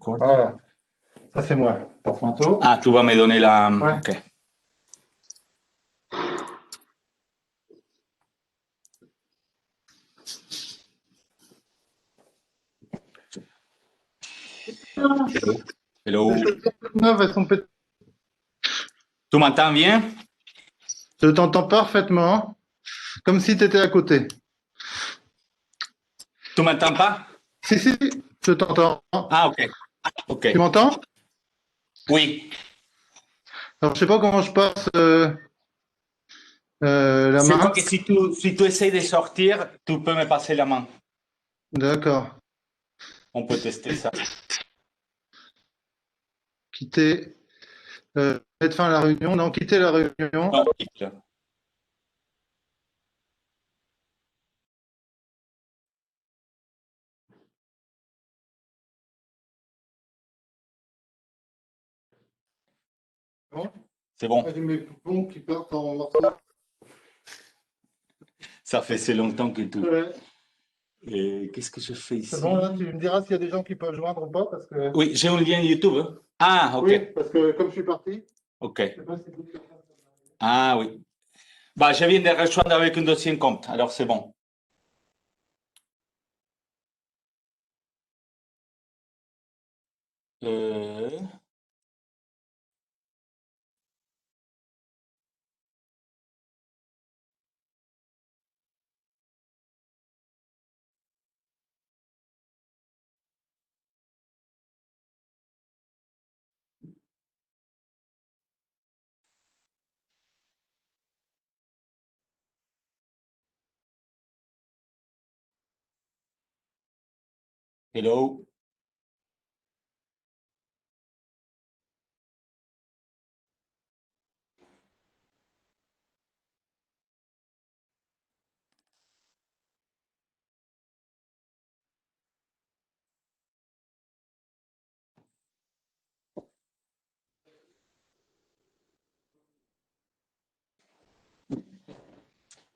Voilà, ça c'est moi. Ah, tu vas me donner la... Ouais. Ok. Hello. Elles sont petites. Tu m'entends bien? Je t'entends parfaitement, comme si tu étais à côté. Tu m'entends pas? Si, si, je t'entends. Ah, ok. Ok. Tu m'entends? Oui. Alors, je sais pas comment je passe la C'est main. vrai que si tu essaies de sortir, tu peux me passer la main. D'accord. On peut tester ça. Quitter. Mettre fin à la réunion. Non, quitter la réunion. Non, quitte. Bon. C'est bon. J'ai mes poumons qui partent en morceaux. Ça fait si longtemps que tu... Ouais. Et qu'est-ce que je fais ici? C'est bon, là, tu me diras s'il y a des gens qui peuvent joindre ou pas, parce que... Oui, j'ai un lien YouTube. Hein. Ah, ok. Oui, parce que comme je suis parti, Ok. je sais pas si vous... Ah, oui. Bah, je viens de rejoindre avec un dossier compte, alors c'est bon. Euh... Hello.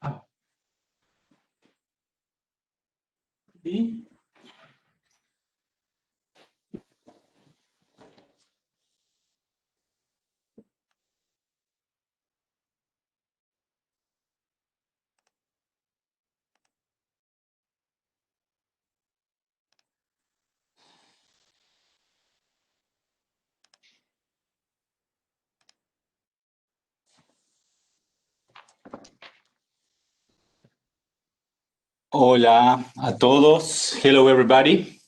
Ah. Oui. Hola a todos. Hello, everybody.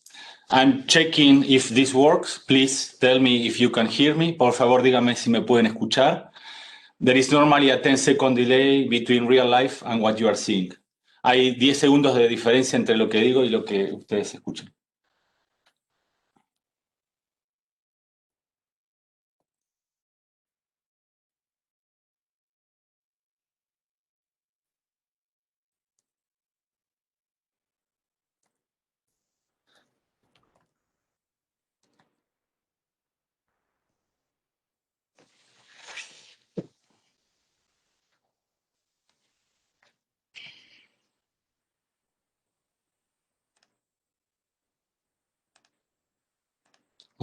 I'm checking if this works. Please tell me if you can hear me. Por favor, dígame si me pueden escuchar. There is normally a 10-second delay between real life and what you are seeing. Hay 10 segundos de diferencia entre lo que digo y lo que ustedes escuchan.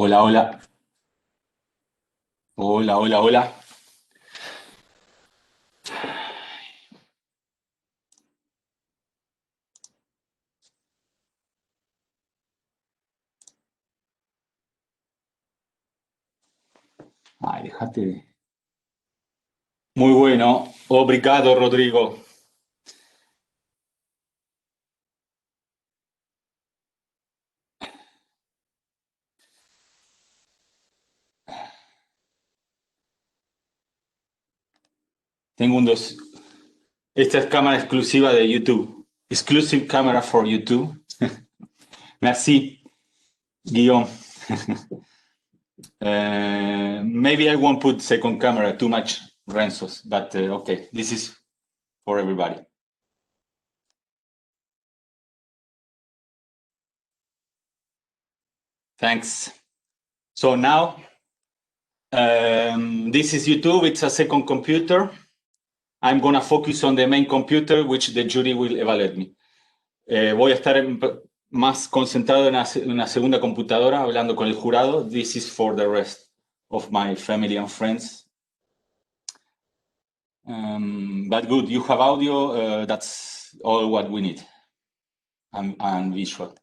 Hola, hola. Hola, hola, hola. Ay, déjate de... Muy bueno. Obrigado, Rodrigo. Tengo un dos. Esta es cámara exclusiva de YouTube. Exclusive camera for YouTube. Merci, Guillaume. Maybe I won't put second camera too much, Renzo's, but okay, this is for everybody. Thanks. So now, this is YouTube. It's a second computer. I'm gonna focus on the main computer, which the jury will evaluate me. Voy a estar más concentrado en una segunda computadora hablando con el jurado. This is for the rest of my family and friends. But good, you have audio. That's all what we need, and visual.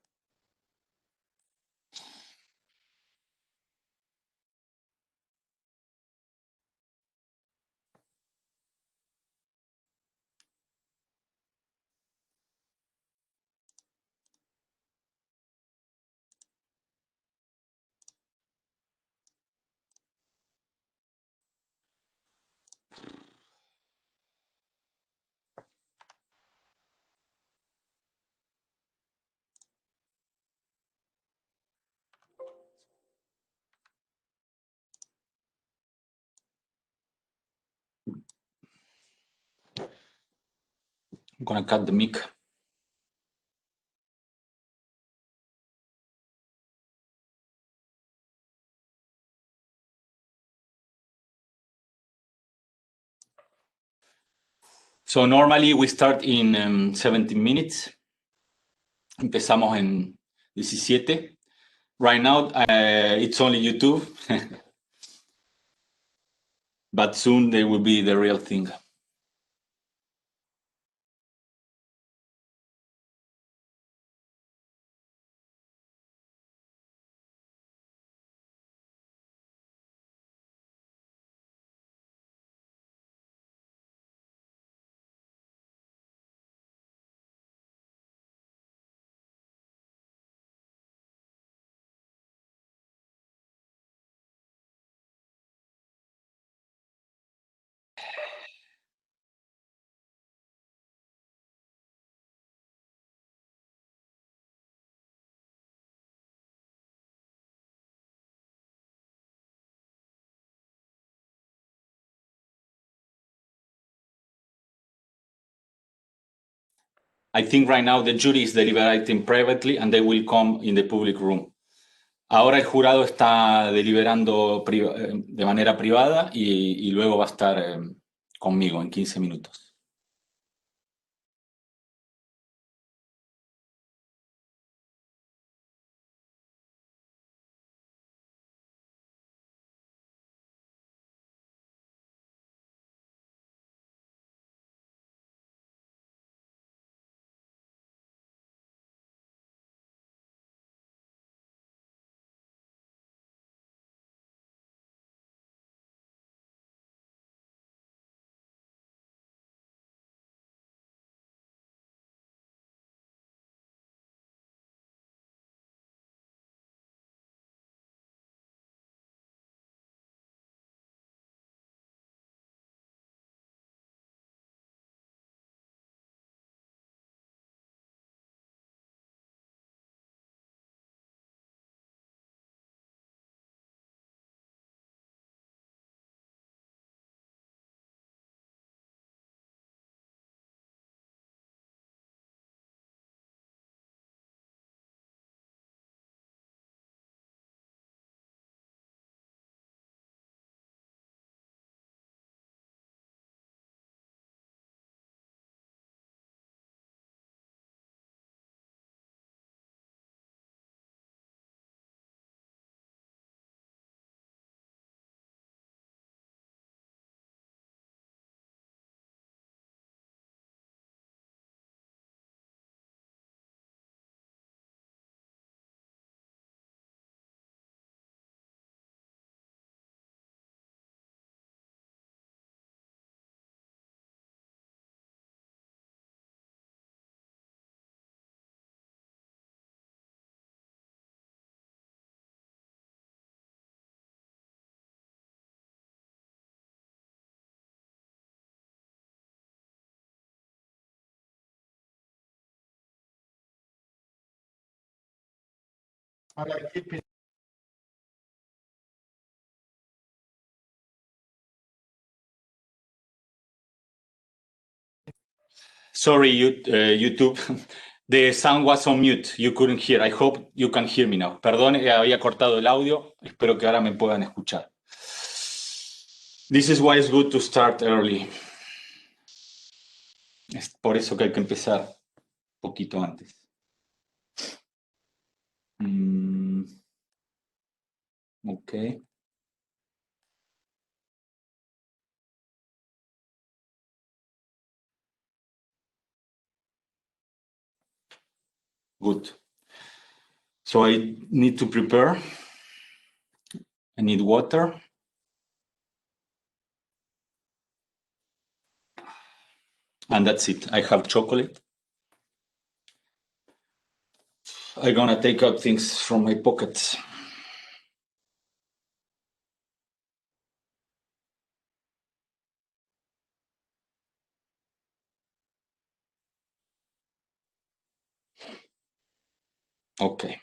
I'm gonna cut the mic. So normally we start in 17 minutes. Empezamos en 17. Right now it's only YouTube, but soon they will be the real thing. I think right now the jury is deliberating privately and they will come in the public room. Ahora el jurado está deliberando de manera privada y luego va a estar conmigo en 15 minutos. Sorry, YouTube. The sound was on mute. You couldn't hear. I hope you can hear me now. Perdón, había cortado el audio. Espero que ahora me puedan escuchar. This is why it's good to start early. Es por eso que hay que empezar un poquito antes. Ok. Good. So I need to prepare. I need water. And that's it. I have chocolate. I'm gonna take out things from my pockets. Okay.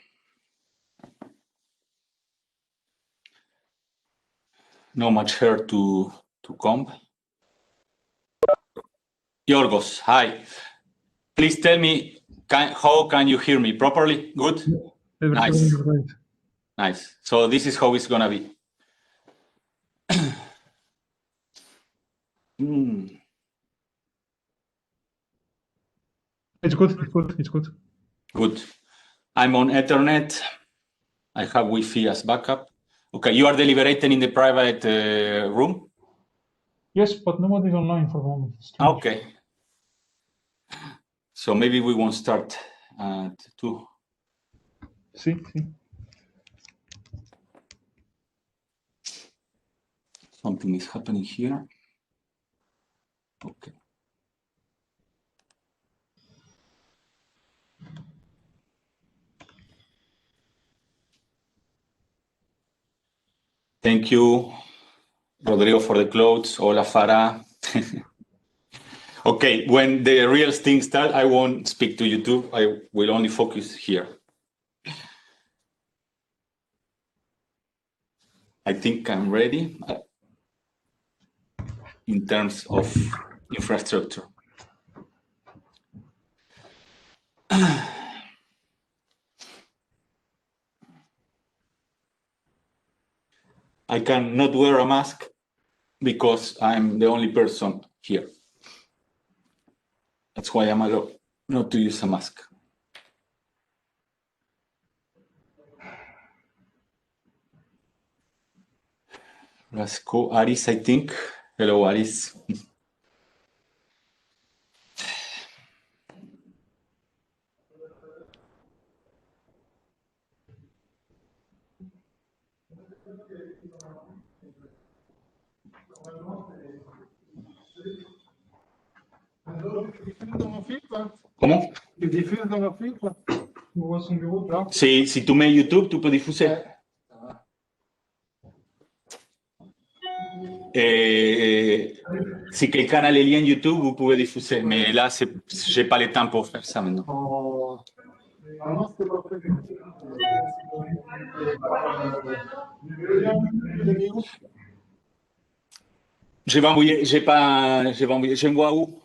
No much hair to comb. Yorgos, hi. Please tell me, how can you hear me properly? Good? Nice. Everything is right. Nice. So this is how it's gonna be. It's good. It's good. It's good. Good. I'm on Ethernet. I have Wi-Fi as backup. Okay, you are deliberating in the private room? Yes, but nobody's online for the moment. Strange. Okay. So maybe we won't start at 2. See. Something is happening here. Okay. Thank you, Rodrigo, for the clothes. Hola, Farah. Okay, when the real thing starts, I won't speak to YouTube. I will only focus here. I think I'm ready in terms of infrastructure. I cannot wear a mask because I'm the only person here. That's why I'm allowed not to use a mask. Let's go, Aris, I think. Hello, Aris. ¿Cómo? Sí, si tu mets YouTube, tu peux diffuser. Si quelqu'un a les liens YouTube, vous pouvez diffuser. Mais là, j'ai pas le temps pour faire ça maintenant. Je vais envoyer, j'envoie où?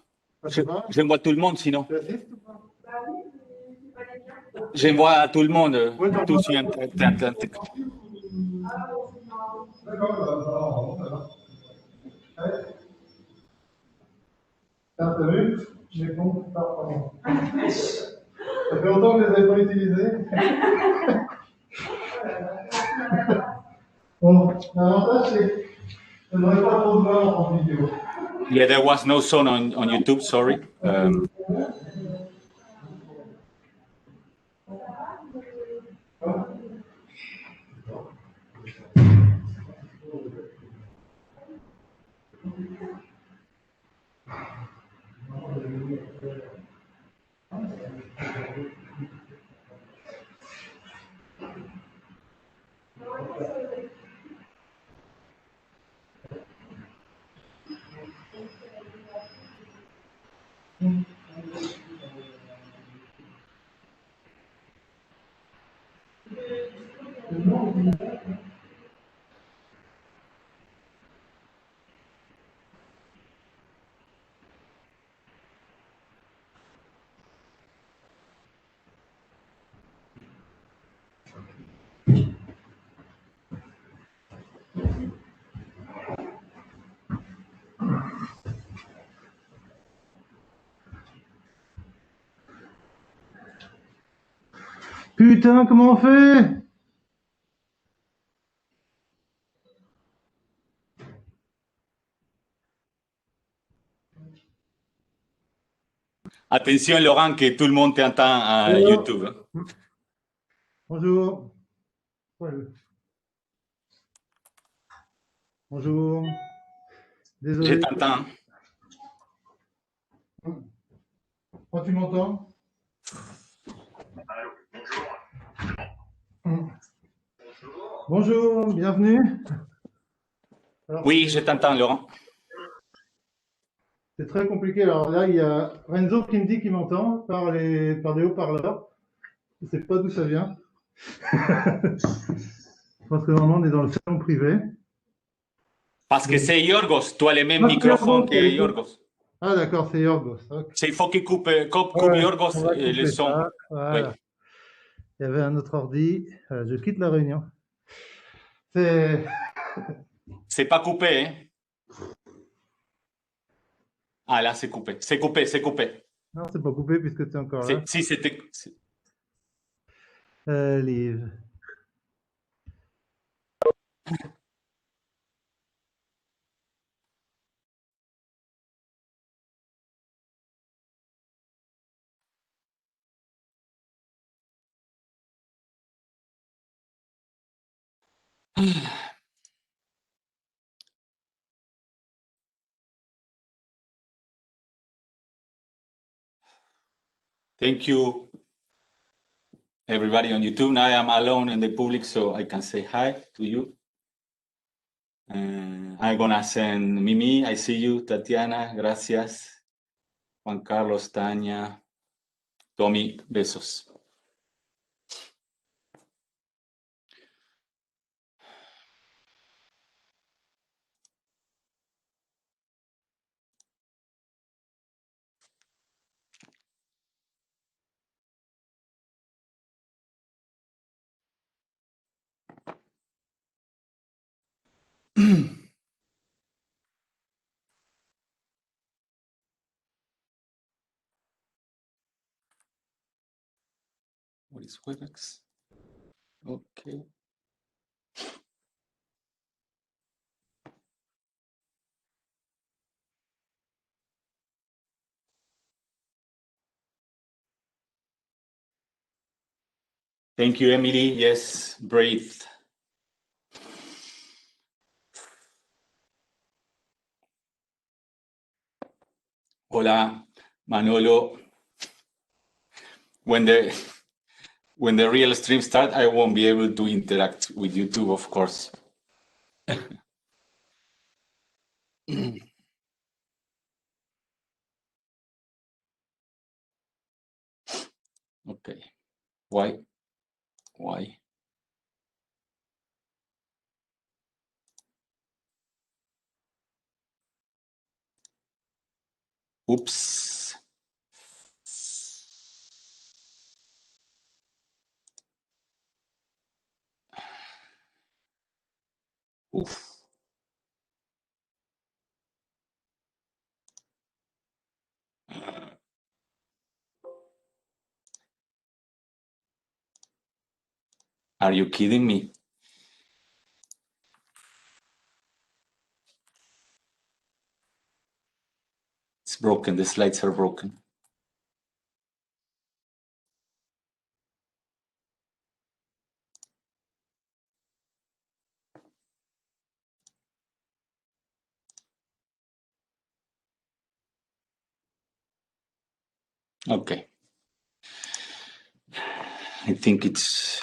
J'envoie tout le monde sinon. J'envoie à tout le monde, tout sur Internet. T'as vu? J'ai compris pardon. Ça fait longtemps que je les ai pas utilisés. Bon, l'avantage c'est que je n'aurai pas trop de mal en vidéo. Yeah, there was no sound on YouTube, sorry. Putain, comment on fait? Attention, Laurent, que tout le monde t'entend à YouTube. Bonjour. Bonjour. Je Désolé. t'entends. Quand tu m'entends? Allô, bonjour. Bonjour, bienvenue. Alors, Oui, je t'entends, Laurent. c'est très compliqué. Alors là, il y a Renzo qui me dit qu'il m'entend par des haut-parleurs. Je ne sais pas d'où ça vient. Je pense que normalement, on est dans le salon privé. Parce que c'est Yorgos, tu as le même Ah, c'est microphone Yorgos, que Yorgos. Ah, d'accord, c'est Yorgos. Ok. Il faut qu'il coupe Ouais, Yorgos on va le couper son. ça. Oui. Voilà. Il y avait un autre ordi. Je quitte la réunion. C'est. C'est pas coupé, hein? Ah, là, c'est coupé. C'est coupé, c'est coupé. Non, c'est pas coupé puisque tu es encore là. Si, c'était. Live. Thank you, everybody on YouTube. Now I am alone in the public, so I can say hi to you. I'm gonna send Mimi. I see you, Tatiana. Gracias. Juan Carlos, Tania, Tommy, besos. What is WebEx? Okay. Thank you, Emily. Yes, breathe. Hola, Manolo. When the real stream starts, I won't be able to interact with YouTube, of course. Okay. Why? Oops. Oof. Are you kidding me? It's broken. The slides are broken. Okay. I think it's...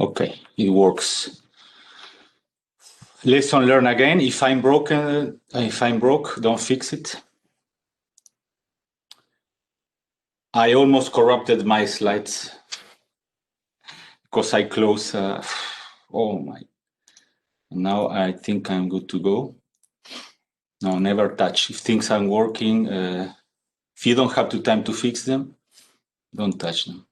Okay, it works. Lesson learned again. If I'm broke, don't fix it. I almost corrupted my slides because I close. Oh my! Now I think I'm good to go. No, never touch. If things aren't working, if you don't have the time to fix them, don't touch them.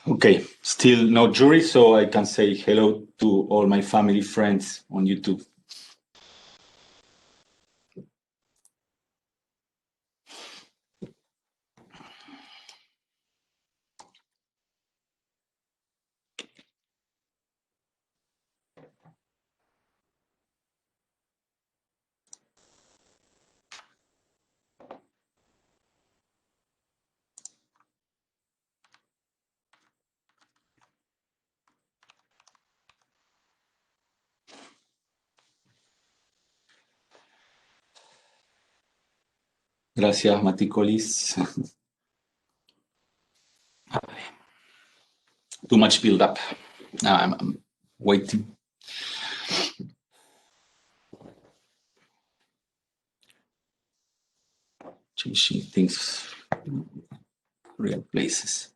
Okay, still no jury, so I can say hello to all my family, friends on YouTube. Gracias, Maticolis. Too much build up. Now I'm waiting. Changing things, real places.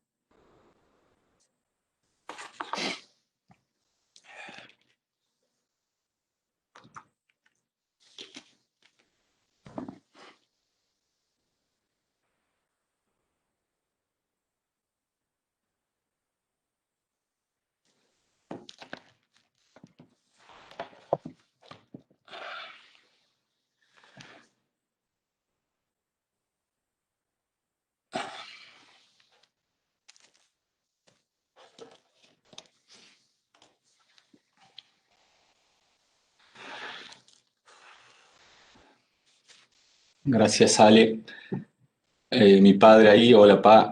Gracias, Ale. Mi padre ahí, hola, pa.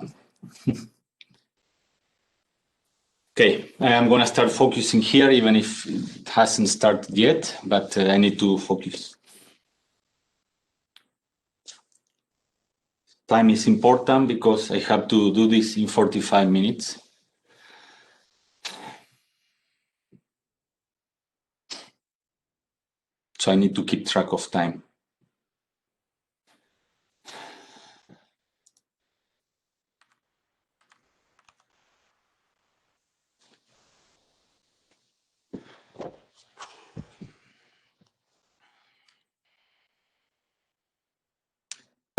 Okay, I'm going to start focusing here, even if it hasn't started yet, but I need to focus. Time is important because I have to do this in 45 minutes. So I need to keep track of time.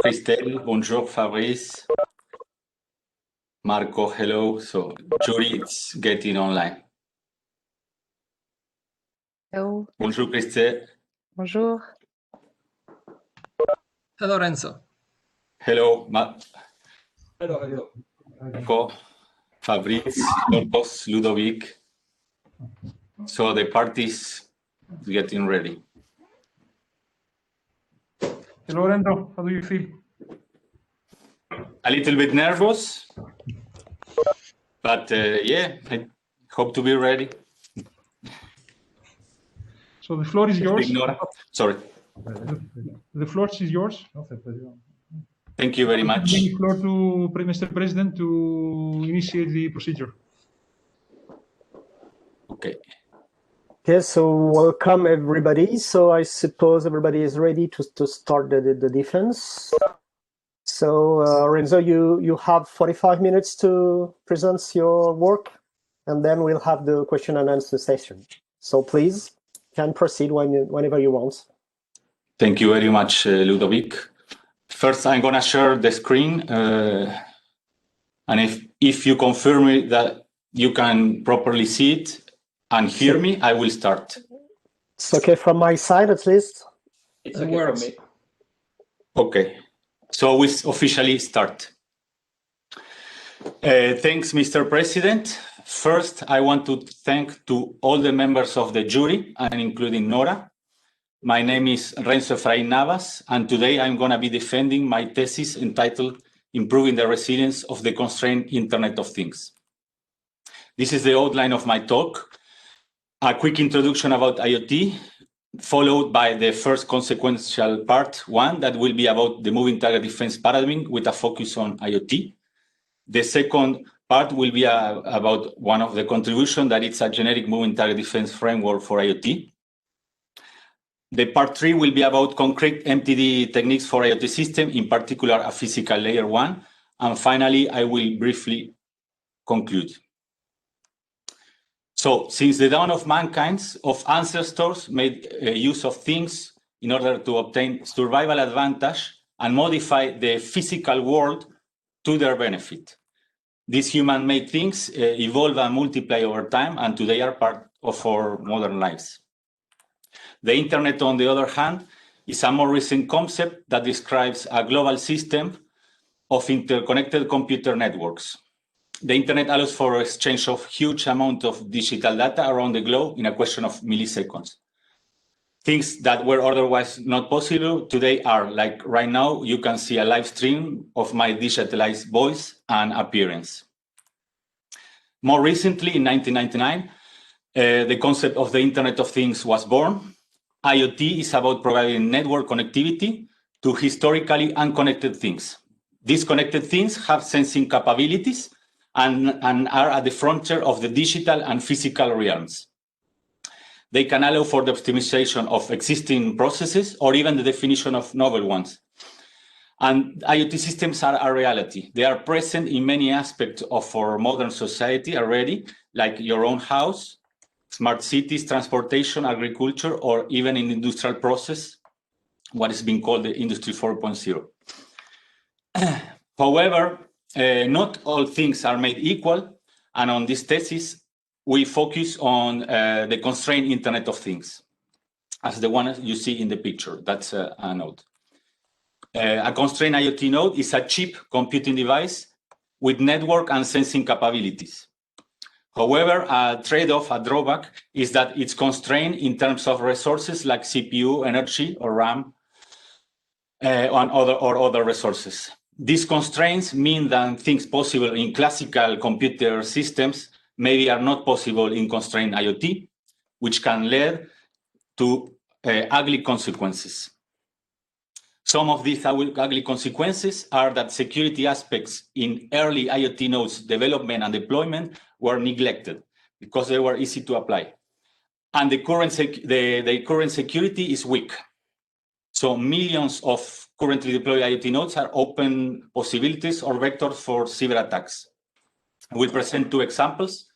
Christelle, bonjour, Fabrice. Marco, hello. So Jury is getting online. Hello. Bonjour, Christelle. Bonjour. Hello, Renzo. Hello, Hello. Marco, Fabrice, Marcos, Ludovic. So the party's getting ready. Hello, Renzo. How do you feel? A little bit nervous, but yeah, I hope to be ready. So the floor is yours. Sorry. The floor is yours. Thank you very much. The floor to Mr. President to initiate the procedure. Okay. Okay, so welcome everybody. So I suppose everybody is ready to start the defense. So Renzo, you have 45 minutes to present your work, and then we'll have the question and answer session. So please, can proceed whenever you want. Thank you very much, Ludovic. First, I'm going to share the screen. And if you confirm me that you can properly see it and hear me, I will start. It's okay from my side, at least. It works. Okay, so we officially start. Thanks, Mr. President. First, I want to thank to all the members of the jury, and including Nora. My name is Renzo Navas, and today I'm going to be defending my thesis entitled Improving the Resilience of the Constrained Internet of Things. This is the outline of my talk. A quick introduction about IoT, followed by the first consequential part, one that will be about the moving target defense paradigm with a focus on IoT. The second part will be about one of the contributions that it's a generic moving target defense framework for IoT. The part 3 will be about concrete MTD techniques for IoT system, in particular a physical layer 1. And finally, I will briefly conclude. So, since the dawn of mankind, ancestors made use of things in order to obtain survival advantage and modify the physical world to their benefit. These human-made things evolve and multiply over time, and today are part of our modern lives. The internet, on the other hand, is a more recent concept that describes a global system of interconnected computer networks. The internet allows for exchange of huge amount of digital data around the globe in a question of milliseconds. Things that were otherwise not possible today are, like right now, you can see a live stream of my digitalized voice and appearance. More recently, in 1999, the concept of the Internet of Things was born. IoT is about providing network connectivity to historically unconnected things. These connected things have sensing capabilities and are at the frontier of the digital and physical realms. They can allow for the optimization of existing processes or even the definition of novel ones. And IoT systems are a reality. They are present in many aspects of our modern society already, like your own house, smart cities, transportation, agriculture, or even in industrial process, what is being called the Industry 4.0. However, not all things are made equal, and on this thesis, we focus on the constrained Internet of Things, as the one you see in the picture. That's a node. A constrained IoT node is a cheap computing device with network and sensing capabilities. However, a trade-off, a drawback, is that it's constrained in terms of resources like CPU, energy, or RAM, or other resources. These constraints mean that things possible in classical computer systems maybe are not possible in constrained IoT, which can lead to ugly consequences. Some of these ugly consequences are that security aspects in early IoT nodes development and deployment were neglected because they were easy to apply. And the current security is weak. So millions of currently deployed IoT nodes are open possibilities or vectors for cyber attacks. We'll present two examples.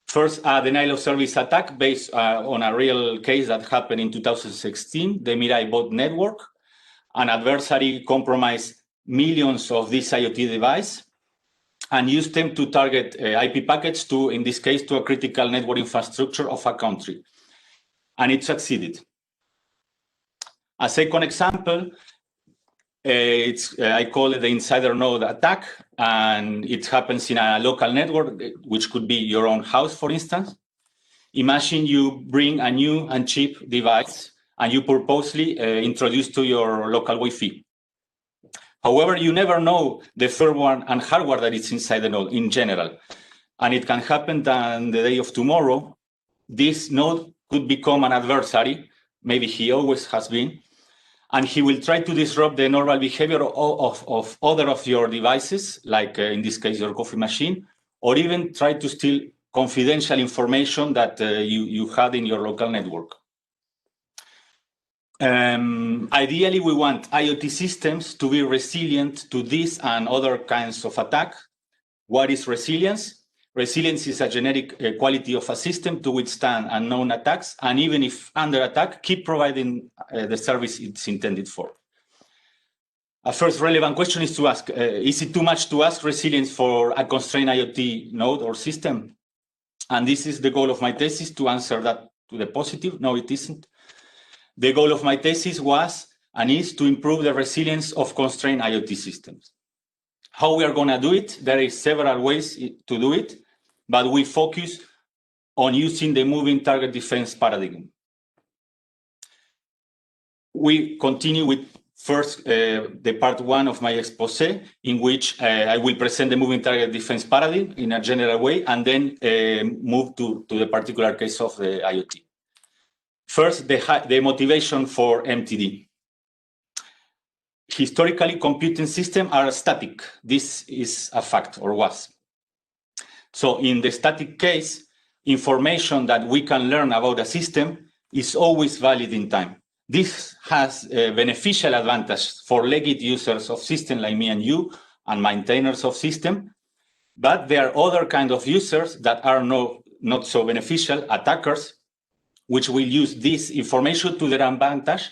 First, a denial of service attack based on a real case that happened in 2016, the Mirai bot network. An adversary compromised millions of these IoT devices and used them to target IP packets to, in this case, to a critical network infrastructure of a country. And it succeeded. A second example, I call it the insider node attack, and it happens in a local network, which could be your own house, for instance. Imagine you bring a new and cheap device and you purposely introduce to your local Wi-Fi. However, you never know the firmware and hardware that is inside the node in general. And it can happen that the day of tomorrow, this node could become an adversary, maybe he always has been, and he will try to disrupt the normal behavior of other of your devices, like in this case, your coffee machine, or even try to steal confidential information that you had in your local network. Ideally, we want IoT systems to be resilient to this and other kinds of attack. What is resilience? Resilience is a generic quality of a system to withstand unknown attacks, and even if under attack, keep providing the service it's intended for. A first relevant question is to ask, is it too much to ask resilience for a constrained IoT node or system? And this is the goal of my thesis, to answer that to the positive. No, it isn't. The goal of my thesis was and is to improve the resilience of constrained IoT systems. How we are going to do it? There is several ways to do it, but we focus on using the moving target defense paradigm. We continue with first the part one of my expose, in which I will present the moving target defense paradigm in a general way, and then move to the particular case of the IoT. First, the motivation for MTD. Historically, computing systems are static. This is a fact, or was. So in the static case, information that we can learn about a system is always valid in time. This has a beneficial advantage for legit users of systems like me and you, and maintainers of systems. But there are other kinds of users that are not so beneficial, attackers, which will use this information to their advantage,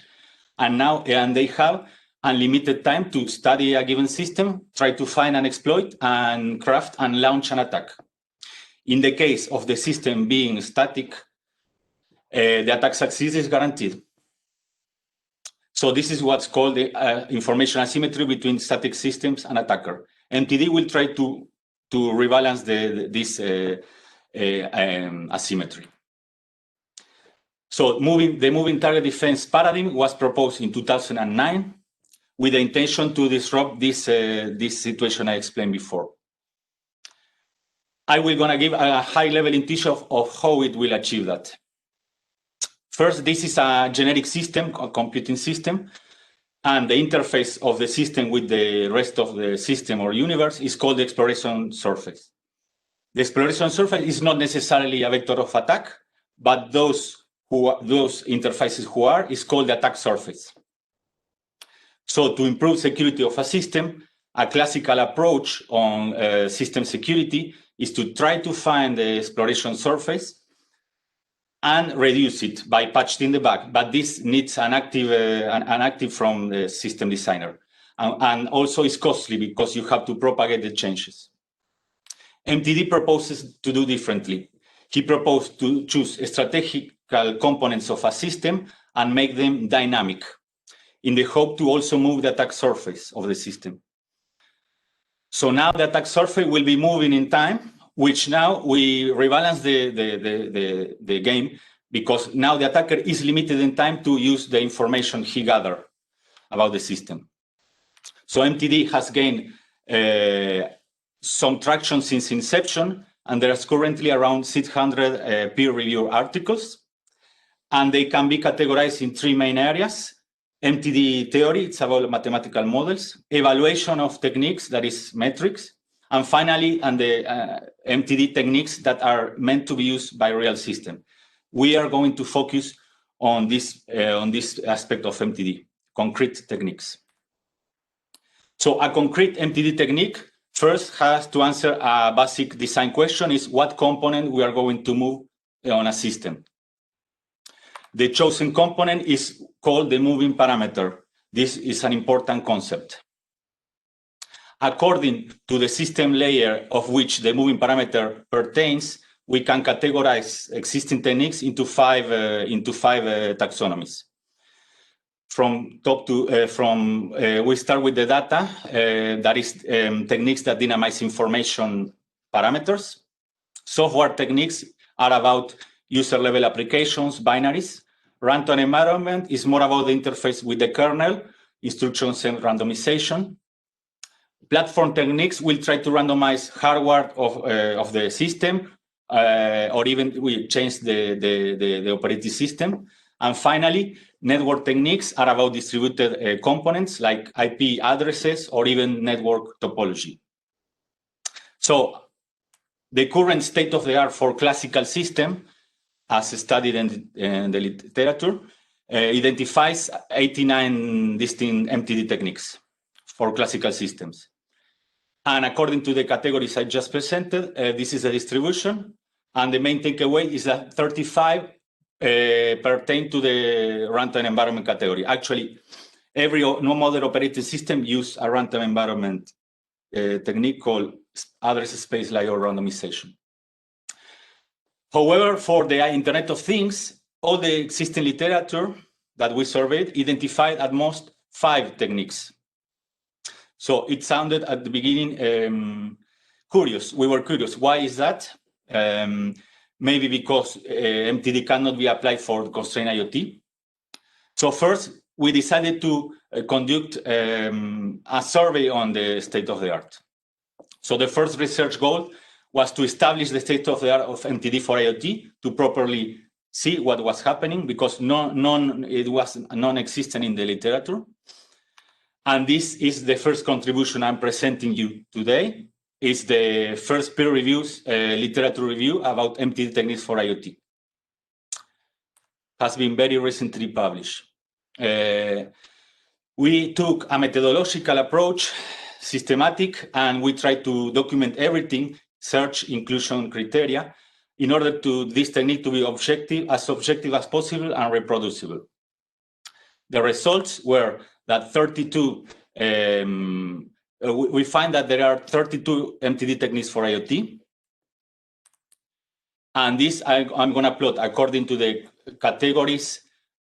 and they have unlimited time to study a given system, try to find an exploit, and craft and launch an attack. In the case of the system being static, the attack success is guaranteed. So this is what's called the information asymmetry between static systems and attacker. MTD will try to rebalance this asymmetry. So the moving target defense paradigm was proposed in 2009 with the intention to disrupt this situation I explained before. I will gonna give a high-level intuition of how it will achieve that. First, this is a generic system, a computing system, and the interface of the system with the rest of the system or universe is called the exploration surface. The exploration surface is not necessarily a vector of attack, but those interfaces is called the attack surface. So to improve security of a system, a classical approach on system security is to try to find the exploration surface and reduce it by patching the bug. But this needs an active from the system designer. And also is costly because you have to propagate the changes. MTD proposes to do differently. He proposed to choose strategical components of a system and make them dynamic in the hope to also move the attack surface of the system. So now the attack surface will be moving in time, which now we rebalance the game because now the attacker is limited in time to use the information he gathered about the system. So MTD has gained some traction since inception, and there's currently around 600 peer-reviewed articles, and they can be categorized in three main areas. MTD theory, it's about mathematical models, evaluation of techniques, that is metrics, and finally, the MTD techniques that are meant to be used by real system. We are going to focus on this aspect of MTD, concrete techniques. So a concrete MTD technique first has to answer a basic design question: is what component we are going to move on a system. The chosen component is called the moving parameter. This is an important concept. According to the system layer of which the moving parameter pertains, we can categorize existing techniques into five taxonomies. From top to we start with the data. That is techniques that dynamize information parameters. Software techniques are about user-level applications, binaries. Runtime environment is more about the interface with the kernel, instructions and randomization. Platform techniques will try to randomize hardware of the system, or even we change the operating system. And finally, network techniques are about distributed components like IP addresses or even network topology. So the current state of the art for classical system, as studied in the literature, identifies 89 distinct MTD techniques for classical systems. And according to the categories I just presented, this is a distribution. And the main takeaway is that 35 pertain to the runtime environment category. Actually, every no-model operating system uses a runtime environment technique called address space layer randomization. However, for the Internet of Things, all the existing literature that we surveyed identified at most 5 techniques. So it sounded at the beginning curious. We were curious. Why is that? Maybe because MTD cannot be applied for constrained IoT. So first, we decided to conduct a survey on the state of the art. So the first research goal was to establish the state of the art of MTD for IoT to properly see what was happening, because it was non-existent in the literature. And this is the first contribution I'm presenting you today. It's the first peer-reviewed literature review about MTD techniques for IoT. Has been very recently published. We took a methodological approach, systematic, and we tried to document everything, search inclusion criteria, in order to this technique to be objective as possible and reproducible. The results were that 32, we find that there are 32 MTD techniques for IoT. And this I'm going to plot according to the categories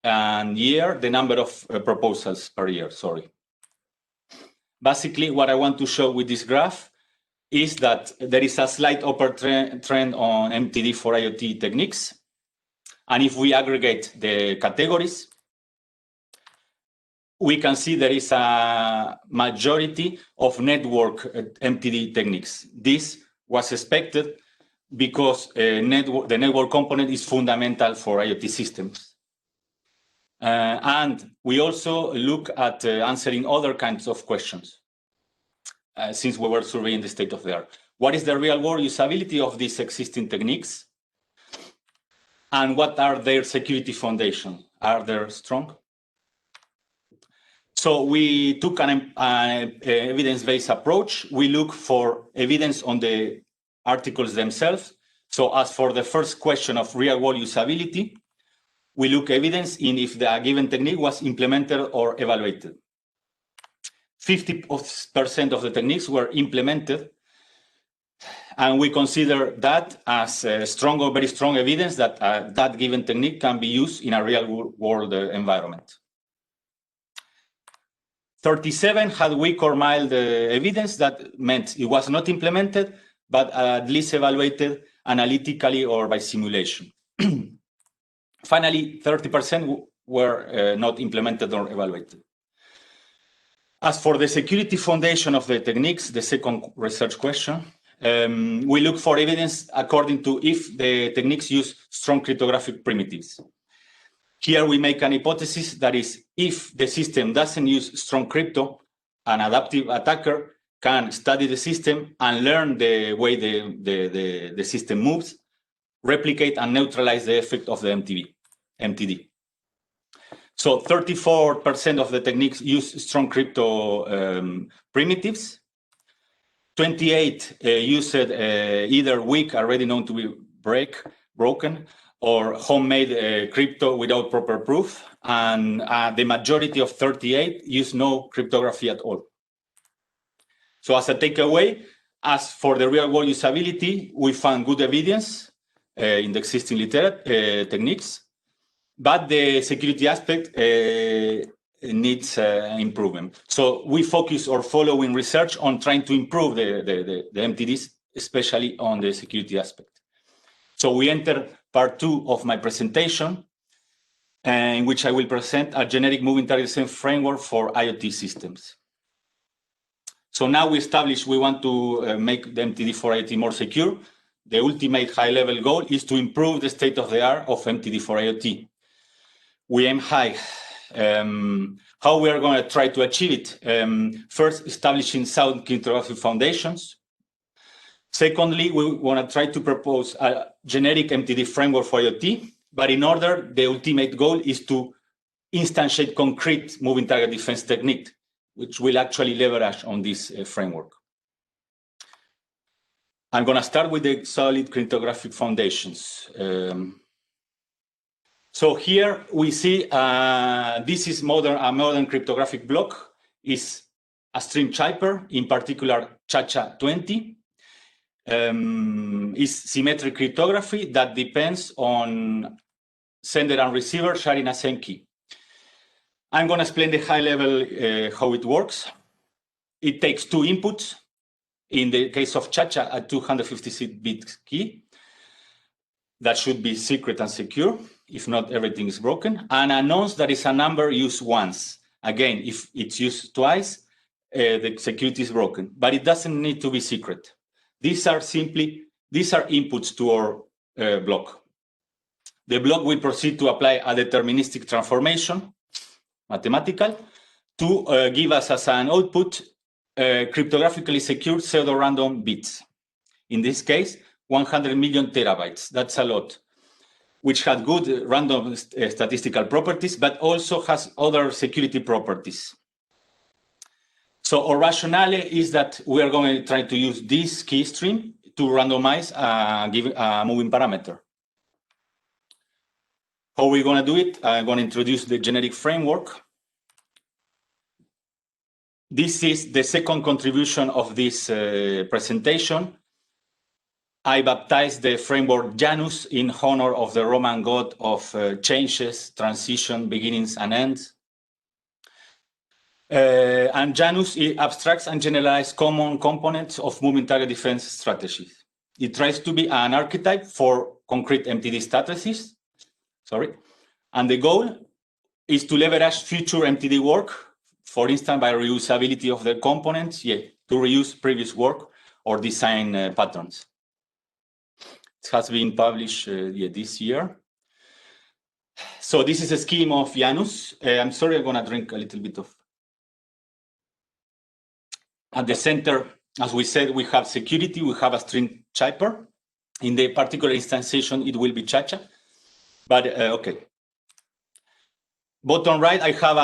and year, the number of proposals per year, sorry. Basically, what I want to show with this graph is that there is a slight upward trend on MTD for IoT techniques. And if we aggregate the categories, we can see there is a majority of network MTD techniques. This was expected because the network component is fundamental for IoT systems. And we also look at answering other kinds of questions, since we were surveying the state of the art. What is the real-world usability of these existing techniques? And what are their security foundations? Are they strong? So we took an evidence-based approach. We look for evidence on the articles themselves. So as for the first question of real-world usability, we look evidence in if the given technique was implemented or evaluated. 50% of the techniques were implemented, and we consider that as strong or very strong evidence that that given technique can be used in a real-world environment. 37 had weak or mild evidence. That meant it was not implemented, but at least evaluated analytically or by simulation. Finally, 30% were not implemented or evaluated. As for the security foundation of the techniques, the second research question, we look for evidence according to if the techniques use strong cryptographic primitives. Here we make an hypothesis that is, if the system doesn't use strong crypto, an adaptive attacker can study the system and learn the way the system moves, replicate and neutralize the effect of the MTD. So 34% of the techniques use strong crypto primitives. 28 used either weak, already known to be broken, or homemade crypto without proper proof. And the majority of 38 use no cryptography at all. So as a takeaway, as for the real-world usability, we found good evidence in the existing techniques, but the security aspect needs improvement. So we focus our following research on trying to improve the MTDs, especially on the security aspect. So we enter part 2 of my presentation, in which I will present a generic moving target defense framework for IoT systems. So now we established we want to make the MTD for IoT more secure. The ultimate high-level goal is to improve the state of the art of MTD for IoT. We aim high. How we are going to try to achieve it? First, establishing sound cryptographic foundations. Secondly, we want to try to propose a generic MTD framework for IoT, but in order, the ultimate goal is to instantiate concrete moving target defense technique, which will actually leverage on this framework. I'm going to start with the solid cryptographic foundations. So here we see this is a modern cryptographic block. Is a string chipper, in particular ChaCha20. Is symmetric cryptography that depends on sender and receiver sharing a same key. I'm going to explain the high level how it works. It takes two inputs. In the case of Chacha, a 256-bit key that should be secret and secure. If not, everything is broken. And a nonce that is a number used once. Again, if it's used twice, the security is broken. But it doesn't need to be secret. These are inputs to our block. The block will proceed to apply a deterministic transformation, mathematical, to give us as an output cryptographically secured pseudo-random bits. In this case, 100 million terabytes. That's a lot, which had good random statistical properties, but also has other security properties. So our rationale is that we are going to try to use this key stream to randomize a moving parameter. How are we going to do it? I'm going to introduce the generic framework. This is the second contribution of this presentation. I baptized the framework Janus in honor of the Roman god of changes, transition, beginnings, and ends. And Janus abstracts and generalizes common components of moving target defense strategies. It tries to be an archetype for concrete MTD strategies. And the goal is to leverage future MTD work, for instance, by reusability of the components, to reuse previous work or design patterns. It has been published this year. So this is a scheme of Janus. I'm sorry, I'm going to drink a little bit of. At the center, as we said, we have security. We have a string chipper. In the particular instantiation, it will be Chacha. But okay. Bottom right, I have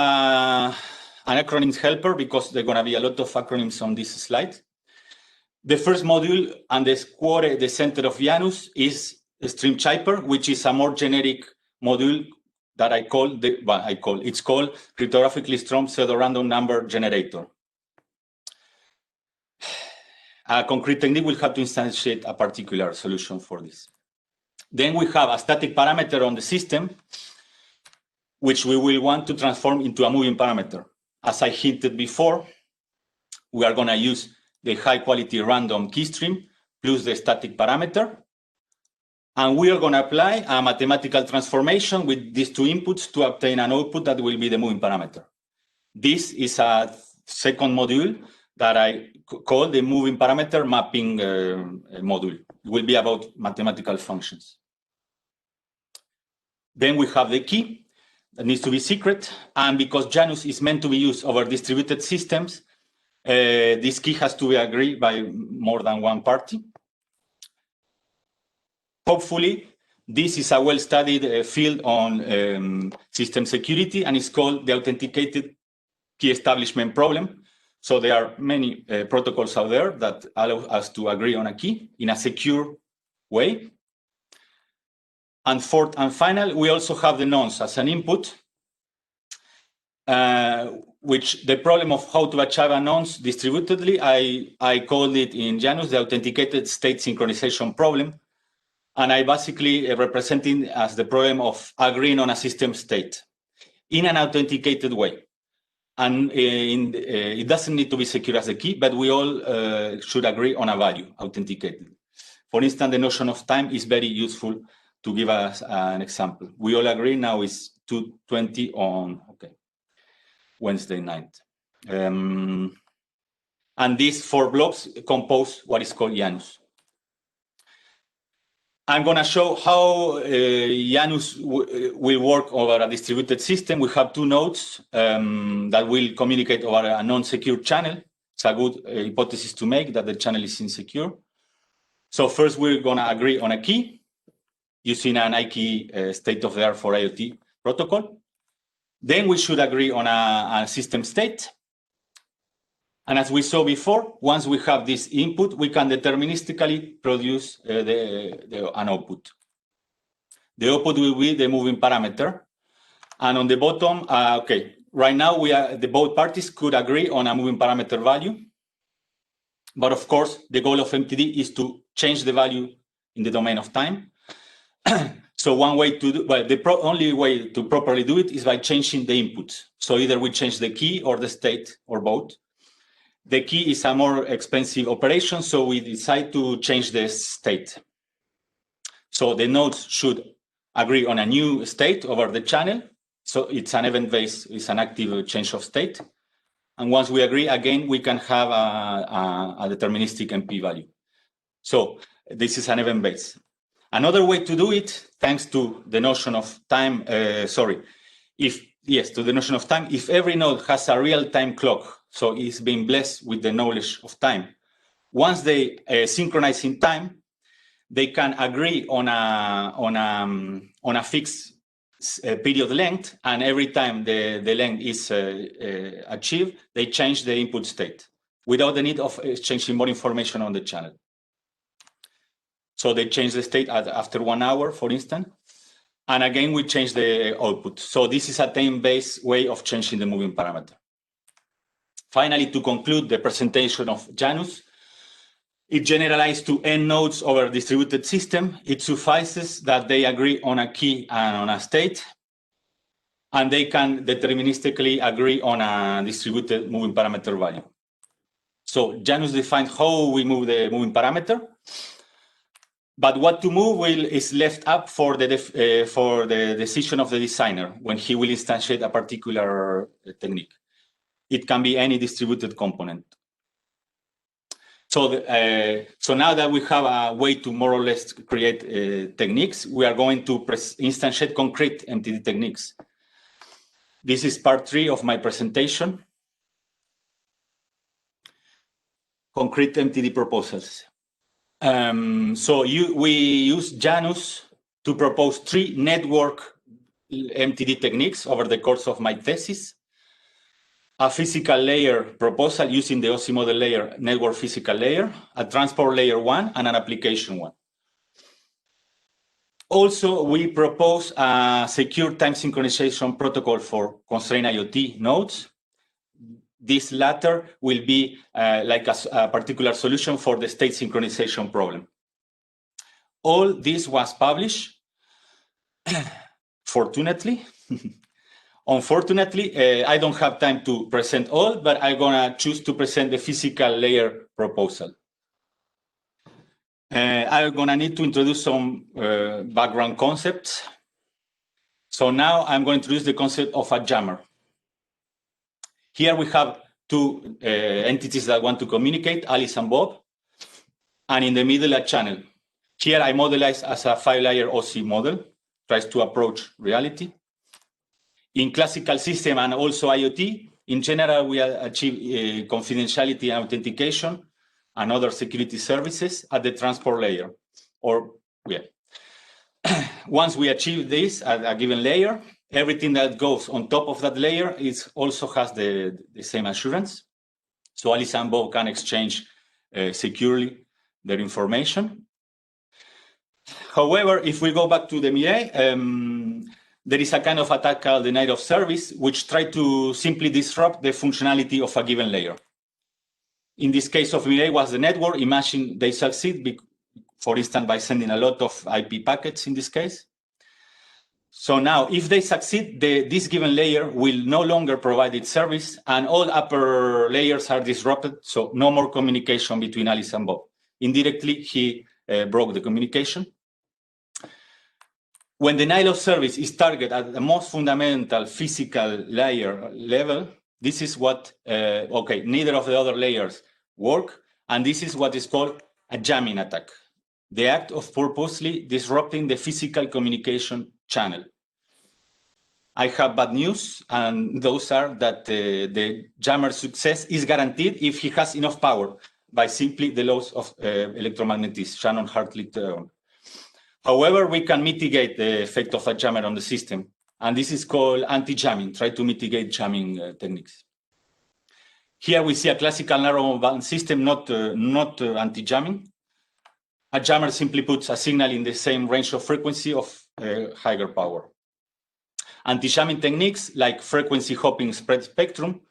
an acronyms helper because there are going to be a lot of acronyms on this slide. The first module and the square, the center of Janus, is the stream chipper, which is a more generic module that it's called cryptographically strong pseudo-random number generator. A concrete technique will have to instantiate a particular solution for this. Then we have a static parameter on the system, which we will want to transform into a moving parameter. As I hinted before, we are going to use the high-quality random key stream plus the static parameter. And we are going to apply a mathematical transformation with these two inputs to obtain an output that will be the moving parameter. This is a second module that I call the moving parameter mapping module. It will be about mathematical functions. Then we have the key that needs to be secret. And because Janus is meant to be used over distributed systems, this key has to be agreed by more than one party. Hopefully, this is a well-studied field on system security, and it's called the authenticated key establishment problem. So there are many protocols out there that allow us to agree on a key in a secure way. And fourth and final, we also have the nonce as an input, which the problem of how to achieve a nonce distributedly, I called it in Janus the authenticated state synchronization problem. And I basically representing as the problem of agreeing on a system state in an authenticated way. And it doesn't need to be secure as a key, but we all should agree on a value authenticated. For instance, the notion of time is very useful to give us an example. We all agree now is 2:20 on Wednesday night. And these four blocks compose what is called Janus. I'm going to show how Janus will work over a distributed system. We have two nodes that will communicate over a non-secure channel. It's a good hypothesis to make that the channel is insecure. So first, we're going to agree on a key using an IKEY state-of-the-art for IoT protocol. Then we should agree on a system state. And as we saw before, once we have this input, we can deterministically produce an output. The output will be the moving parameter. And on the bottom, right now the both parties could agree on a moving parameter value. But of course, the goal of MTD is to change the value in the domain of time. So one way to do, well, the only way to properly do it is by changing the inputs. So either we change the key or the state or both. The key is a more expensive operation, so we decide to change the state. So the nodes should agree on a new state over the channel. So it's an event-based, it's an active change of state. And once we agree, again, we can have a deterministic MP value. So this is an event-based. Another way to do it, thanks to the notion of time, to the notion of time, if every node has a real-time clock, so it's being blessed with the knowledge of time, once they synchronize in time, they can agree on a fixed period length, and every time the length is achieved, they change the input state without the need of exchanging more information on the channel. So they change the state after 1 hour, for instance, and again we change the output. So this is a time-based way of changing the moving parameter. Finally, to conclude the presentation of Janus, it generalized to n nodes over a distributed system. It suffices that they agree on a key and on a state, and they can deterministically agree on a distributed moving parameter value. So Janus defined how we move the moving parameter, but what to move is left up for the decision of the designer when he will instantiate a particular technique. It can be any distributed component. So now that we have a way to more or less create techniques, we are going to instantiate concrete MTD techniques. This is part 3 of my presentation. Concrete MTD proposals. We use Janus to propose 3 network MTD techniques over the course of my thesis. A physical layer proposal using the OSI model layer, network physical layer, a transport layer 1, and an application 1. Also, we propose a secure time synchronization protocol for constrained IoT nodes. This latter will be like a particular solution for the state synchronization problem. All this was published, fortunately. Unfortunately, I don't have time to present all, but I'm gonna choose to present the physical layer proposal. I'm gonna need to introduce some background concepts. So now I'm going to introduce the concept of a jammer. Here we have 2 entities that want to communicate, Alice and Bob, and in the middle a channel. Here I modelize as a 5-layer OSI model, tries to approach reality. In classical system and also IoT, in general, we achieve confidentiality and authentication and other security services at the transport layer. Once we achieve this at a given layer, everything that goes on top of that layer also has the same assurance. So Alice and Bob can exchange securely their information. However, if we go back to the Mirai, there is a kind of attack called denial of service, which tries to simply disrupt the functionality of a given layer. In this case of Mirai was the network. Imagine they succeed, for instance, by sending a lot of IP packets in this case. So now, if they succeed, this given layer will no longer provide its service, and all upper layers are disrupted, so no more communication between Alice and Bob. Indirectly, he broke the communication. When denial of service is targeted at the most fundamental physical layer level, this is what, neither of the other layers work, and this is what is called a jamming attack. The act of purposely disrupting the physical communication channel. I have bad news, and those are that the jammer's success is guaranteed if he has enough power by simply the laws of electromagnetism, Shannon-Hartley theorem. However, we can mitigate the effect of a jammer on the system, and this is called anti-jamming, try to mitigate jamming techniques. Here we see a classical narrow band system, not anti-jamming. A jammer simply puts a signal in the same range of frequency of higher power. Anti-jamming techniques like frequency hopping spread spectrum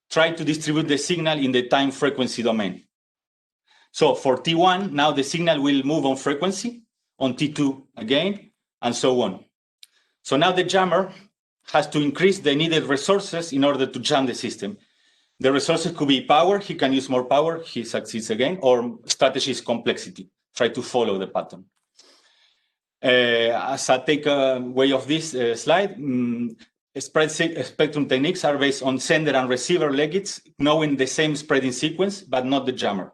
try to distribute the signal in the time frequency domain. So for T1, now the signal will move on frequency, on T2 again, and so on. So now the jammer has to increase the needed resources in order to jam the system. The resources could be power, he can use more power, he succeeds again, or strategy is complexity, try to follow the pattern. As I take away of this slide, spread spectrum techniques are based on sender and receiver legates, knowing the same spreading sequence, but not the jammer.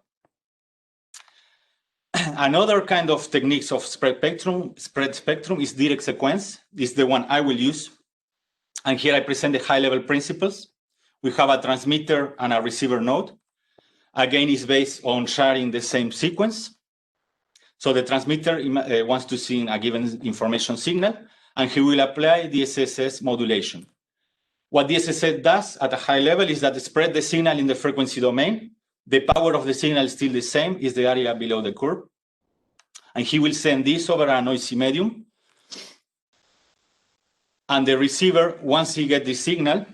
Another kind of techniques of spread spectrum is direct sequence. This is the one I will use. And here I present the high-level principles. We have a transmitter and a receiver node. Again, it's based on sharing the same sequence. So the transmitter wants to send a given information signal, and he will apply the DSSS modulation. What DSSS does at a high level is that it spread the signal in the frequency domain. The power of the signal is still the same, is the area below the curve. And he will send this over a noisy medium. And the receiver, once he gets the signal,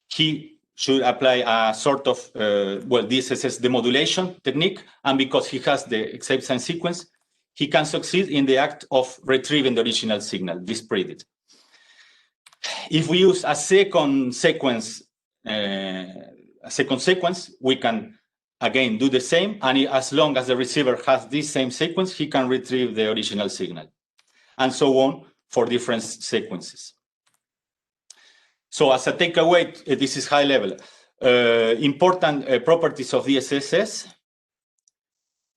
he should apply a sort of, DSSS demodulation technique. And because he has the exact same sequence, he can succeed in the act of retrieving the original signal, disparate it. If we use a second sequence, we can again do the same. And as long as the receiver has this same sequence, he can retrieve the original signal, and so on for different sequences. So as a takeaway, this is high level. Important properties of DSSS.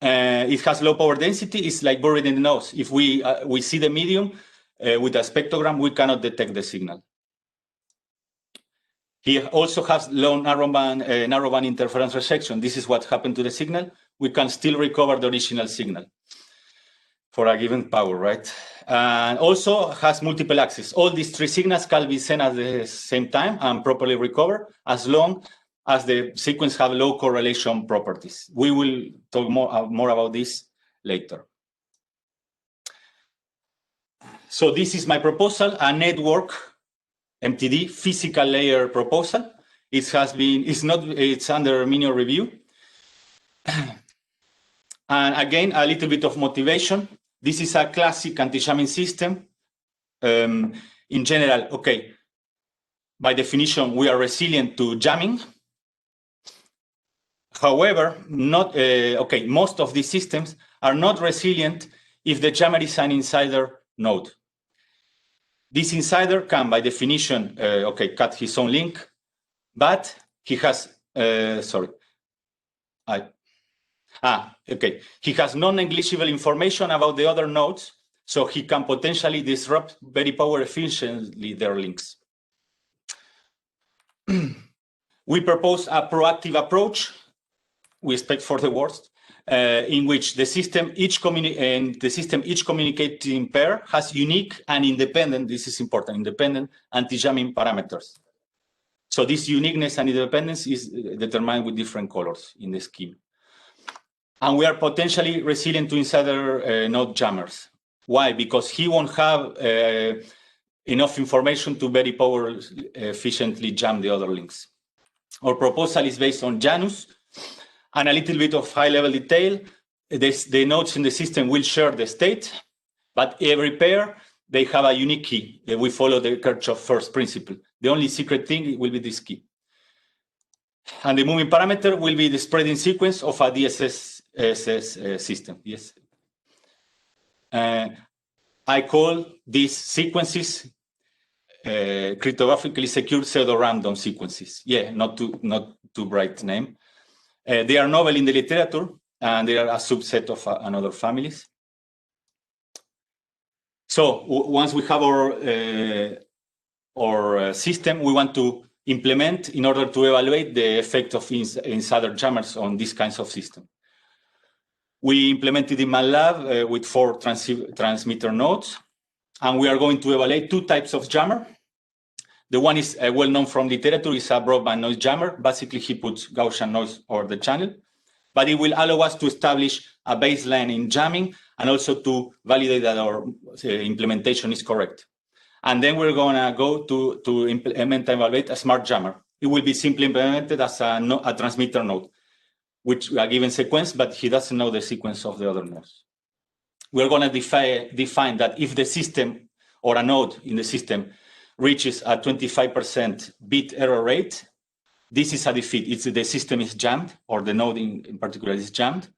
It has low power density. It's like buried in the nose. If we see the medium with a spectrogram, we cannot detect the signal. He also has low narrowband interference rejection. This is what happened to the signal. We can still recover the original signal for a given power, right? And also has multiple axes. All these three signals can be sent at the same time and properly recovered, as long as the sequence have low correlation properties. We will talk more about this later. So this is my proposal, a network MTD physical layer proposal. It's under Maneiro review. And again, a little bit of motivation. This is a classic anti-jamming system. In general, okay, by definition, we are resilient to jamming. However, most of these systems are not resilient if the jammer is an insider node. This insider can, by definition, cut his own link, but he has, he has non-negligible information about the other nodes, so he can potentially disrupt very power efficiently their links. We propose a proactive approach. We expect for the worst, in which the system each communicating pair has unique and independent, this is important, independent anti-jamming parameters. So this uniqueness and independence is determined with different colors in the scheme. And we are potentially resilient to insider node jammers. Why? Because he won't have enough information to very power efficiently jam the other links. Our proposal is based on Janus, and a little bit of high-level detail. The nodes in the system will share the state, but every pair, they have a unique key. We follow the Kirchhoff first principle. The only secret thing will be this key. And the moving parameter will be the spreading sequence of a DSSS system. Yes. I call these sequences cryptographically secure pseudo-random sequences. Yeah, not too bright name. They are novel in the literature, and they are a subset of another families. So once we have our system, we want to implement in order to evaluate the effect of insider jammers on these kinds of systems. We implemented in MATLAB with 4 transmitter nodes, and we are going to evaluate 2 types of jammer. The one is well known from literature, is a broadband noise jammer. Basically, he puts Gaussian noise over the channel, but it will allow us to establish a baseline in jamming and also to validate that our implementation is correct. And then we're going to go to implement and evaluate a smart jammer. It will be simply implemented as a transmitter node, which a given sequence, but he doesn't know the sequence of the other nodes. We're going to define that if the system or a node in the system reaches a 25% bit error rate, this is a defeat. It's the system is jammed, or the node in particular is jammed.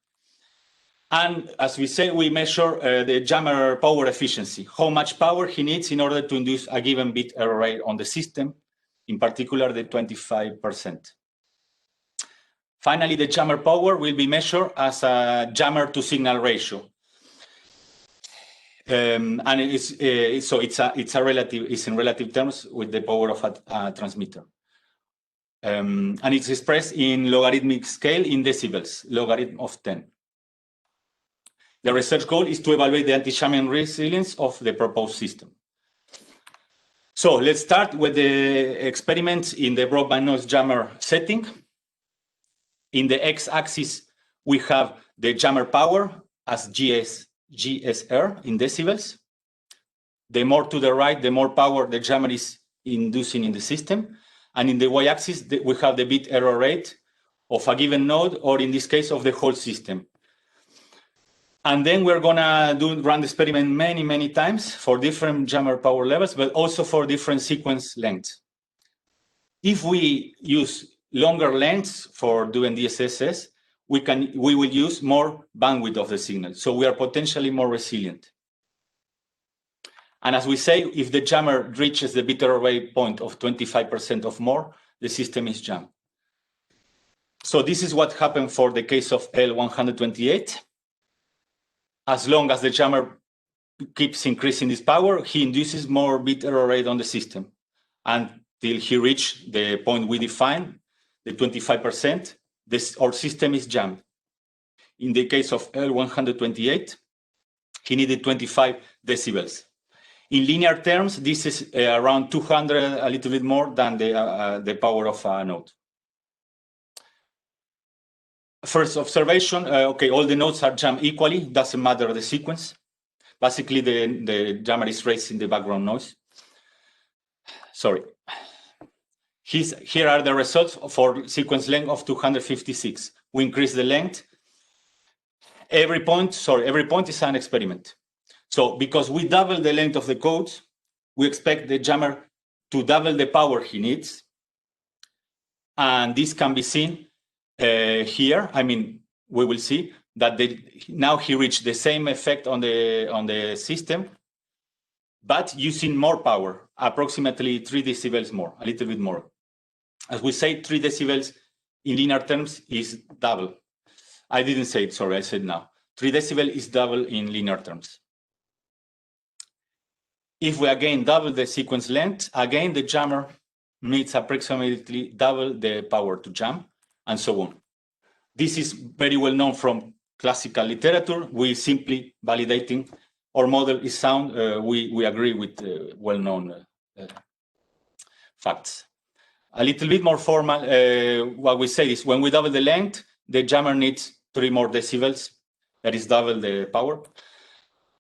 And as we say, we measure the jammer power efficiency, how much power he needs in order to induce a given bit error rate on the system, in particular the 25%. Finally, the jammer power will be measured as a jammer to signal ratio. And it's in relative terms with the power of a transmitter. And it's expressed in logarithmic scale in decibels, logarithm of 10. The research goal is to evaluate the anti-jamming resilience of the proposed system. So let's start with the experiments in the broadband noise jammer setting. In the x-axis, we have the jammer power as GSR in decibels. The more to the right, the more power the jammer is inducing in the system. And in the y-axis, we have the bit error rate of a given node, or in this case, of the whole system. And then we're gonna run the experiment many times for different jammer power levels, but also for different sequence lengths. If we use longer lengths for doing DSSS, we will use more bandwidth of the signal. So we are potentially more resilient. And as we say, if the jammer reaches the bit error rate point of 25% or more, the system is jammed. So this is what happened for the case of L128. As long as the jammer keeps increasing this power, he induces more bit error rate on the system until he reaches the point we define, the 25%, our system is jammed. In the case of L128, he needed 25 decibels. In linear terms, this is around 200, a little bit more than the power of a node. First observation, okay, all the nodes are jammed equally, doesn't matter the sequence. Basically, the jammer is raising the background noise. Sorry. Here are the results for sequence length of 256. We increase the length. Every point is an experiment. So because we double the length of the codes, we expect the jammer to double the power he needs. And this can be seen here. I mean, we will see that now he reached the same effect on the system, but using more power, approximately 3 decibels more, a little bit more. As we say, 3 decibels in linear terms is double. I didn't say it, sorry, I said now. 3 decibel is double in linear terms. If we again double the sequence length, again the jammer needs approximately double the power to jam, and so on. This is very well known from classical literature. We simply validating our model is sound. We agree with well-known facts. A little bit more formal, what we say is when we double the length, the jammer needs 3 more decibels, that is double the power.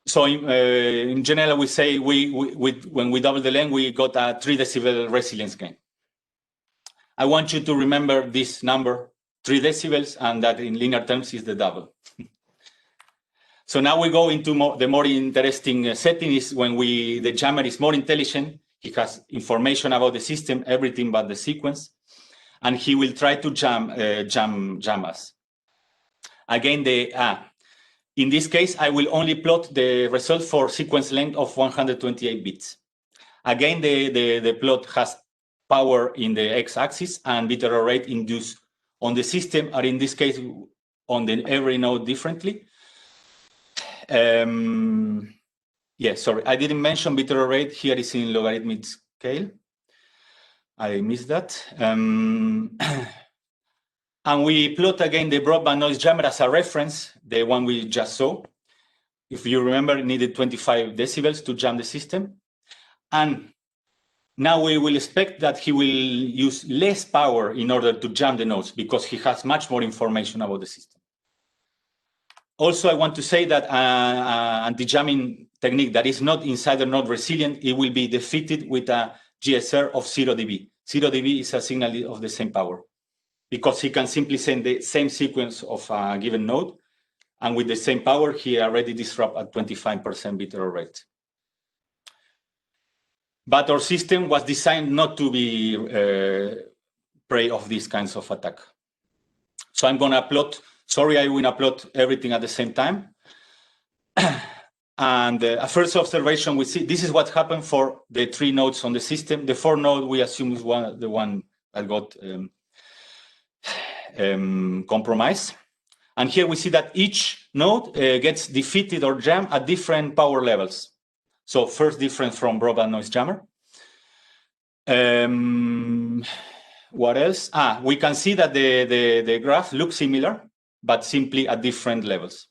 So in general, we say when we double the length, we got a 3 decibel resilience gain. I want you to remember this number, 3 decibels, and that in linear terms is the double. So now we go into the more interesting setting is when the jammer is more intelligent. He has information about the system, everything but the sequence, and he will try to jam us. Again, in this case, I will only plot the result for sequence length of 128 bits. Again, the plot has power in the x-axis and bit error rate induced on the system, or in this case, on every node differently. Yeah, sorry, I didn't mention bit error rate. Here is in logarithmic scale. I missed that. And we plot again the broadband noise jammer as a reference, the one we just saw. If you remember, it needed 25 decibels to jam the system. And now we will expect that he will use less power in order to jam the nodes because he has much more information about the system. Also, I want to say that anti-jamming technique that is not insider node resilient, it will be defeated with a GSR of 0 dB. 0 dB is a signal of the same power because he can simply send the same sequence of a given node, and with the same power, he already disrupts at 25% bit error rate. but our system was designed not to be prey of these kinds of attack. So I'm gonna plot, sorry, I will plot everything at the same time. And a first observation we see, this is what happened for the 3 nodes on the system. The 4 node we assume is the one that got compromised. And here we see that each node gets defeated or jammed at different power levels. So first difference from broadband noise jammer. What else? We can see that the graph looks similar, but simply at different levels.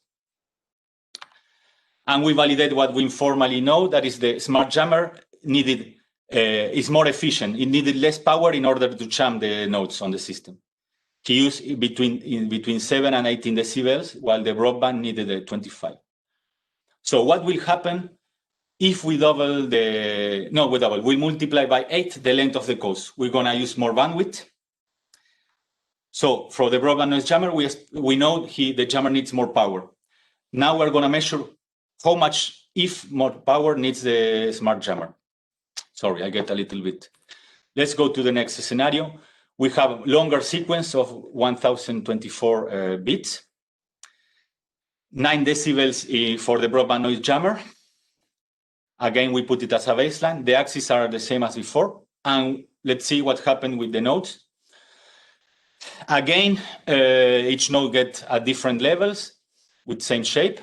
And we validate what we informally know, that is the smart jammer needed is more efficient. It needed less power in order to jam the nodes on the system. He used between 7 and 18 decibels, while the broadband needed 25. So what will happen if we we multiply by 8 the length of the coast? We're gonna use more bandwidth. So for the broadband noise jammer, we know the jammer needs more power. Now we're gonna measure how much, if more power, needs the smart jammer. Sorry, I get a little bit. Let's go to the next scenario. We have longer sequence of 1024 bits, 9 decibels for the broadband noise jammer. Again, we put it as a baseline. The axes are the same as before. And let's see what happened with the nodes. Again, each node gets at different levels with same shape.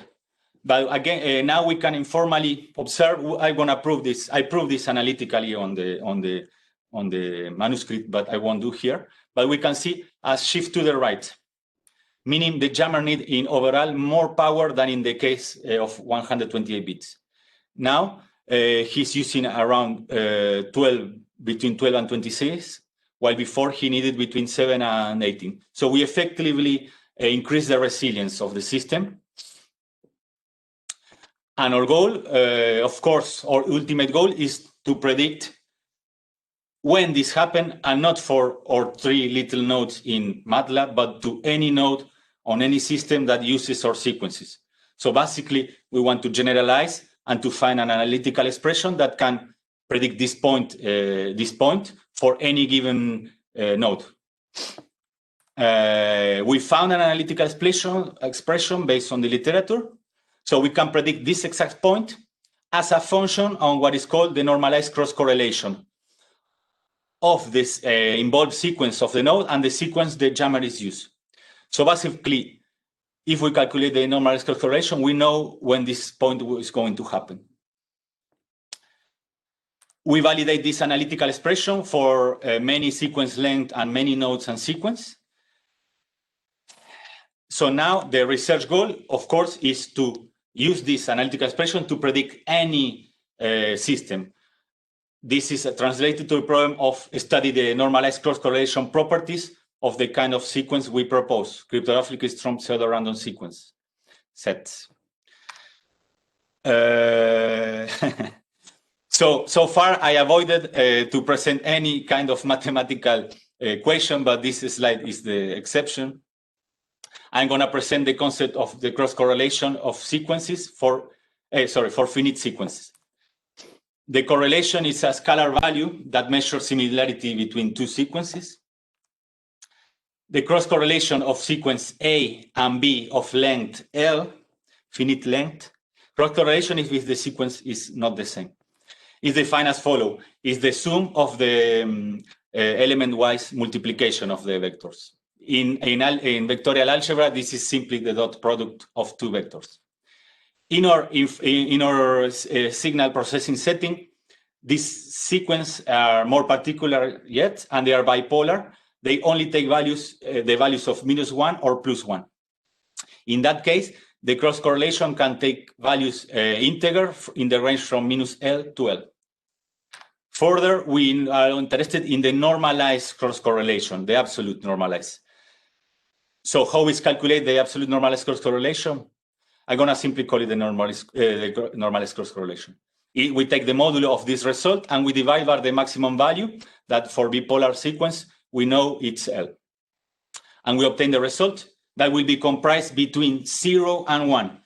But again, now we can informally observe. I'm gonna prove this. I prove this analytically on the manuscript, but I won't do here. But we can see a shift to the right, meaning the jammer needs in overall more power than in the case of 128 bits. Now he's using around between 12 and 26, while before he needed between 7 and 18. So we effectively increase the resilience of the system. And our goal, of course, our ultimate goal is to predict when this happened, and not for our 3 little nodes in MATLAB, but to any node on any system that uses our sequences. So basically, we want to generalize and to find an analytical expression that can predict this point for any given node. We found an analytical expression based on the literature. So we can predict this exact point as a function on what is called the normalized cross-correlation of this involved sequence of the node and the sequence the jammer is used. So basically, if we calculate the normalized cross-correlation, we know when this point is going to happen. We validate this analytical expression for many sequence length and many nodes and sequence. So now the research goal, of course, is to use this analytical expression to predict any system. This is translated to a problem of study the normalized cross-correlation properties of the kind of sequence we propose, cryptographically strong pseudo-random sequence sets. So far, I avoided to present any kind of mathematical equation, but this slide is the exception. I'm going to present the concept of the cross-correlation of sequences for finite sequences. The correlation is a scalar value that measures similarity between 2 sequences. The cross-correlation of sequence A and B of length L, finite length, cross-correlation if the sequence is not the same, is defined as follows: is the sum of the element-wise multiplication of the vectors. In vectorial algebra, this is simply the dot product of 2 vectors. In our signal processing setting, these sequences are more particular yet, and they are bipolar. They only take values, the values of -1 or +1. In that case, the cross-correlation can take values integer in the range from -L to L. Further, we are interested in the normalized cross-correlation, the absolute normalized. So how is calculate the absolute normalized cross-correlation? I'm going to simply call it the normalized cross-correlation. We take the modulo of this result and we divide by the maximum value that for bipolar sequence, we know it's L. And we obtain the result that will be comprised between 0 and 1.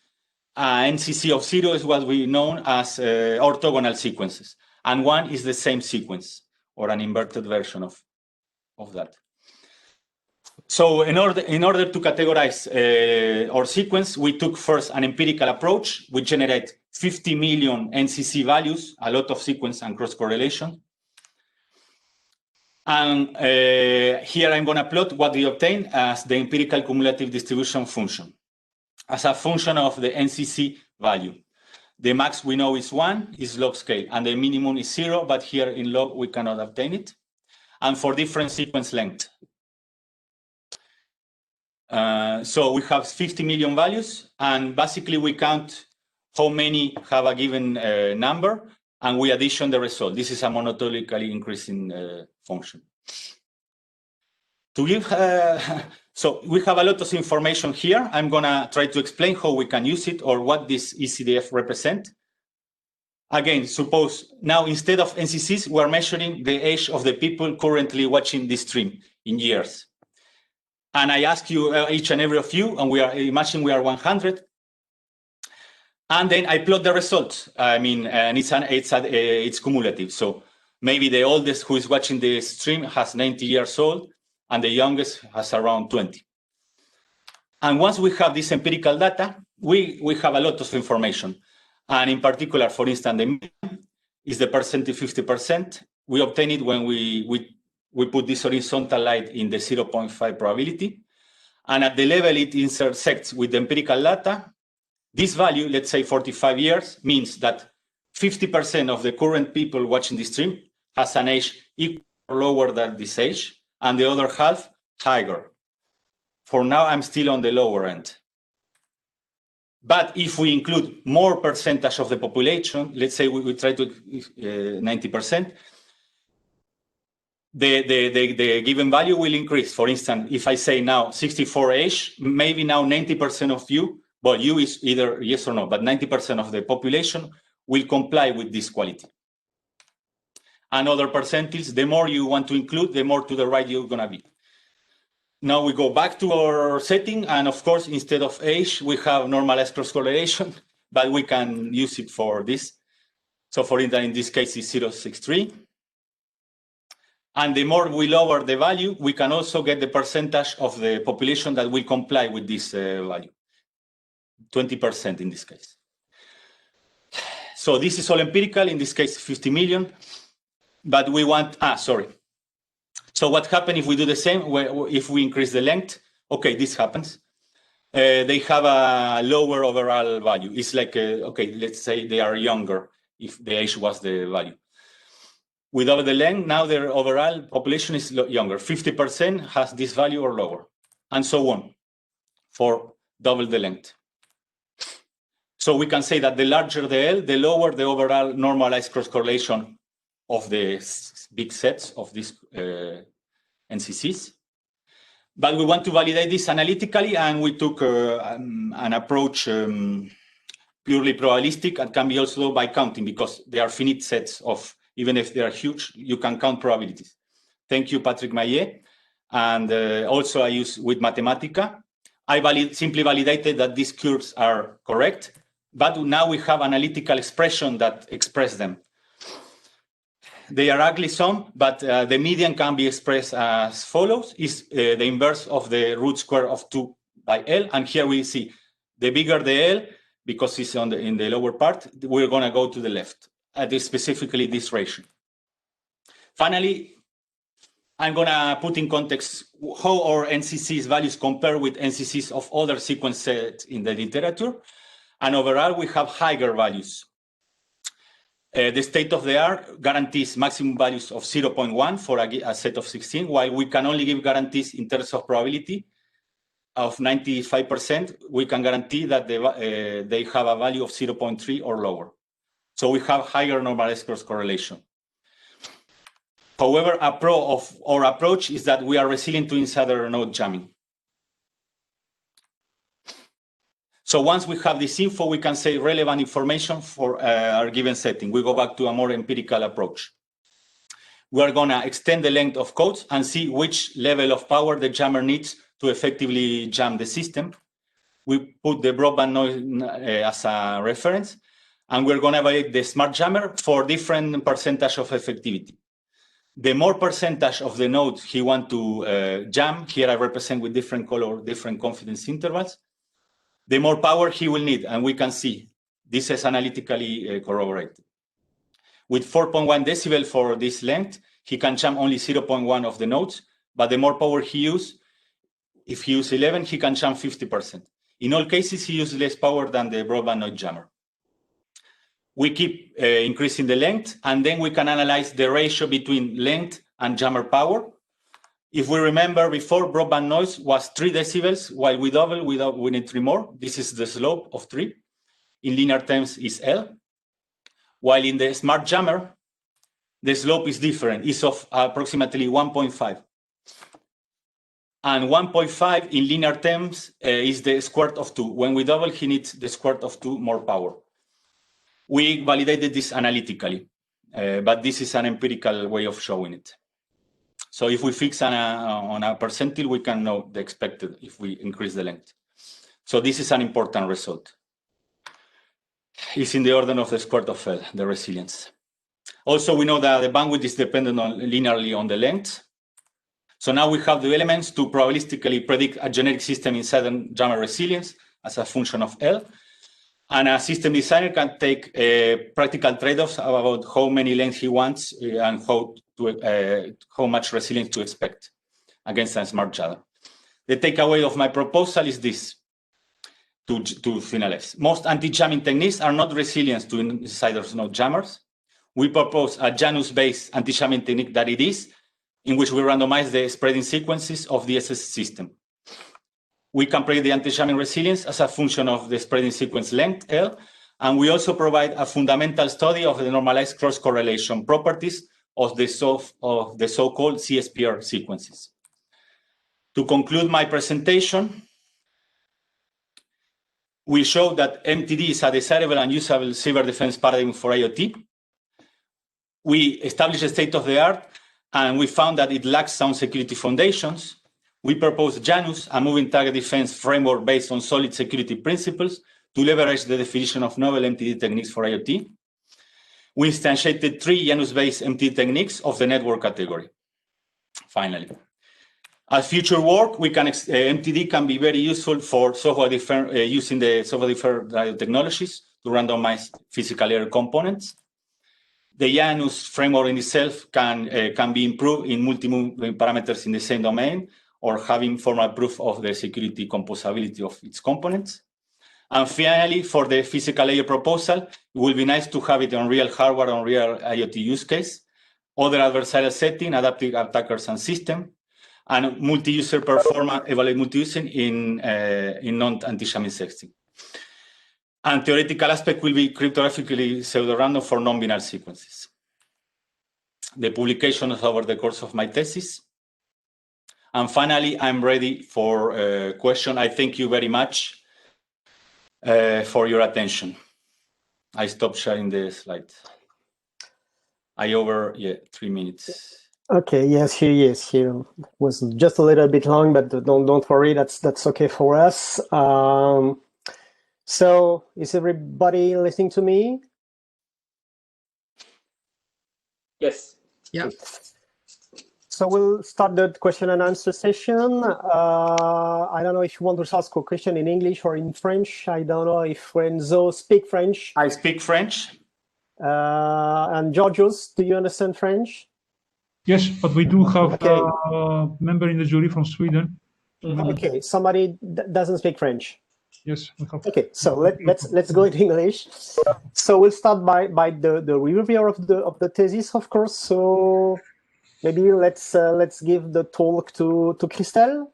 NCC of 0 is what we know as orthogonal sequences. and one is the same sequence or an inverted version of that. So in order to categorize our sequence, we took first an empirical approach. We generate 50 million NCC values, a lot of sequence and cross-correlation. And here I'm going to plot what we obtain as the empirical cumulative distribution function, as a function of the NCC value. The max we know is 1, is log scale, and the minimum is 0, but here in log we cannot obtain it. And for different sequence length. So we have 50 million values, and basically we count how many have a given number, and we addition the result. This is a monotonically increasing function. To give, so we have a lot of information here. I'm gonna try to explain how we can use it or what this ECDF represent. Again, suppose now instead of NCCs, we're measuring the age of the people currently watching this stream in years. And I ask you, each and every of you, and imagine we are 100. And then I plot the results. I mean, and it's cumulative. So maybe the oldest who is watching the stream has 90 years old, and the youngest has around 20. And once we have this empirical data, we have a lot of information. And in particular, for instance, the median is the percentage 50%. We obtain it when we put this horizontal line in the 0.5 probability. And at the level it intersects with the empirical data, this value, let's say 45 years, means that 50% of the current people watching the stream has an age equal or lower than this age, and the other half higher. For now, I'm still on the lower end. But if we include more percentage of the population, let's say we try to 90%, the given value will increase. For instance, if I say now 64 age, maybe now 90% of you, well, you is either yes or no, but 90% of the population will comply with this quality. Another percentage, the more you want to include, the more to the right you're going to be. Now we go back to our setting, and of course, instead of age, we have normalized cross-correlation, but we can use it for this. So for instance, in this case, it's 0.63. And the more we lower the value, we can also get the percentage of the population that will comply with this value. 20% in this case. So this is all empirical, in this case 50 million, but we want, sorry. So what happens if we do the same, if we increase the length? Okay, this happens. They have a lower overall value. It's like, okay, let's say they are younger if the age was the value. Without the length, now their overall population is younger. 50% has this value or lower, and so on for double the length. So we can say that the larger the L, the lower the overall normalized cross-correlation of the big sets of these NCCs. But we want to validate this analytically, and we took an approach purely probabilistic, and can be also by counting, because they are finite sets of, even if they are huge, you can count probabilities. Thank you, Patrick Maillet. And also I use with Mathematica. I simply validated that these curves are correct, but now we have analytical expression that express them. They are ugly some, but the median can be expressed as follows, is the inverse of the root square of 2 by L. And here we see the bigger the L, because it's in the lower part, we're going to go to the left, specifically this ratio. Finally, I'm going to put in context how our NCC's values compare with NCCs of other sequence sets in the literature. And overall, we have higher values. The state of the art guarantees maximum values of 0.1 for a set of 16, while we can only give guarantees in terms of probability of 95%. We can guarantee that they have a value of 0.3 or lower. So we have higher normalized cross-correlation. However, a pro of our approach is that we are resilient to insider node jamming. So once we have this info, we can say relevant information for our given setting. We go back to a more empirical approach. We are going to extend the length of codes and see which level of power the jammer needs to effectively jam the system. We put the broadband noise as a reference. And we're going to evaluate the smart jammer for different percentage of effectivity. The more percentage of the nodes he wants to jam, here I represent with different color, different confidence intervals, the more power he will need. And we can see this is analytically corroborated. With 4.1 decibel for this length, he can jam only 0.1 of the nodes, but the more power he uses, if he uses 11, he can jam 50%. In all cases, he uses less power than the broadband noise jammer. We keep increasing the length, and then we can analyze the ratio between length and jammer power. If we remember before, broadband noise was 3 decibels, while we double, we need 3 more. This is the slope of 3. In linear terms is L. While in the smart jammer, the slope is different. It's of approximately 1.5. And 1.5 in linear terms is the square root of 2. When we double, he needs the square root of 2 more power. We validated this analytically, but this is an empirical way of showing it. So if we fix on a percentile, we can know the expected if we increase the length. So this is an important result. It's in the order of the square root of L, the resilience. Also, we know that the bandwidth is dependent linearly on the length. So now we have the elements to probabilistically predict a generic system inside a jammer resilience as a function of L. And a system designer can take practical trade-offs about how many lengths he wants and how much resilience to expect against a smart jammer. The takeaway of my proposal is this, to finalize. Most anti-jamming techniques are not resilient to insiders node jammers. We propose a Janus-based anti-jamming technique that it is, in which we randomize the spreading sequences of the SS system. We can predict the anti-jamming resilience as a function of the spreading sequence length, L, and we also provide a fundamental study of the normalized cross-correlation properties of the so-called CSPR sequences. To conclude my presentation, we show that MTD is a desirable and usable cyber defense paradigm for IoT. We established a state-of-the-art, and we found that it lacks sound security foundations. We propose Janus, a moving target defense framework based on solid security principles to leverage the definition of novel MTD techniques for IoT. We instantiated 3 Janus-based MTD techniques of the network category. Finally, as future work, MTD can be very useful for using the software-defined radio technologies to randomize physical layer components. The Janus framework in itself can be improved in multi-moving parameters in the same domain, or having formal proof of the security composability of its components. And finally, for the physical layer proposal, it will be nice to have it on real hardware, on real IoT use case, other adversarial setting, adaptive attackers and system, and multi-user performance, evaluate multi-user in non-anti-jamming setting. And theoretical aspect will be cryptographically pseudo-random for non-binary sequences. The publication is over the course of my thesis. And finally, I'm ready for a question. I thank you very much for your attention. I stopped sharing the slide. I over 3 minutes. Okay, yes, here was just a little bit long, but don't worry, that's okay for us. So is everybody listening to me? Yes. Yeah. So we'll start the question and answer session. I don't know if you want to ask a question in English or in French. I don't know if Renzo speak French. I speak French. And Georgios, do you understand French? Yes, but we do have a member in the jury from Sweden. Okay, somebody doesn't speak French. Yes, we have. Okay, so let's go in English. So we'll start by the review of the thesis, of course. So maybe let's give the talk to Christelle.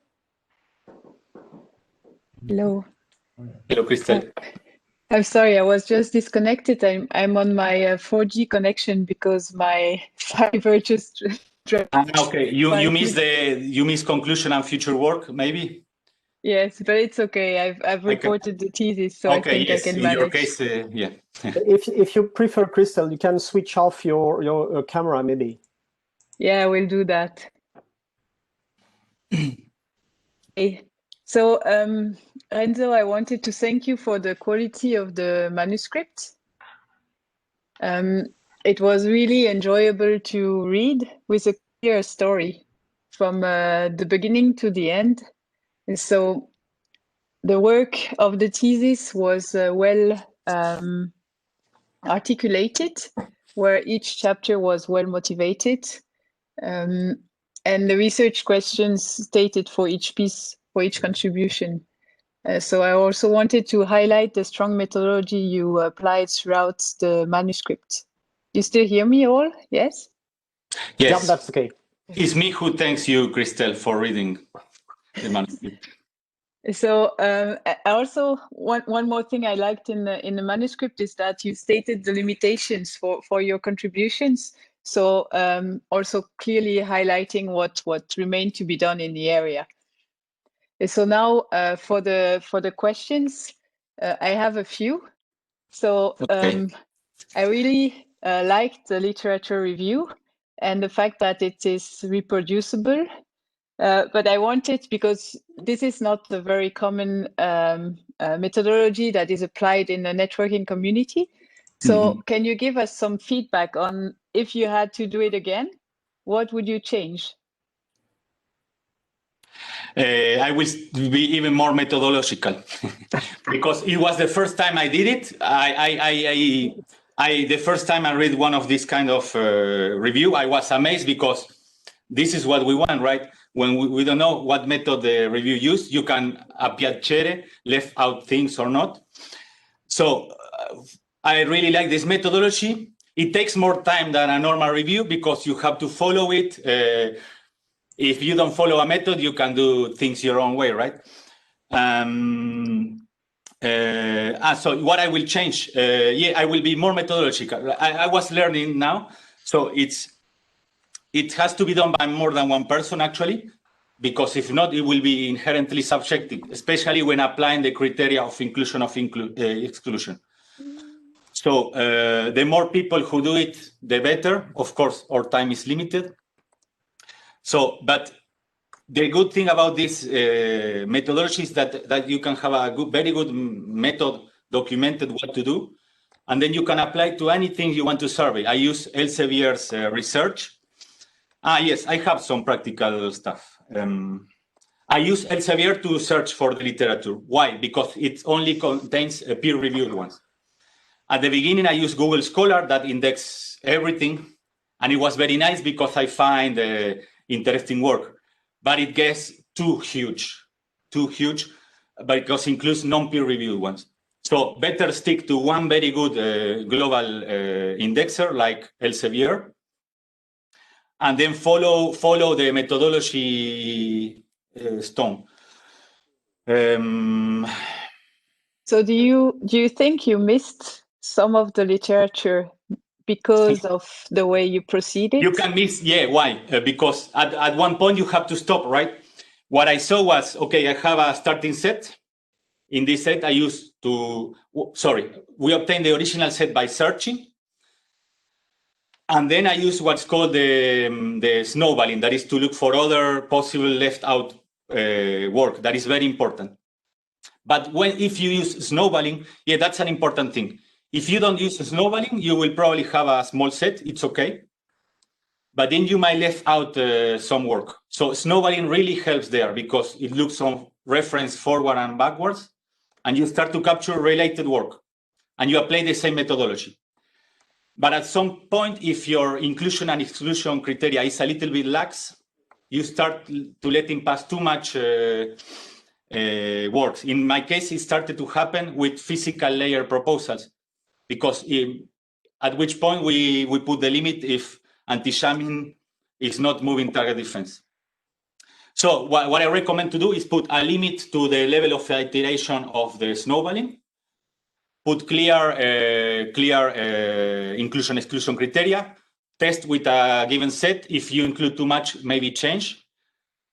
Hello. Hello, Christelle. I'm sorry, I was just disconnected. I'm on my 4G connection because my fiber just dropped. Okay, you missed conclusion and future work, maybe? Yes, but it's okay. I've reported the thesis, so okay, I think yes, I can in manage. your case, yeah. If you prefer, Christelle, you can switch off your camera, maybe. Yeah, we'll do that. Okay. So, Renzo, I wanted to thank you for the quality of the manuscript. It was really enjoyable to read with a clear story from the beginning to the end. And so the work of the thesis was well articulated, where each chapter was well motivated. And the research questions stated for each piece, for each contribution. So I also wanted to highlight the strong methodology you applied throughout the manuscript. You still hear me all? Yes? Yes. Yeah, that's okay. It's me who thanks you, Christelle, for reading the manuscript. So I also one more thing I liked in the manuscript is that you stated the limitations for your contributions. So also clearly highlighting what remained to be done in the area. So now for the questions, I have a few. So Okay. I really liked the literature review and the fact that it is reproducible. But I wanted, because this is not the very common methodology that is applied in the networking community. So can you give us some feedback on if you had to do it again, what would you change? I will be even more methodological because it was the first time I did it. The first time I read one of these kind of review, I was amazed because this is what we want, right? When we don't know what method the review used, you can a piacere, left out things or not. So I really like this methodology. It takes more time than a normal review because you have to follow it. If you don't follow a method, you can do things your own way, right? So what I will change, I will be more methodological. I was learning now, so it has to be done by more than one person actually, because if not, it will be inherently subjective, especially when applying the criteria of inclusion of exclusion. So the more people who do it, the better. Of course, our time is limited. So, but the good thing about this methodology is that you can have a very good method documented what to do, and then you can apply to anything you want to survey. I use Elsevier's research. Yes, I have some practical stuff. I use Elsevier to search for the literature. Why? Because it only contains peer-reviewed ones. At the beginning, I used Google Scholar that indexes everything, and it was very nice because I find interesting work. But it gets too huge, because it includes non-peer-reviewed ones. So better stick to one very good global indexer like Elsevier, and then follow the methodology stone. So do you think you missed some of the literature because of the way you proceeded? You can miss, why? Because at one point you have to stop, right? What I saw was, okay, I have a starting set. In this set, we obtained the original set by searching. And then I use what's called the snowballing, that is to look for other possible left out work. That is very important. But if you use snowballing, that's an important thing. If you don't use snowballing, you will probably have a small set. It's okay. But then you might left out some work. So snowballing really helps there because it looks on reference forward and backwards, and you start to capture related work, and you apply the same methodology. But at some point, if your inclusion and exclusion criteria is a little bit lax, you start to letting pass too much works. In my case, it started to happen with physical layer proposals, because at which point we put the limit if anti-jamming is not moving target defense. So what I recommend to do is put a limit to the level of iteration of the snowballing, put clear inclusion-exclusion criteria, test with a given set. If you include too much, maybe change.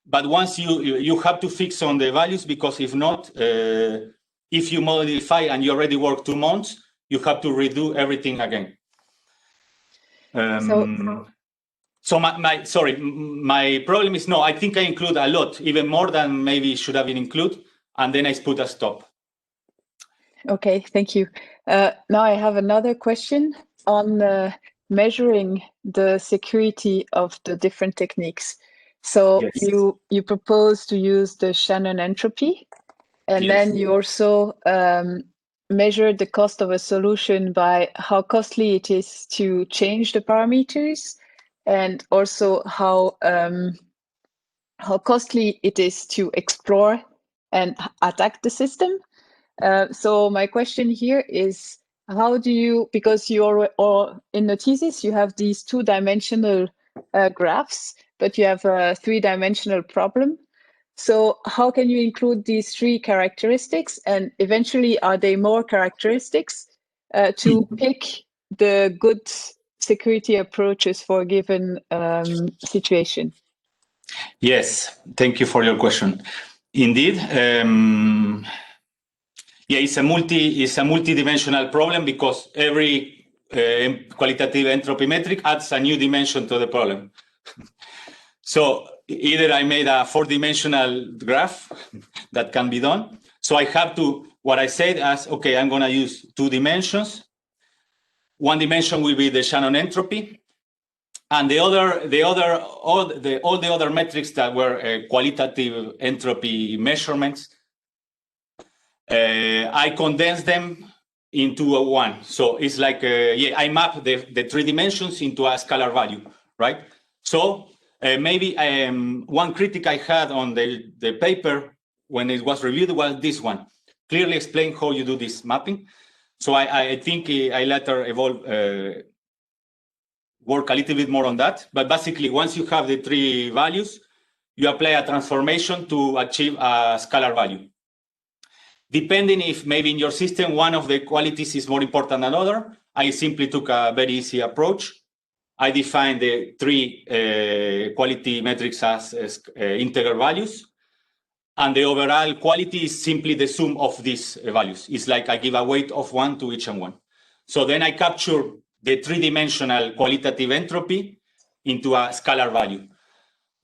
But once you have to fix on the values, because if not, if you modify and you already work 2 months, you have to redo everything again. So my problem is, I think I include a lot, even more than maybe should have been included, and then I put a stop. Okay, thank you. Now I have another question. on measuring the security of the different techniques. So Yes. you propose to use the Shannon entropy, and Yes. then you also measure the cost of a solution by how costly it is to change the parameters, and also how costly it is to explore and attack the system. So my question here is, how do you, because you're in the thesis, you have these two-dimensional graphs, but you have a three-dimensional problem. So how can you include these three characteristics, and eventually are they more characteristics to pick the good security approaches for a given situation? Yes, thank you for your question. Indeed, yeah, it's a multi-dimensional problem because every qualitative entropy metric adds a new dimension to the problem. So either I made a 4-dimensional graph that can be done. So I have to, what I said as, okay, I'm going to use 2 dimensions. One dimension will be the Shannon entropy, and all the other metrics that were qualitative entropy measurements, I condense them into one. So it's like, I map the 3 dimensions into a scalar value, right? So maybe one critic I had on the paper when it was reviewed was this one. Clearly explain how you do this mapping. So I think I later work a little bit more on that. But basically, once you have the 3 values, you apply a transformation to achieve a scalar value. Depending if maybe in your system, one of the qualities is more important than another, I simply took a very easy approach. I defined the 3 quality metrics as integral values. And the overall quality is simply the sum of these values. It's like I give a weight of 1 to each and one. So then I capture the 3-dimensional qualitative entropy into a scalar value.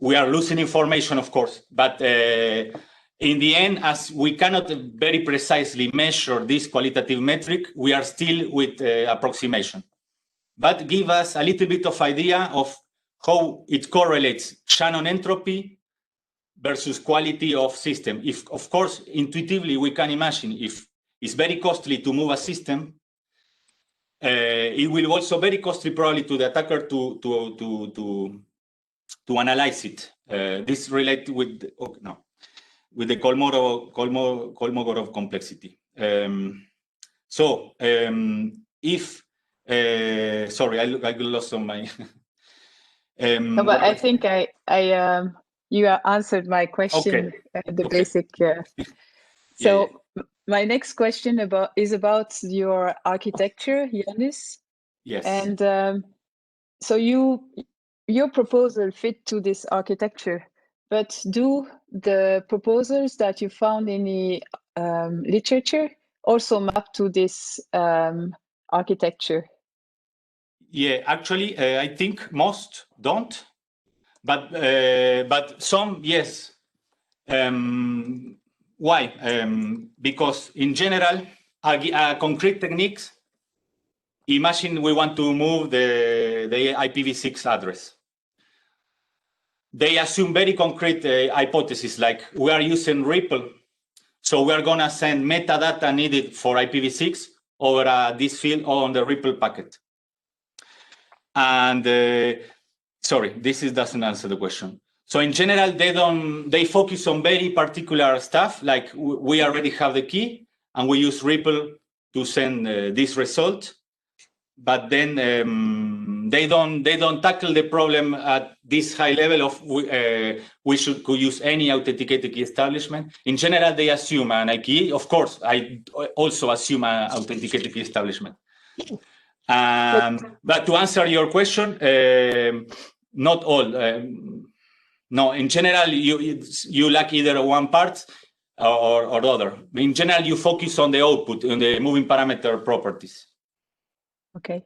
We are losing information, of course, but in the end, as we cannot very precisely measure this qualitative metric, we are still with approximation. But give us a little bit of idea of how it correlates Shannon entropy versus quality of system. If, of course, intuitively we can imagine if it's very costly to move a system, it will also very costly probably to the attacker to analyze it. This relates with the Kolmogorov complexity. Sorry, I lost on my. No, but I think you answered my question. Okay. The basic. So my next question is about your architecture, Yannis. Yes. And so your proposal fit to this architecture, but do the proposals that you found in the literature also map to this architecture? Yeah, actually, I think most don't, but some yes. Why? Because in general, concrete techniques. Imagine we want to move the IPv6 address. They assume very concrete hypotheses, like we are using Ripple, so we are going to send metadata needed for IPv6 over this field on the Ripple packet. And sorry, doesn't answer the question. So in general, they focus on very particular stuff, like we already have the key and we use Ripple to send this result. But then they don't tackle the problem at this high level of we could use any authenticated key establishment. In general, they assume an key. Of course, I also assume an authenticated key establishment. But to answer your question, not all. No, in general, you lack either one part or the other. In general, you focus on the output, on the moving parameter properties. Okay.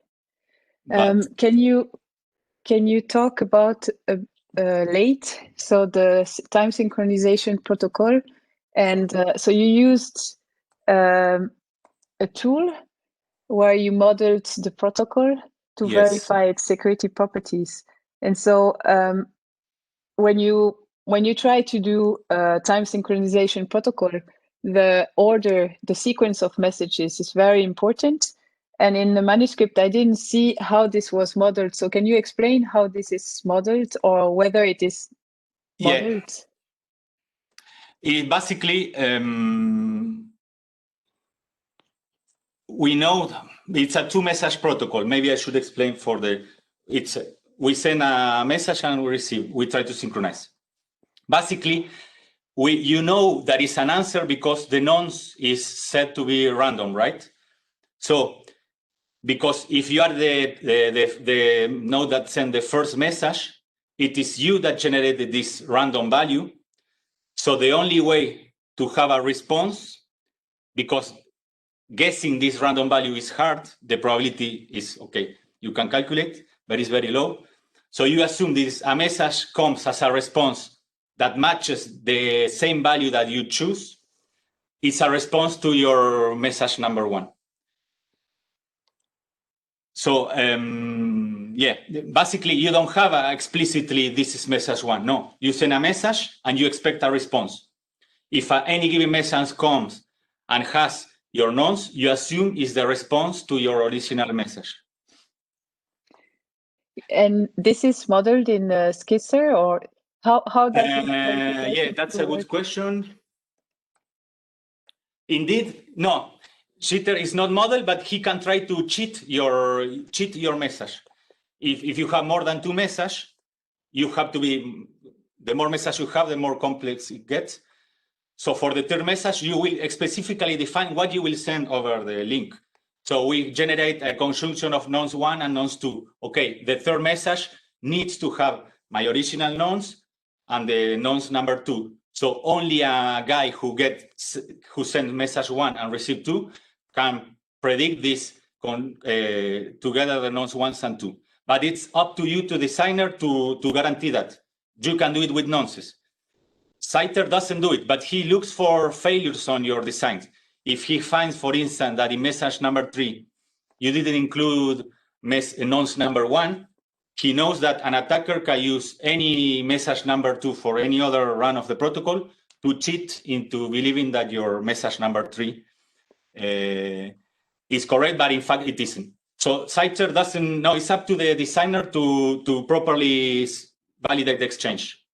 Can you talk about late, so the time synchronization protocol, and so you used a tool where you modeled the protocol to Yes. verify its security properties. And so when you try to do a time synchronization protocol, the order, the sequence of messages is very important. And in the manuscript, I didn't see how this was modeled. So can you explain how this is modeled, or whether it is modeled? Yeah. It basically, we know it's a two-message protocol. Maybe I should explain we send a message and we try to synchronize. Basically, you know that is an answer because the nonce is set to be random, right? So, because if you are the node that sent the first message, it is you that generated this random value. So the only way to have a response, because guessing this random value is hard, the probability is, okay, you can calculate, but it's very low. So you assume a message comes as a response that matches the same value that you choose. It's a response to your message number one. So yeah, basically you don't have explicitly this is message one. No, you send a message and you expect a response. If any given message comes and has your nonce, you assume is the response to your original message. And this is modeled in Skisser, or how does it? Yeah, that's a good question. Indeed, no. Cheater is not modeled, but he can try to cheat your message. If you have more than two messages, you have to be, the more messages you have, the more complex it gets. So for the third message, you will specifically define what you will send over the link. So we generate a conjunction of nonce one and nonce two. Okay, the third message needs to have my original nonce and the nonce number two. So only a guy who sends message one and receive two can predict this together the nonce ones and two. But it's up to you, to designer, to guarantee that. You can do it with nonces. Citer doesn't do it, but he looks for failures on your designs. If he finds, for instance, that in message number 3, you didn't include nonce number 1, he knows that an attacker can use any message number 2 for any other run of the protocol to cheat into believing that your message number 3 is correct, but in fact it isn't. So Citer doesn't know. It's up to the designer to properly validate the exchange.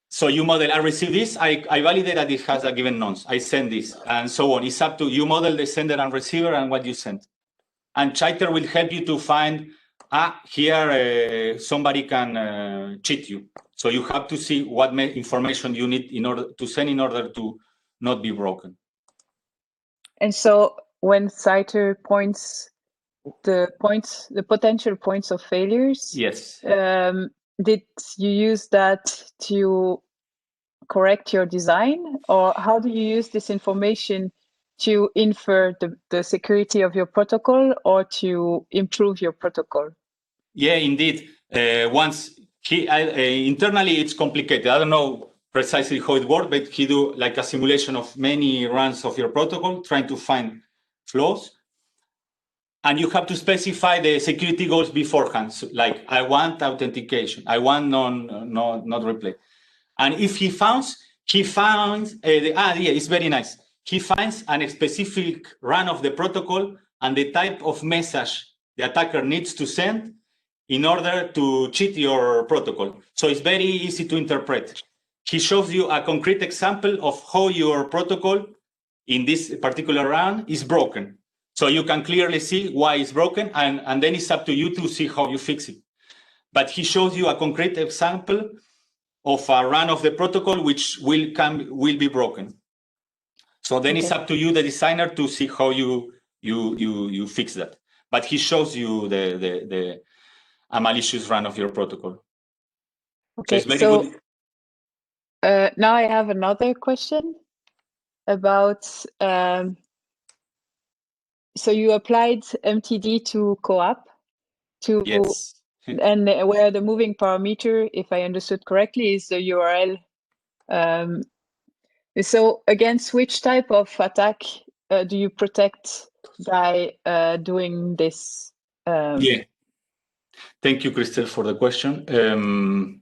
So you model, I receive this, I validate that it has a given nonce, I send this, and so on. It's up to you model the sender and receiver and what you send. And Citer will help you to find, here somebody can cheat you. So you have to see what information you need in order to send in order to not be broken. And so when Citer points the potential points of failures, yes, did you use that to correct your design, or how do you use this information to infer the security of your protocol or to improve your protocol? Yeah, indeed. Internally, it's complicated. I don't know precisely how it works, but he do like a simulation of many runs of your protocol, trying to find flaws. And you have to specify the security goals beforehand. So, like, I want authentication. I want not replay. And if he finds, it's very nice. He finds a specific run of the protocol and the type of message the attacker needs to send in order to cheat your protocol. So it's very easy to interpret. He shows you a concrete example of how your protocol in this particular run is broken. So you can clearly see why it's broken, and then it's up to you to see how you fix it. But he shows you a concrete example of a run of the protocol which will be broken. So then it's up to you, the designer, to see how you fix that. But he shows you a malicious run of your protocol. Okay, so it's very good. Now I have another question about. So you applied MTD to CoAP yes. And where the moving parameter, if I understood correctly, is the URL. So against which type of attack do you protect guy doing this? Yeah. Thank you, Christelle, for the question.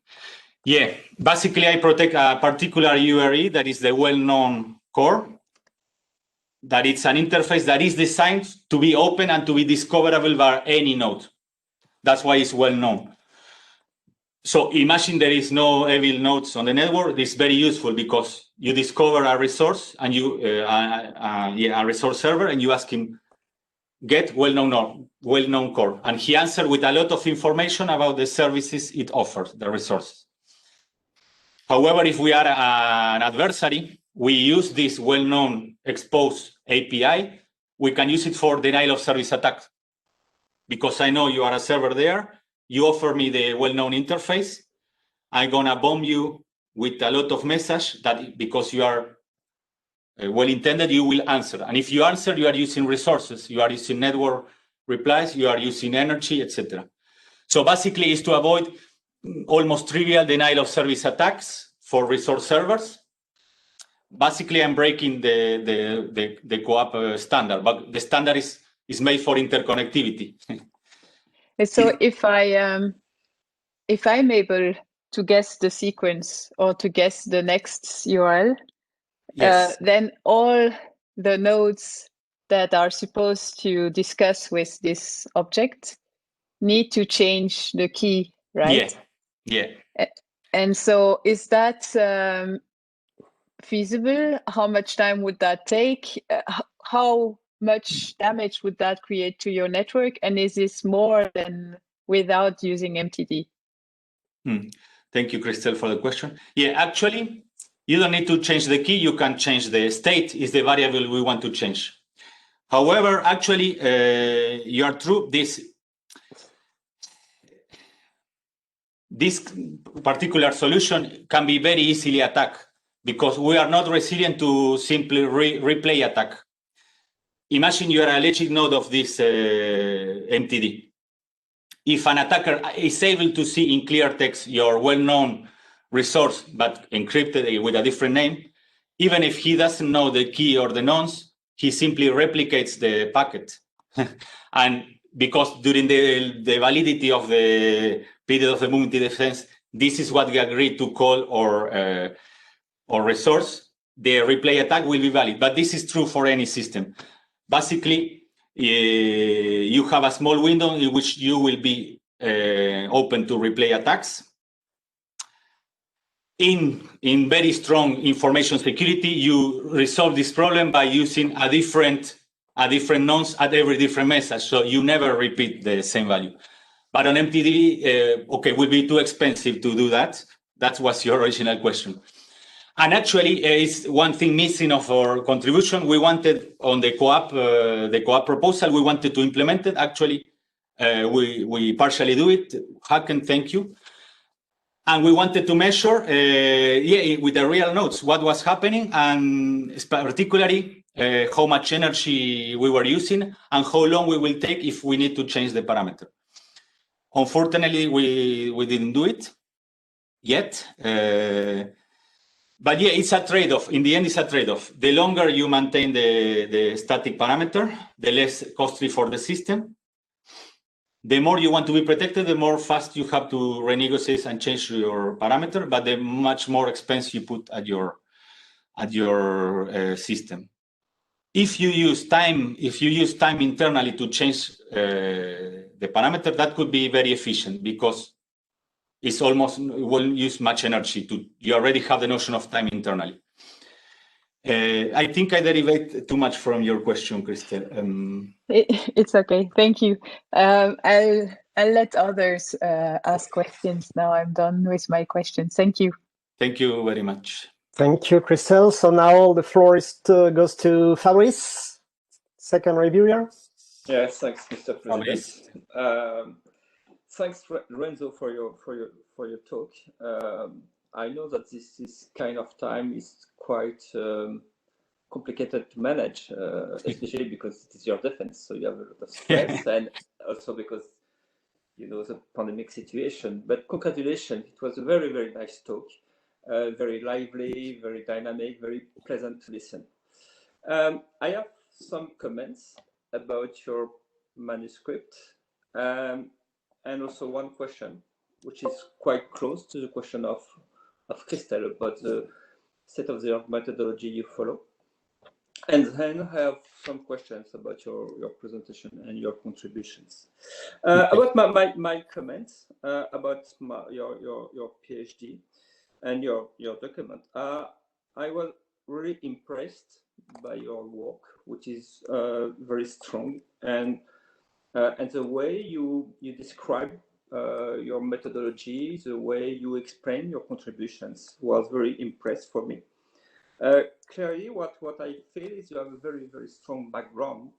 Yeah, basically I protect a particular URI that is the well-known core, that it's an interface that is designed to be open and to be discoverable by any node. That's why it's well-known. So imagine there is no evil nodes on the network. It's very useful because you discover a resource and you, a resource server, and you ask him, get well-known core. And he answered with a lot of information about the services it offers, the resources. However, if we are an adversary, we use this well-known exposed API. We can use it for denial of service attack. Because I know you are a server there, you offer me the well-known interface, I'm gonna bomb you with a lot of message that because you are well-intended, you will answer. And if you answer, you are using resources, you are using network replies, you are using energy, etc. So basically it's to avoid almost trivial denial of service attacks for resource servers. Basically, I'm breaking the co-op standard, but the standard is made for interconnectivity. So if I'm able to guess the sequence or to guess the next URL, Yes. then all the nodes that are supposed to discuss with this object need to change the key, right? Yeah. And so is that feasible? How much time would that take? How much damage would that create to your network? And is this more than without using MTD? Thank you, Christelle, for the question. Yeah, actually, you don't need to change the key. You can change the state is the variable we want to change. However, actually, you are true. This particular solution can be very easily attacked because we are not resilient to simply replay attack. Imagine you are a legit node of this MTD. If an attacker is able to see in clear text your well-known resource, but encrypted with a different name, even if he doesn't know the key or the nonce, he simply replicates the packet. And because during the validity of the period of the multi-defense, this is what we agreed to call or resource, the replay attack will be valid. But this is true for any system. Basically, you have a small window in which you will be open to replay attacks. In very strong information security, you resolve this problem by using a different nonce at every different message, so you never repeat the same value. But on MTD, will be too expensive to do that. That was your original question. And actually, it's one thing missing of our contribution. We wanted on the co-op proposal, we wanted to implement it. Actually, we partially do it. Haken, thank you. And we wanted to measure, with the real nodes, what was happening, and particularly how much energy we were using and how long we will take if we need to change the parameter. Unfortunately, we didn't do it yet. But yeah, it's a trade-off. In the end, it's a trade-off. The longer you maintain the static parameter, the less costly for the system. The more you want to be protected, the more fast you have to renegotiate and change your parameter, but the much more expense you put at your system. If you use time internally to change the parameter, that could be very efficient because it's almost won't use much energy you already have the notion of time internally. I think I derivate too much from your question, Christelle. It's okay, thank you. I'll let others ask questions now. I'm done with my questions. Thank you. Thank you very much. Thank you, Christelle. So now the floor goes to Fabrice, second reviewer. Yes, thanks, Mr. President. Thanks, Renzo, for your talk. I know that this kind of time is quite complicated to manage, especially because it is your defense, so you have a lot of stress, and also because you know the pandemic situation. But congratulations, it was a very, very nice talk, very lively, very dynamic, very pleasant to listen. I have some comments. about your manuscript, and also one question, which is quite close to the question of Christelle about the state-of-the-art methodology you follow. And then I have some questions about your presentation and your contributions. About my comments about your PhD and your document. I was really impressed by your work, which is very strong, and the way you describe your methodology, the way you explain your contributions was very impressed for me. Clearly, what I feel is you have a very, very strong background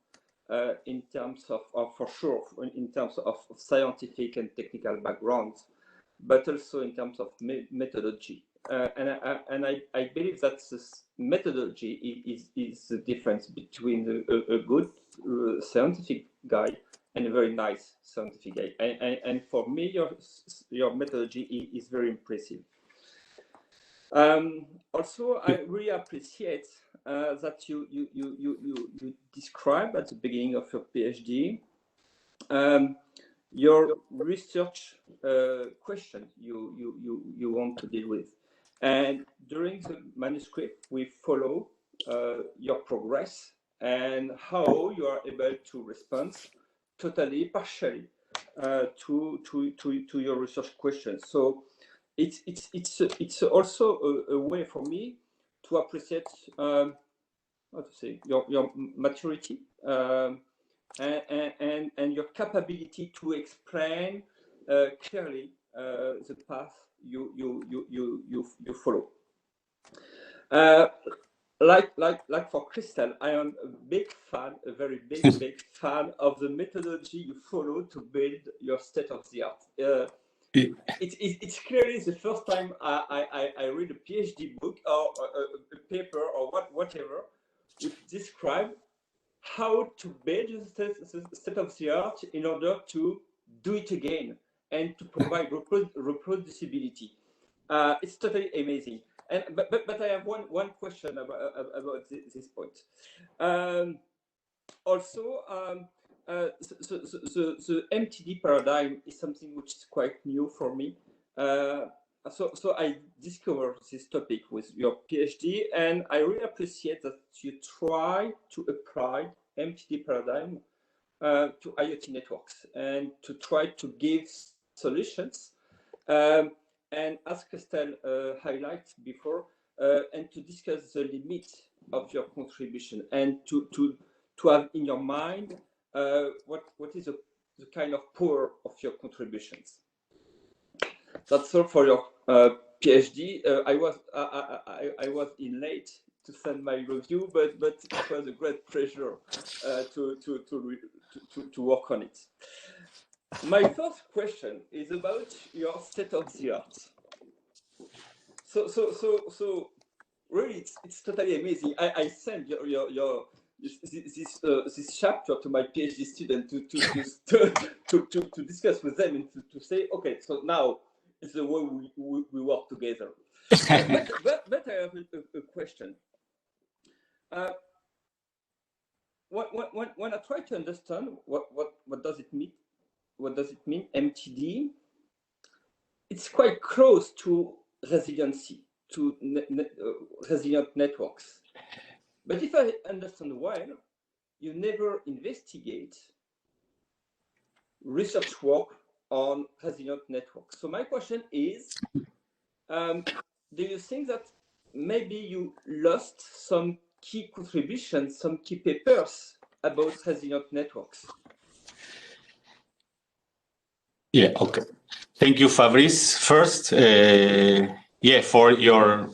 in terms of for sure, in terms of scientific and technical backgrounds, but also in terms of methodology. And I believe that this methodology is the difference between a good scientific guy and a very nice scientific guy. And for me, your methodology is very impressive. Also, I really appreciate that you describe at the beginning of your PhD your research question you want to deal with, and during the manuscript we follow your progress and how you are able to respond totally partially to your research questions. So it's also a way for me to appreciate how to say your maturity and your capability to explain clearly the path you follow. Like for Christelle, I am a big fan, a very big fan of the methodology you follow to build your state-of-the-art. It's clearly the first time I read a PhD book or a paper or whatever which describe how to build the state-of-the-art in order to do it again and to provide reproducibility. It's totally amazing. But I have one question about this point. Also, the MTD paradigm is something which is quite new for me. So I discovered this topic with your PhD, and I really appreciate that you try to apply MTD paradigm to IoT networks and to try to give solutions. And as Christelle highlighted before, and to discuss the limit of your contribution and to have in your mind what is the kind of power of your contributions. That's all for your PhD. I was in late to send my review, but it was a great pleasure to work on it. My first question is about your state-of-the-art. So really, it's totally amazing. I sent this chapter to my PhD student to discuss with them and to say, okay, so now it's the way we work together. but I have a question. When I try to understand what does it mean, MTD, it's quite close to resiliency, to resilient networks. But if I understand well, you never investigate research work on resilient networks. So my question is, do you think that maybe you lost some key contributions, some key papers about resilient networks? Yeah, okay. Thank you, Fabrice. First, for your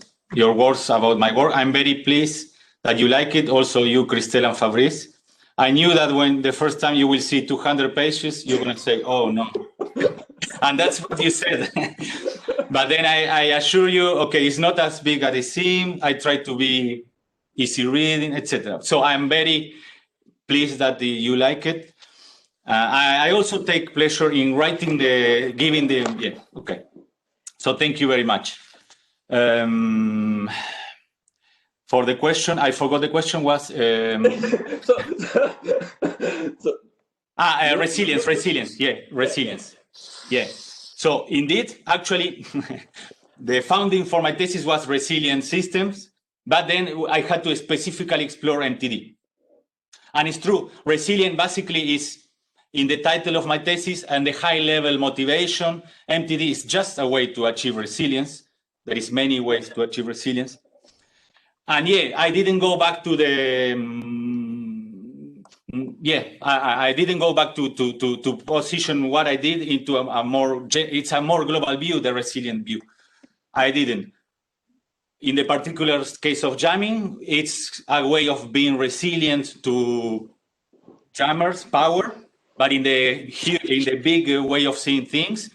words about my work. I'm very pleased that you like it. Also, you, Christelle and Fabrice. I knew that when the first time you will see 200 pages, you're going to say, oh, no. And that's what you said. But then I assure you, okay, it's not as big as it seems. I try to be easy reading, etc. So I'm very pleased that you like it. I also take pleasure in writing okay. So thank you very much. For the question, I forgot the question was. So, resilience. Yeah, resilience. Yeah. So indeed, actually, the founding for my thesis was resilient systems, but then I had to specifically explore MTD. And it's true, resilient basically is in the title of my thesis and the high-level motivation. MTD is just a way to achieve resilience. There is many ways to achieve resilience. And yeah, I didn't go back to the I didn't go back to position what I did into a more, it's a more global view, the resilient view. I didn't. In the particular case of jamming, it's a way of being resilient to jammers' power, but in the big way of seeing things,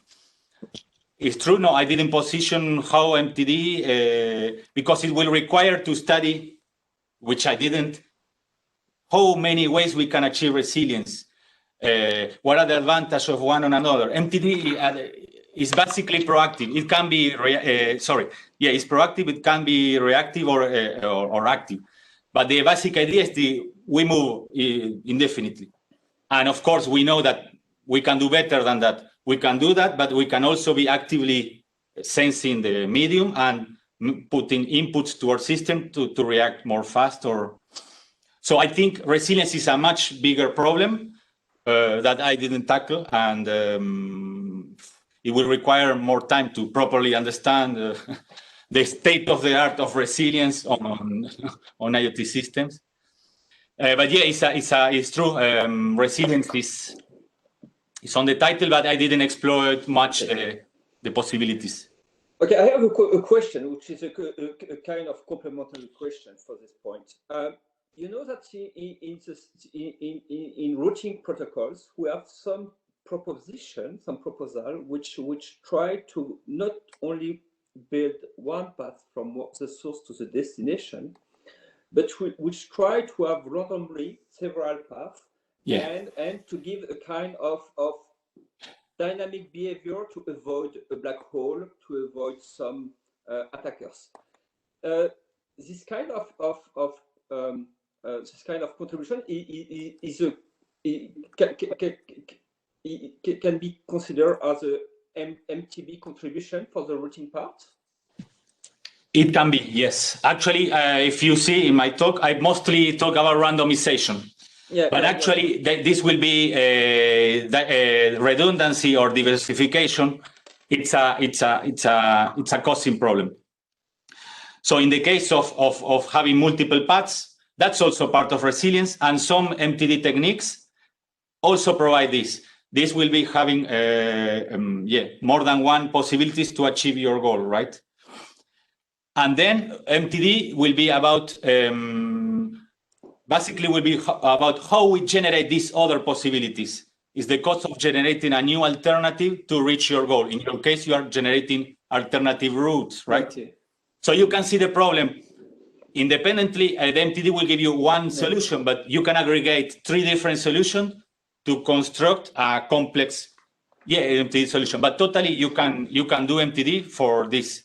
it's true. No, I didn't position how MTD, because it will require to study, which I didn't, how many ways we can achieve resilience. What are the advantages of one on another? MTD is basically proactive. It can be, it's proactive. It can be reactive or active. But the basic idea is we move indefinitely. And of course, we know that we can do better than that. We can do that, but we can also be actively sensing the medium and putting inputs to our system to react more fast. So I think resilience is a much bigger problem that I didn't tackle, and it will require more time to properly understand the state of the art of resilience on IoT systems. But yeah, it's true. Resilience is on the title, but I didn't exploit much the possibilities. Okay, I have a question, which is a kind of complementary question for this point. You know that in routing protocols, we have some proposal which try to not only build one path from the source to the destination, but which try to have randomly several paths, and to give a kind of dynamic behavior to avoid a black hole, to avoid some attackers. This kind of contribution can be considered as a MTB contribution for the routing part. It can be, yes. Actually, if you see in my talk, I mostly talk about randomization. Yeah, but actually, this will be redundancy or diversification. It's a costing problem. So in the case of having multiple paths, that's also part of resilience, and some MTD techniques also provide this. This will be having more than one possibilities to achieve your goal, right? And then MTD will be about basically will be about how we generate these other possibilities. Is the cost of generating a new alternative to reach your goal. In your case, you are generating alternative routes, right? Okay. So you can see the problem. Independently, the MTD will give you one solution, but you can aggregate 3 different solutions to construct a complex MTD solution. But totally, you can do MTD for this.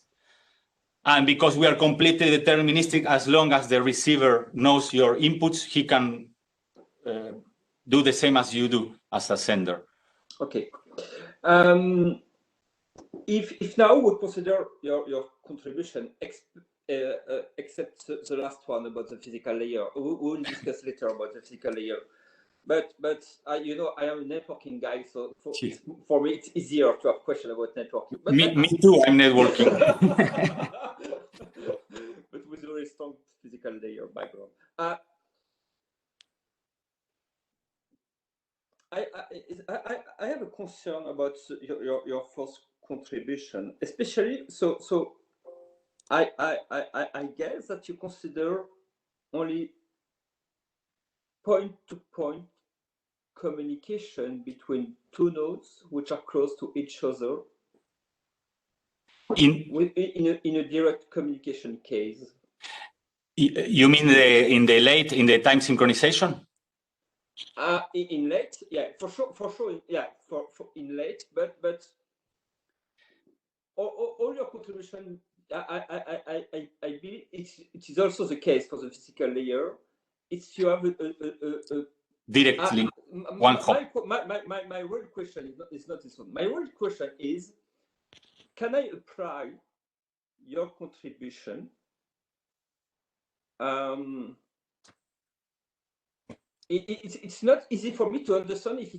And because we are completely deterministic, as long as the receiver knows your inputs, he can do the same as you do as a sender. Okay. If now we consider your contribution, except the last one about the physical layer, we will discuss later about the physical layer. But you know, I am a networking guy, so for me it's easier to have questions about networking. But me too. I'm networking. But with a very strong physical layer background. I have a concern about your first contribution, especially so. I guess that you consider only point-to-point communication between 2 nodes which are close to each other in a direct communication case. You mean in the time synchronization? In late, yeah, for sure, yeah, for in late, but all your contribution, I believe it is also the case for the physical layer. It's you have a direct link. one hop. My real question is not this one. My real question is, can I apply your contribution it's not easy for me to understand if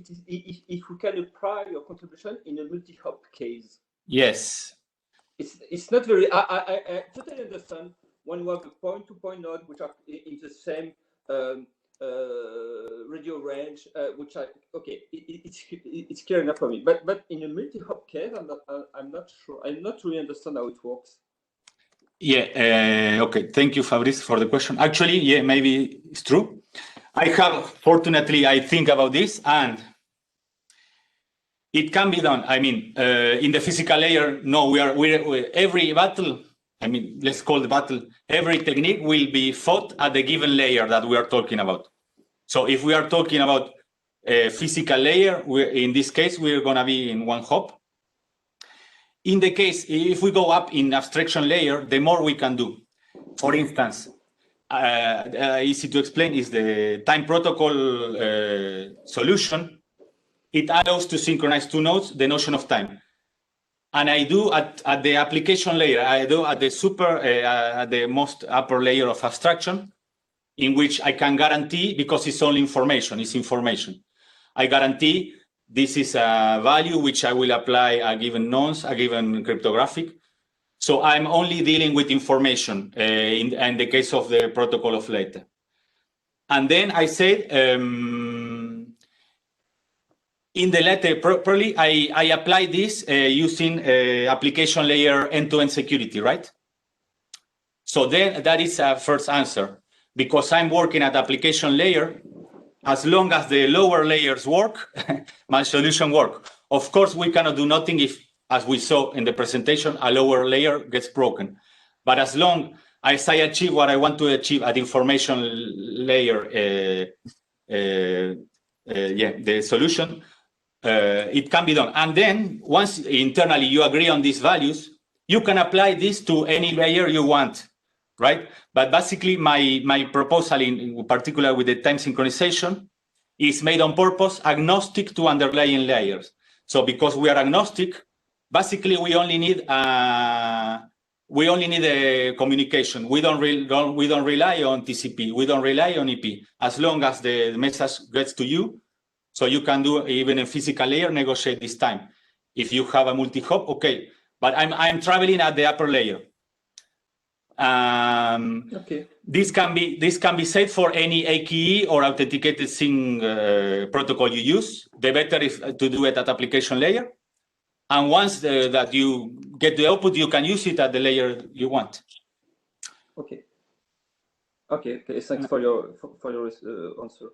we can apply your contribution in a multi-hop case. Yes. It's not very. I totally understand when we have a point-to-point node which are in the same radio range, which it's clear enough for me. But in a multi-hop case, I'm not sure. I'm not really understand how it works. Yeah. Okay. Thank you, Fabrice, for the question. Actually, yeah, maybe it's true. Fortunately, I think about this, and it can be done. I mean, in the physical layer, no, we're every battle. I mean, let's call the battle. Every technique will be fought at the given layer that we are talking about. So if we are talking about a physical layer, in this case, we're going to be in one hop. In the case, if we go up in abstraction layer, the more we can do. For instance, easy to explain is the time protocol solution. It allows to synchronize two nodes, the notion of time. And I do at the application layer, I do at the most upper layer of abstraction, in which I can guarantee, because it's only information, I guarantee this is a value which I will apply a given nonce, a given cryptographic. So I'm only dealing with information in the case of the protocol of later. And then I said, in the letter properly, I apply this using application layer end-to-end security, right? So then that is a first answer. Because I'm working at application layer, as long as the lower layers work, my solution works. Of course, we cannot do nothing if, as we saw in the presentation, a lower layer gets broken. But as long as I achieve what I want to achieve at information layer, the solution, it can be done. And then once internally you agree on these values, you can apply this to any layer you want, right? But basically my proposal in particular with the time synchronization is made on purpose agnostic to underlying layers. So because we are agnostic, basically we only need a communication. We don't rely on TCP. We don't rely on EP. As long as the message gets to you, so you can do even a physical layer, negotiate this time. If you have a multi-hop, okay. But I'm traveling at the upper layer. Okay. This can be said for any AKE or authenticated SYN protocol you use. The better is to do it at application layer. And once that you get the output, you can use it at the layer you want. Okay. Okay. Thanks for your answer.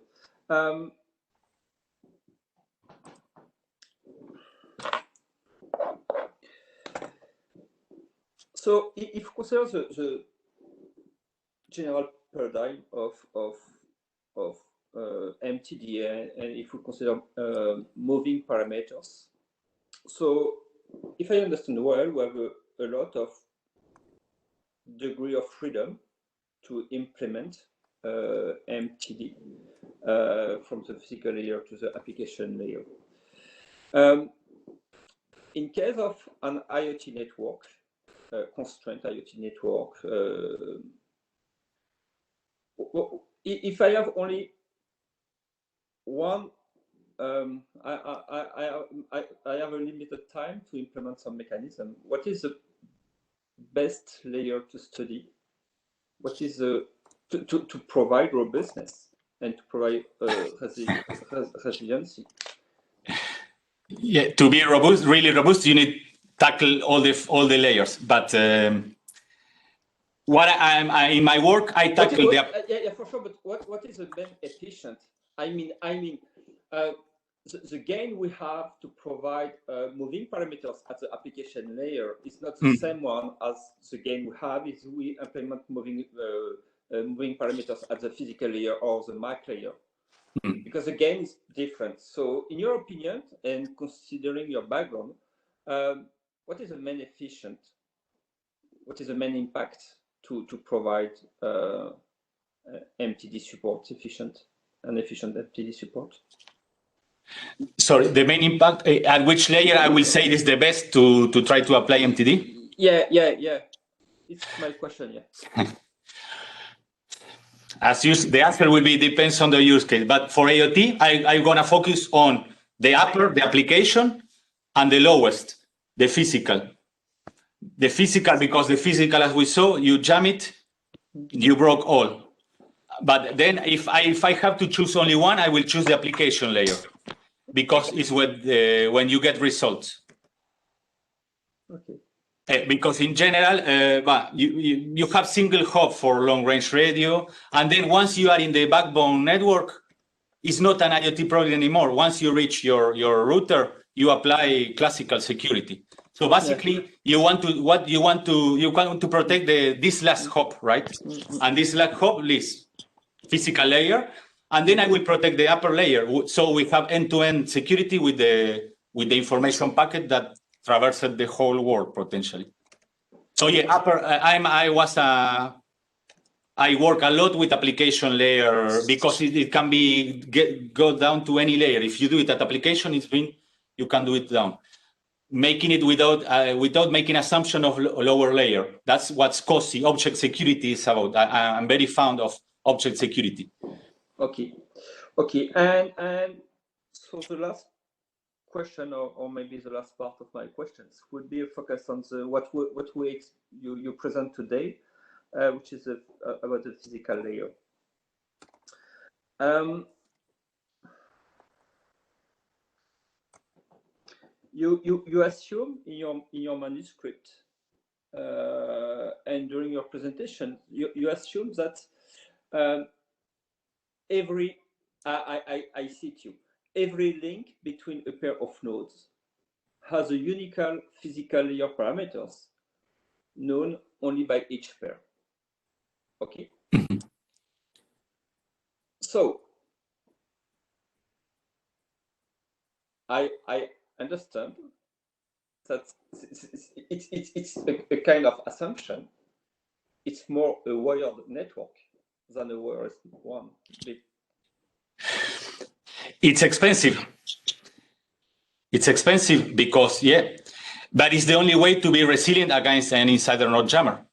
So if you consider the general paradigm of MTDA, and if we consider moving parameters, so if I understand well, we have a lot of degree of freedom to implement MTD from the physical layer to the application layer. In case of an IoT network, constraint IoT network, if I have only one, I have a limited time to implement some mechanism. What is the best layer to study? What is the to provide robustness and to provide resiliency? Yeah, to be robust, really robust, you need to tackle all the layers. But what in my work, I tackle yeah, for sure. But what is the main efficient? I mean, the gain we have to provide moving parameters at the application layer is not the same one as the gain we have if we implement moving parameters at the physical layer or the MAC layer. Because the gain is different. So in your opinion, and considering your background, what is the main efficient? What is the main impact to provide MTD support, efficient MTD support? Sorry, the main impact, at which layer I will say is the best to try to apply MTD? Yeah. It's my question, yeah. As usual, the answer will be depends on the use case. But for IoT, I'm going to focus on the upper, the application, and the lowest, the physical. The physical, because the physical, as we saw, you jam it, you broke all. But then if I have to choose only one, I will choose the application layer, because it's when you get results. Okay. Because in general, you have single hop for long range radio. And then once you are in the backbone network, it's not an IoT problem anymore. Once you reach your router, you apply classical security. So basically, you want to protect this last hop, right? And this last hop is physical layer, and then I will protect the upper layer. So we have end-to-end security with the information packet that traverses the whole world potentially. So yeah, I work a lot with application layer because it can be go down to any layer. If you do it at application, you can do it down. Making it without making assumption of lower layer. That's what's COSI, object security, is about. I'm very fond of object security. Okay, and so the last question, or maybe the last part of my questions, would be a focus on what you present today, which is about the physical layer. You assume in your manuscript and during your presentation, you assume that I cite you, every link between a pair of nodes has a unique physical layer parameters known only by each pair. Okay. So I understand that it's a kind of assumption. It's more a wired network than a wired one. It's expensive. It's expensive because, but it's the only way to be resilient against an insider node jammer.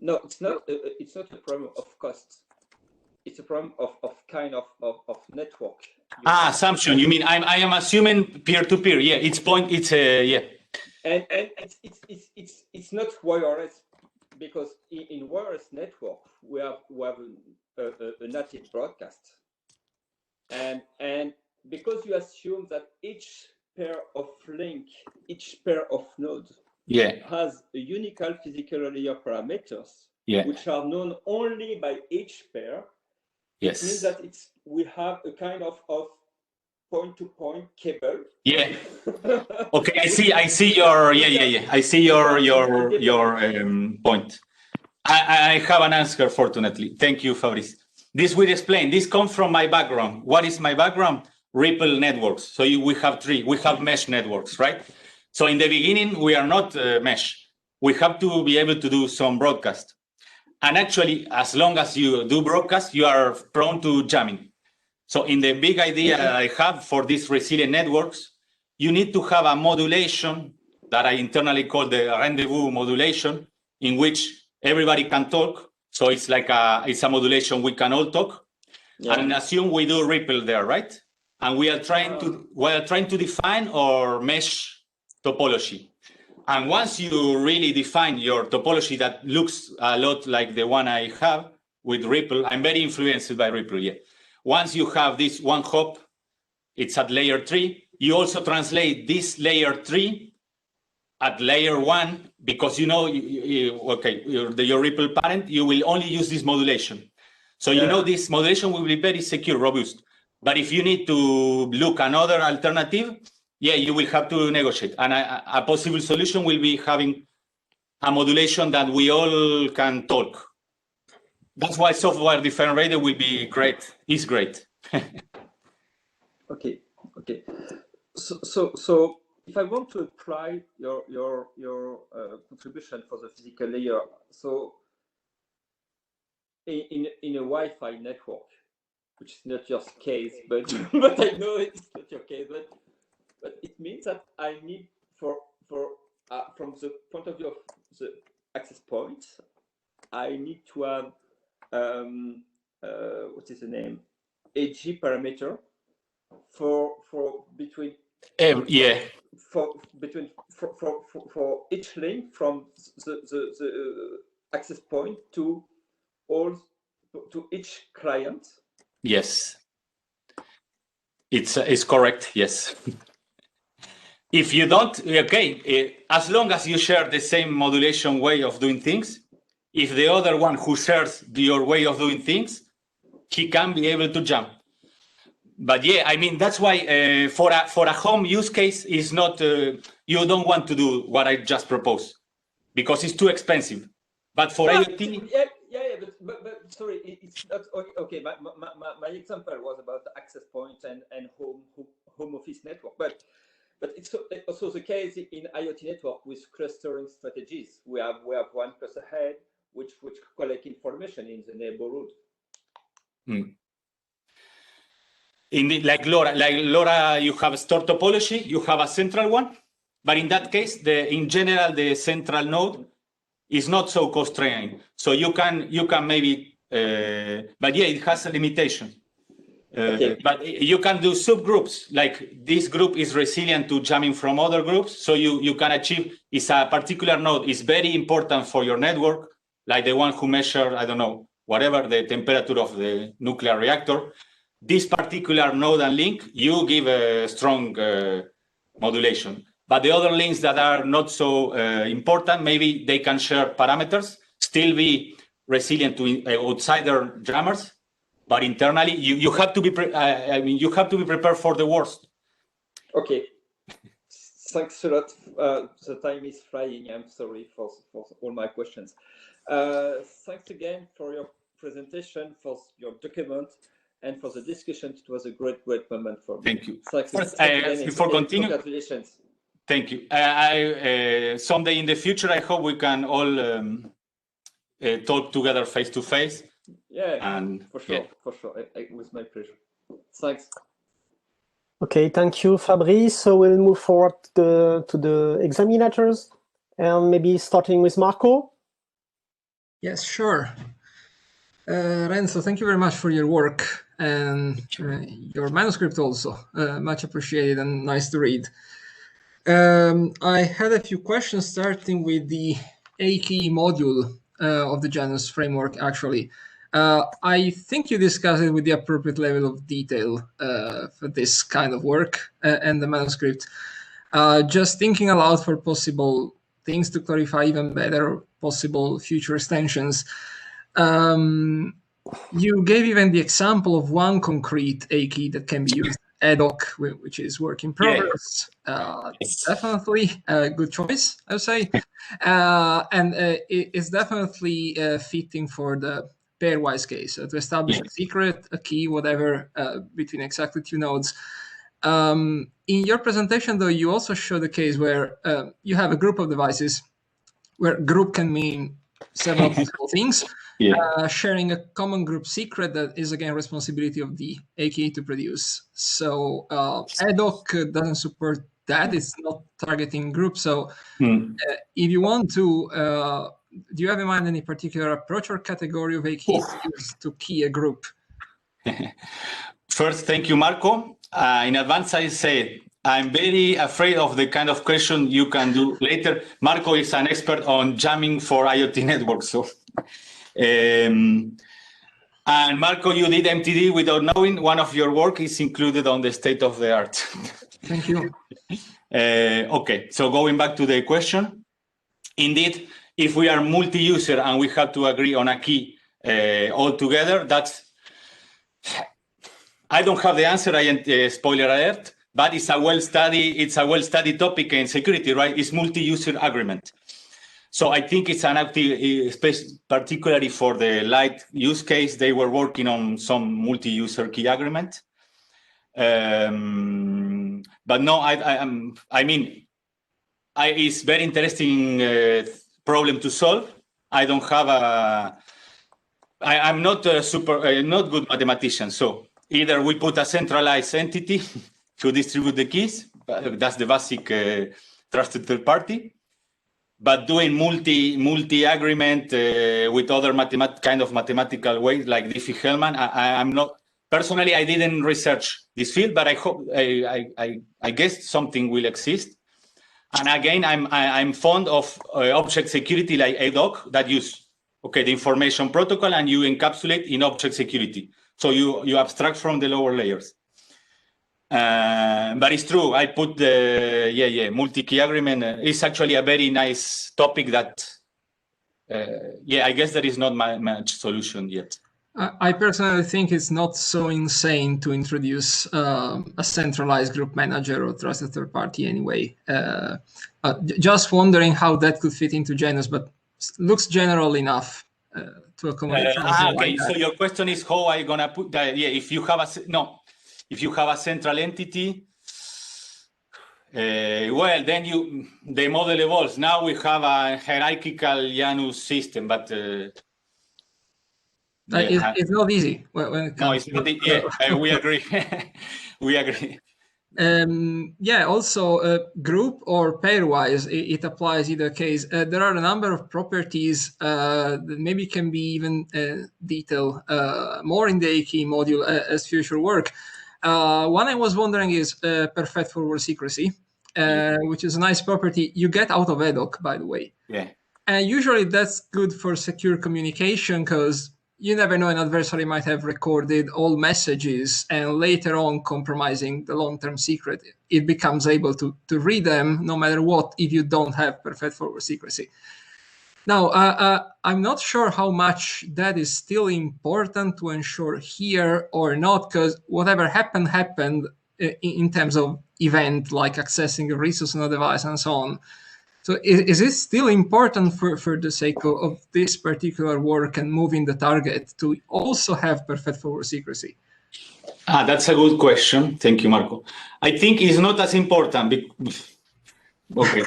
No, it's not. It's not a problem of cost. It's a problem of kind of network. Assumption. You mean I am assuming peer-to-peer? Yeah, it's yeah. And it's not wireless, because in wireless network we have a native broadcast, and because you assume that each pair of link, each pair of nodes, has a unique physical layer parameters, which are known only by each pair. It means that we have a kind of point-to-point cable. Yeah. Okay, I see your I see your point. I have an answer, fortunately. Thank you, Fabrice. This will explain. This comes from my background. What is my background? Ripple networks. So we have three. We have mesh networks, right? So in the beginning, we are not mesh. We have to be able to do some broadcast. And actually, as long as you do broadcast, you are prone to jamming. So in the big idea I have for these resilient networks, you need to have a modulation that I internally call the rendezvous modulation, in which everybody can talk. So it's like it's a modulation we can all talk. And assume we do Ripple there, right? And we are trying to define our mesh topology. And once you really define your topology that looks a lot like the one I have with Ripple, I'm very influenced by Ripple, Once you have this one hop, it's at layer 3. You also translate this layer 3 at layer 1, because your Ripple parent, you will only use this modulation. So this modulation will be very secure, robust. But if you need to look another alternative, you will have to negotiate. And a possible solution will be having a modulation that we all can talk. That's why software-defined radio will be great. Is great. Okay. So if I want to apply your contribution for the physical layer, so in a Wi-Fi network, which is not your case, but but I know it's not your case. But it means that I need from the point of view of the access point, I need to have what is the name, AG parameter for between for each link from the access point to each client. Yes, it's correct. Yes. If you don't, okay, as long as you share the same modulation way of doing things, if the other one who shares your way of doing things, he can be able to jump. But yeah, I mean, that's why for a home use case is not, you don't want to do what I just proposed because it's too expensive. But for IoT... But sorry, it's not, okay, my example was about the access points and home office network, but it's also the case in IoT network with clustering strategies. We have one cluster head which collect information in the neighborhood. Like LoRa, you have a store topology, you have a central one, but in that case, in general, the central node is not so constrained. So you can maybe, but yeah, it has a limitation. Okay. But you can do subgroups, like this group is resilient to jamming from other groups. So you can achieve, is a particular node is very important for your network, like the one who measure, I don't know, whatever, the temperature of the nuclear reactor. This particular node and link, you give a strong modulation. But the other links that are not so important, maybe they can share parameters, still be resilient to outsider jammers, but internally you have to be you have to be prepared for the worst. Okay, thanks a lot. The time is flying. I'm sorry for all my questions. Thanks again for your presentation, for your document, and for the discussion. It was a great moment for me. Thank you. Thanks before continuing, congratulations. Thank you. Someday in the future, I hope we can all talk together face to face. Yeah, and for sure, for sure. It was my pleasure. Thanks. Okay, thank you, Fabrice. So we'll move forward to the examinators, and maybe starting with Marco. Yes, sure. Renzo, thank you very much for your work and your manuscript also. Much appreciated and nice to read. I had a few questions starting with the A-key module of the Janus framework, actually. I think you discussed it with the appropriate level of detail for this kind of work and the manuscript. Just thinking aloud for possible things to clarify even better, possible future extensions. You gave even the example of one concrete A-key that can be used ad hoc, which is work in progress. Yeah. Definitely a good choice, I would say. And it's definitely fitting for the pairwise case. So to establish a secret, a key, whatever, between exactly two nodes. In your presentation, though, you also show the case where you have a group of devices where group can mean several possible things. Sharing a common group secret that is, again, responsibility of the A-key to produce. So ad hoc doesn't support that. It's not targeting groups. So if you want to, do you have in mind any particular approach or category of A-keys to key a group? First, thank you, Marco. In advance, I say I'm very afraid of the kind of question you can do later. Marco is an expert on jamming for IoT networks. So, and Marco, you did MTD without knowing. One of your work is included on the state of the art. Thank you. Okay, so going back to the question, indeed, if we are multi-user and we have to agree on a key all together, that's, I don't have the answer, spoiler alert, but it's a well-studied topic in security, right? It's multi-user agreement. So I think it's an active, particularly for the light use case, they were working on some multi-user key agreement. But no, I mean, it's very interesting problem to solve. I don't have I'm not a not good mathematician, so either we put a centralized entity to distribute the keys. That's the basic trusted third party. But doing multi-agreement with other kind of mathematical ways like Diffie-Hellman, I'm not personally. I didn't research this field, but I hope I guess something will exist. And again, I'm fond of object security like ADOC that use the information protocol and you encapsulate in object security. So you abstract from the lower layers. But it's true. I put the multi-key agreement. It's actually a very nice topic that I guess there is not much solution yet. I personally think it's not so insane to introduce a centralized group manager or trusted third party anyway. Just wondering how that could fit into Genus, but looks general enough to accommodate. Okay, so your question is how are you gonna put that? Yeah, if you have a central entity, well, then the model evolves. Now we have a hierarchical Janus system, but it's not easy. When it comes it's not. We agree. We agree. Also group or pairwise, it applies either case. There are a number of properties that maybe can be even detailed more in the A-key module as future work. One I was wondering is perfect forward secrecy, which is a nice property you get out of ADOC, by the way. Yeah. And usually that's good for secure communication because you never know, an adversary might have recorded all messages and later on compromising the long-term secret. It becomes able to read them no matter what if you don't have perfect forward secrecy. Now, I'm not sure how much that is still important to ensure here or not, because whatever happened in terms of event, like accessing a resource on a device and so on. So is it still important for the sake of this particular work and moving the target to also have perfect forward secrecy? That's a good question. Thank you, Marco. I think it's not as important. Okay.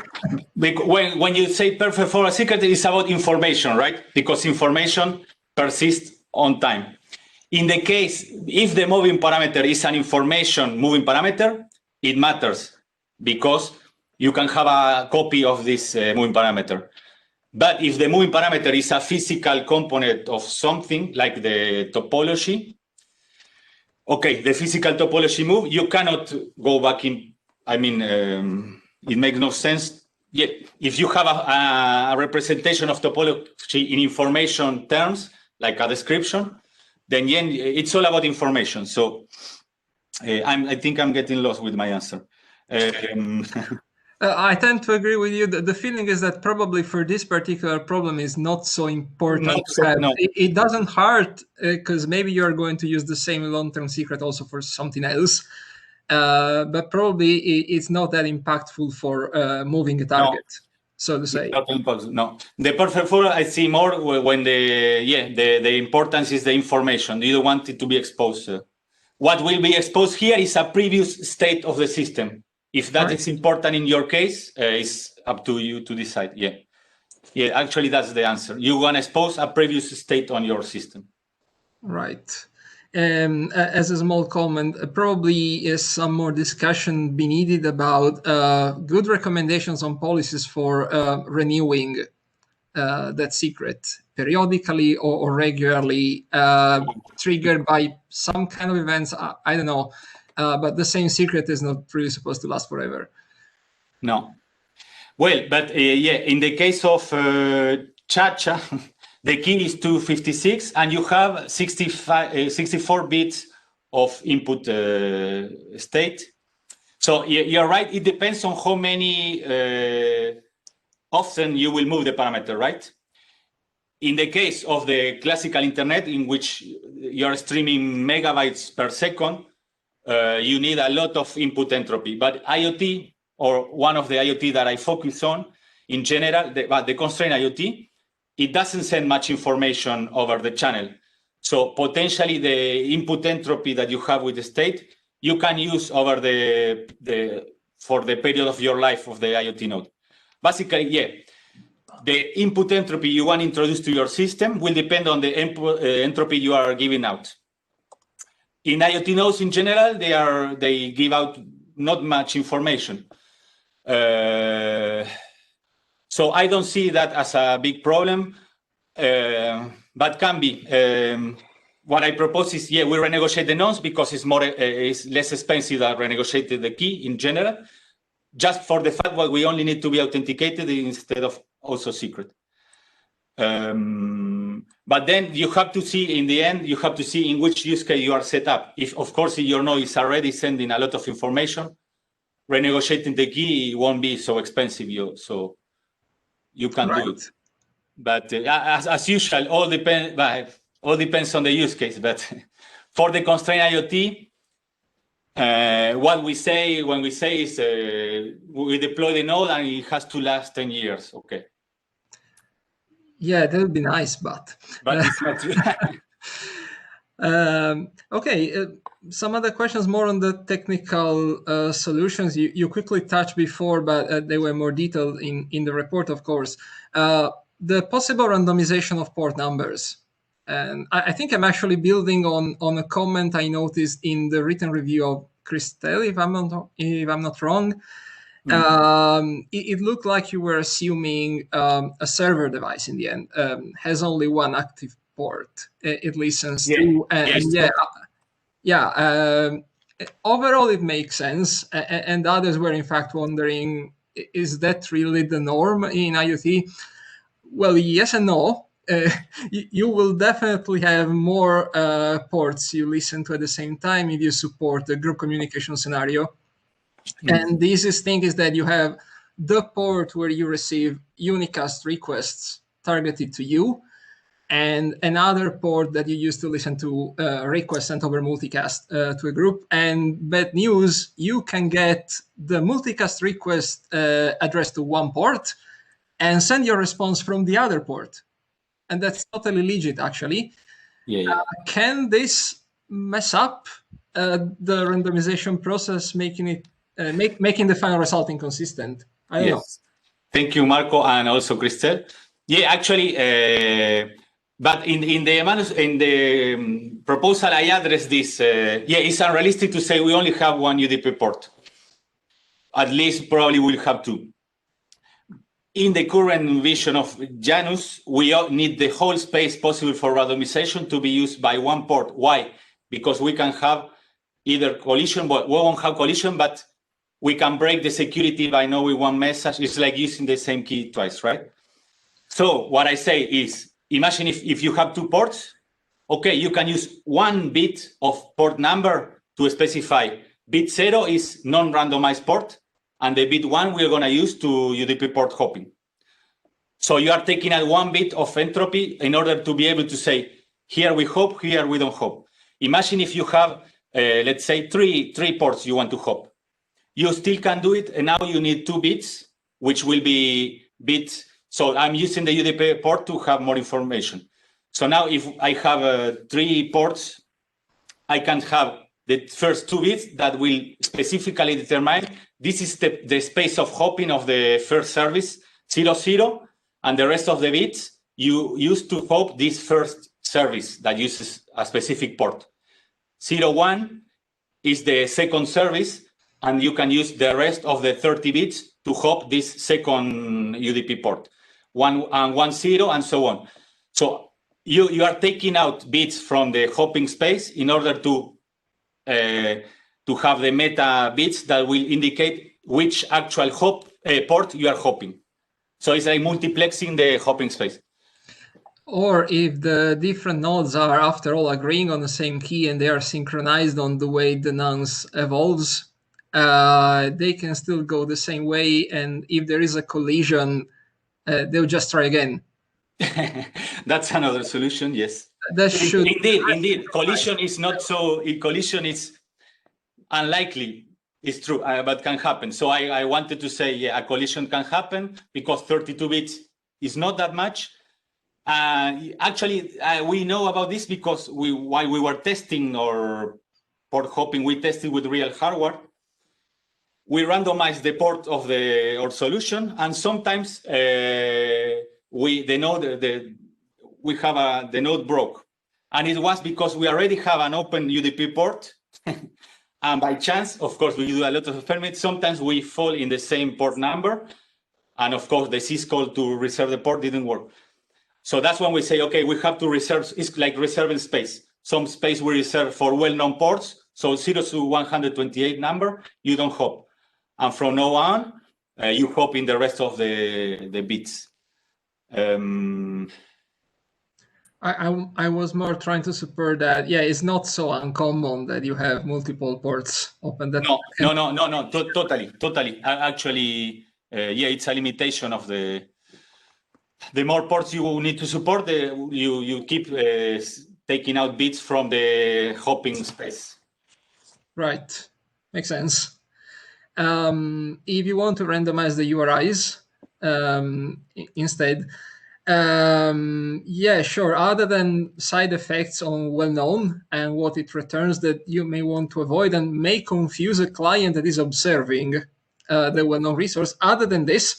When you say perfect forward secrecy, it's about information, right? Because information persists on time. In the case, if the moving parameter is an information moving parameter, it matters because you can have a copy of this moving parameter. But if the moving parameter is a physical component of something like the topology, the physical topology move, you cannot go back in. I mean, it makes no sense. Yeah, if you have a representation of topology in information terms, like a description, then it's all about information. So I think I'm getting lost with my answer. I tend to agree with you. The feeling is that probably for this particular problem is not so important to have. No. It doesn't hurt because maybe you're going to use the same long-term secret also for something else. But probably it's not that impactful for moving a target, so to say. No, the perfect forward I see more when the importance is the information. You don't want it to be exposed. What will be exposed here is a previous state of the system. If that is important in your case, it's up to you to decide. Yeah, actually that's the answer. You want to expose a previous state on your system. Right. As a small comment, probably is some more discussion be needed about good recommendations on policies for renewing that secret periodically or regularly, triggered by some kind of events. I don't know, but the same secret is not really supposed to last forever. No. Well, but in the case of Chacha, the key is 256, and you have 64 bits of input state. So you're right. It depends on how many often you will move the parameter, right? In the case of the classical internet, in which you're streaming megabytes per second, you need a lot of input entropy. But IoT, or one of the IoT that I focus on, in general, the constraint IoT, it doesn't send much information over the channel. So potentially the input entropy that you have with the state, you can use over for the period of your life of the IoT node. Basically, the input entropy you want to introduce to your system will depend on the entropy you are giving out. in IoT nodes in general, they give out not much information. So I don't see that as a big problem, but can be. What I propose is, we renegotiate the nodes because it's less expensive than renegotiating the key in general, just for the fact that we only need to be authenticated instead of also secret. But then you have to see, in the end, you have to see in which use case you are set up. If, of course, your node is already sending a lot of information, renegotiating the key won't be so expensive, so you can do it. But as usual, all depends on the use case. But for the constrained IoT, what we say when we say is we deploy the node and it has to last 10 years. Okay. Yeah, that would be nice, but it's not true. Okay, some other questions more on the technical solutions. You quickly touched before, but they were more detailed in the report, of course. The possible randomization of port numbers. And I think I'm actually building on a comment I noticed in the written review of Christelle, if I'm not wrong. It looked like you were assuming a server device in the end has only one active port it listens to, and overall it makes sense. And others were in fact wondering, is that really the norm in IoT? Well, yes and no. You will definitely have more ports you listen to at the same time if you support the group communication scenario. And the easiest thing is that you have the port where you receive unicast requests targeted to you, and another port that you use to listen to requests sent over multicast to a group. And bad news, you can get the multicast request addressed to one port and send your response from the other port. And that's totally legit, actually. Can this mess up the randomization process, making it making the final result inconsistent? I don't know. Thank you, Marco, and also Christelle. Yeah, actually, but in the proposal, I addressed this. It's unrealistic to say we only have one UDP port. At least, probably we'll have two. In the current vision of Janus, we need the whole space possible for randomization to be used by one port. Why? Because we can have either collision, but we won't have collision, but we can break the security by knowing one message. It's like using the same key twice, right? So what I say is, imagine if you have two ports, okay, you can use one bit of port number to specify. Bit 0 is non-randomized port, and the bit 1 we're going to use to UDP port hopping. So you are taking out one bit of entropy in order to be able to say, here we hop, here we don't hop. Imagine if you have, let's say, three ports you want to hop. You still can do it, and now you need 2 bits, which will be bits. So I'm using the UDP port to have more information. So now if I have 3 ports, I can have the first 2 bits that will specifically determine this is the space of hopping of the first service, 00, and the rest of the bits you use to hop this first service that uses a specific port. 01 is the second service, and you can use the rest of the 30 bits to hop this second UDP port. 1 and 10 and so on. So you are taking out bits from the hopping space in order to have the meta bits that will indicate which actual port you are hopping. So it's like multiplexing the hopping space. Or if the different nodes are, after all, agreeing on the same key and they are synchronized on the way the nonce evolves, they can still go the same way. And if there is a collision, they'll just try again. That's another solution, yes. That should indeed. Collision is not so. Collision is unlikely. It's true, but can happen. So I wanted to say, a collision can happen because 32 bits is not that much. Actually, we know about this because while we were testing or port hopping, we tested with real hardware. We randomized the port of our solution, and sometimes the node broke, And it was because we already have an open UDP port. And by chance, of course, we do a lot of experiments. Sometimes we fall in the same port number. And of course, the syscall to reserve the port didn't work. So that's when we say, okay, we have to reserve, it's like reserving space. Some space we reserve for well-known ports. So 0 to 128 number, you don't hop. And from now on, you hop in the rest of the bits. I was more trying to support that. Yeah, it's not so uncommon that you have multiple ports open. That No, totally. Actually, yeah, it's a limitation of the more ports you need to support. You keep taking out bits from the hopping space. Right, makes sense. If you want to randomize the URIs instead. Yeah, sure. Other than side effects on well-known and what it returns that you may want to avoid and may confuse a client that is observing the well-known resource. Other than this,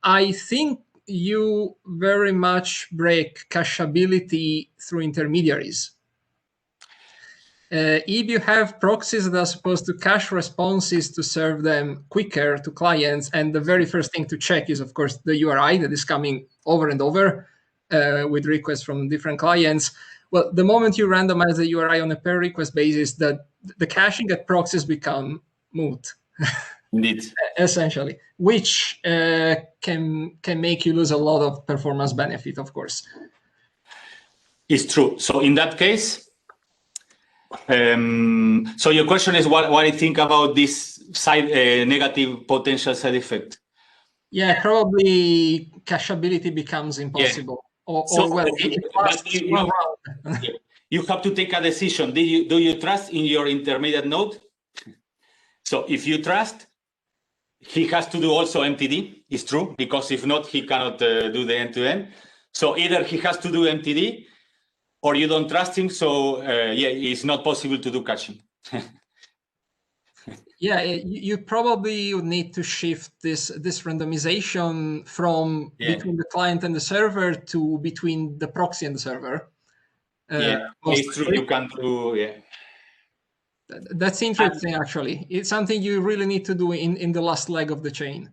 I think you very much break cacheability through intermediaries. If you have proxies that are supposed to cache responses to serve them quicker to clients, and the very first thing to check is, of course, the URI that is coming over and over with requests from different clients. Well, the moment you randomize the URI on a per request basis, the caching at proxies become moot. Indeed. Essentially, which can make you lose a lot of performance benefit, of course. It's true. So in that case, so your question is what I think about this side negative potential side effect. Yeah, probably cacheability becomes impossible. Yeah. You have to take a decision. Do you trust in your intermediate node? So if you trust, he has to do also MTD. It's true, because if not, he cannot do the end-to-end. So either he has to do MTD, or you don't trust him, so yeah, it's not possible to do caching. Yeah, you probably would need to shift this randomization from between the client and the server to between the proxy and the server. Yeah, it's true. You can do, yeah. That's interesting, actually. It's something you really need to do in the last leg of the chain.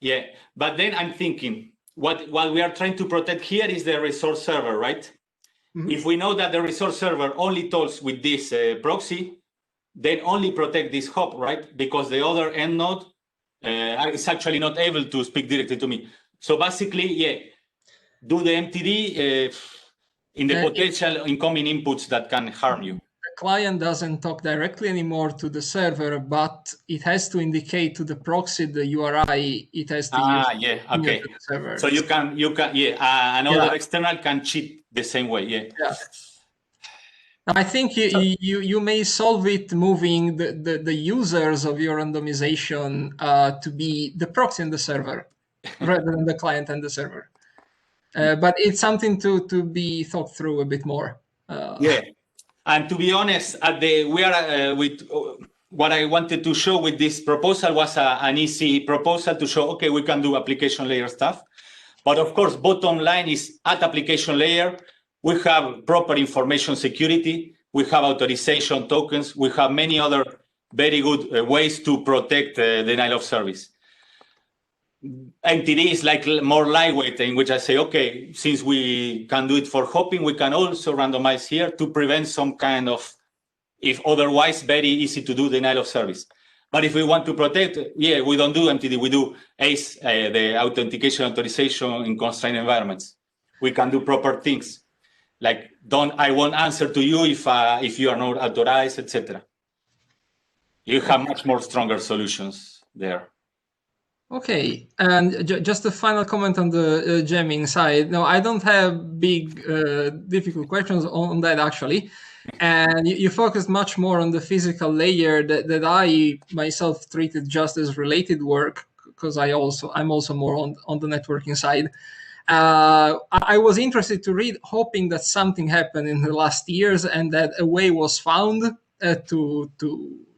Yeah, but then I'm thinking, what we are trying to protect here is the resource server, right? Mm-hmm. If we know that the resource server only talks with this proxy, then only protect this hop, right? Because the other end node is actually not able to speak directly to me. So basically, yeah, do the MTD in the potential incoming inputs that can harm you. The client doesn't talk directly anymore to the server, but it has to indicate to the proxy the URI it has to use. Yeah, okay. The server. So you can, yeah, another external can cheat the same way, yeah. Yeah. I think you may solve it moving the users of your randomization to be the proxy and the server rather than the client and the server. But it's something to be thought through a bit more. Yeah, and to be honest, with what I wanted to show with this proposal was an easy proposal to show, okay, we can do application layer stuff. But of course, bottom line is at application layer, we have proper information security, we have authorization tokens, we have many other very good ways to protect denial of service. MTD is like more lightweight, in which I say, okay, since we can do it for hopping, we can also randomize here to prevent some kind of, if otherwise very easy to do denial of service. But if we want to protect, yeah, we don't do MTD, we do ACE, the authentication authorization in constrained environments. We can do proper things, like I won't answer to you if you are not authorized, etc. You have much more stronger solutions there. Okay, and just a final comment on the jamming side. No, I don't have big, difficult questions on that, actually. And you focused much more on the physical layer that I myself treated just as related work, because I'm also more on the networking side. I was interested to read, hoping that something happened in the last years and that a way was found to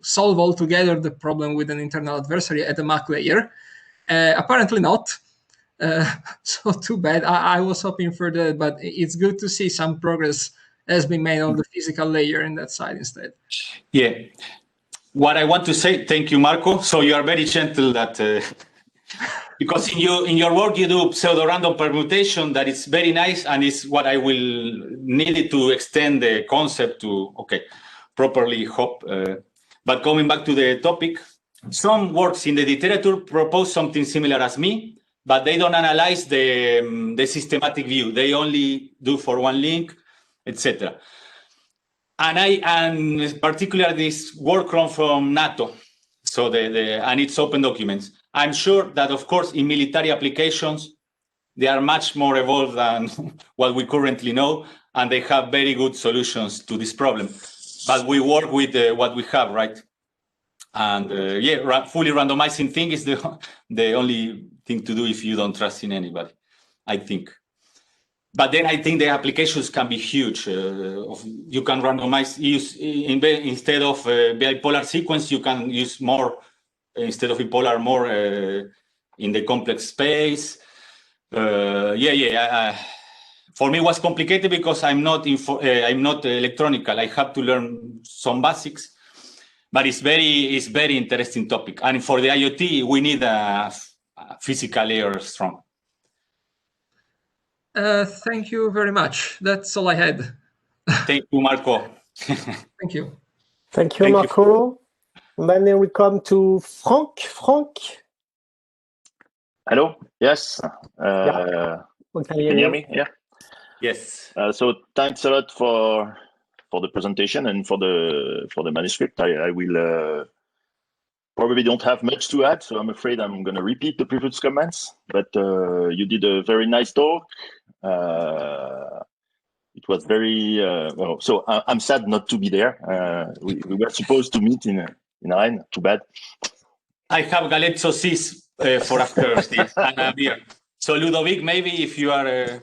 solve altogether the problem with an internal adversary at the MAC layer. Apparently not. So too bad. I was hoping for that, but it's good to see some progress has been made on the physical layer in that side instead. Yeah. What I want to say, thank you, Marco. So you are very gentle that because in your work you do pseudo-random permutation that is very nice, and is what I will need to extend the concept to properly hope. But coming back to the topic, some works in the literature propose something similar as me, but they don't analyze the systematic view. They only do for one link, etc. And particularly this work from NATO, so and it's open documents. I'm sure that, of course, in military applications, they are much more evolved than what we currently know, and they have very good solutions to this problem. But we work with what we have, right? And fully randomizing thing is the only thing to do if you don't trust in anybody, I think. But then I think the applications can be huge. You can randomize, instead of bipolar sequence, you can use more, instead of bipolar, more in the complex space. For me, it was complicated because I'm not electronical. I have to learn some basics, but it's very interesting topic. And for the IoT, we need a physical layer strong. Thank you very much. That's all I had. Thank you, Marco. Thank you. Thank you, Marco. And then we come to Frank. Frank? Hello? Yes. Can you hear me? Yeah. Yes. So thanks a lot for the presentation and for the manuscript. I will probably don't have much to add, so I'm afraid I'm going to repeat the previous comments. But you did a very nice talk. It was very well. So I'm sad not to be there. We were supposed to meet in Rennes. Too bad. I have galette saucisse for after this and a beer. So Ludovic, maybe if you are.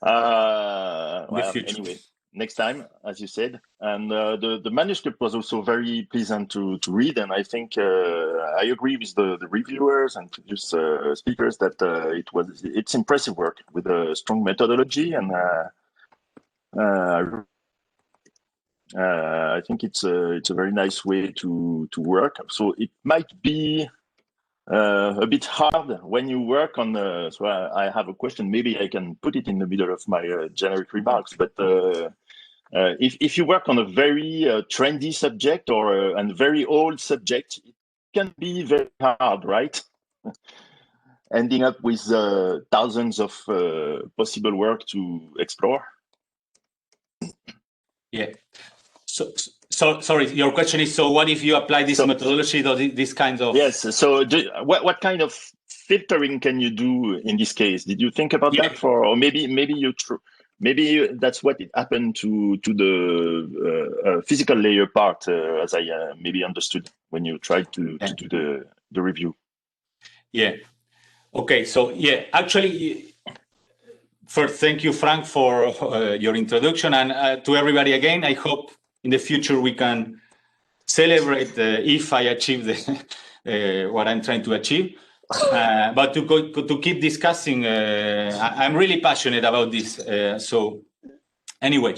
Well, anyway, next time, as you said. And the manuscript was also very pleasant to read. And I think I agree with the reviewers and previous speakers that it's impressive work with a strong methodology. And I think it's a very nice way to work. So it might be a bit hard when you work on the. So I have a question. Maybe I can put it in the middle of my generic remarks. But if you work on a very trendy subject or a very old subject, it can be very hard, right? Ending up with thousands of possible work to explore. Yeah. So sorry, your question is, so what if you apply this methodology or this kind of... Yes, so what kind of filtering can you do in this case? Did you think about that or maybe that's what it happened to the physical layer part, as I maybe understood when you tried to do the review? Yeah. Okay, so actually, first, thank you, Frank, for your introduction, and to everybody again, I hope in the future we can celebrate if I achieve what I'm trying to achieve. But to keep discussing, I'm really passionate about this. So anyway,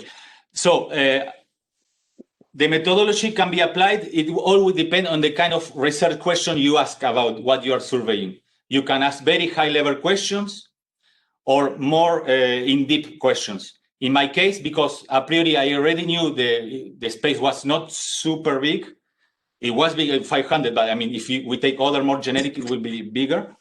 the methodology can be applied. It all will depend on the kind of research question you ask about what you are surveying. You can ask very high-level questions or more in-depth questions. In my case, because a priori I already knew the space was not super big. It was big, 500, but I mean, if we take other more generic, it will be bigger.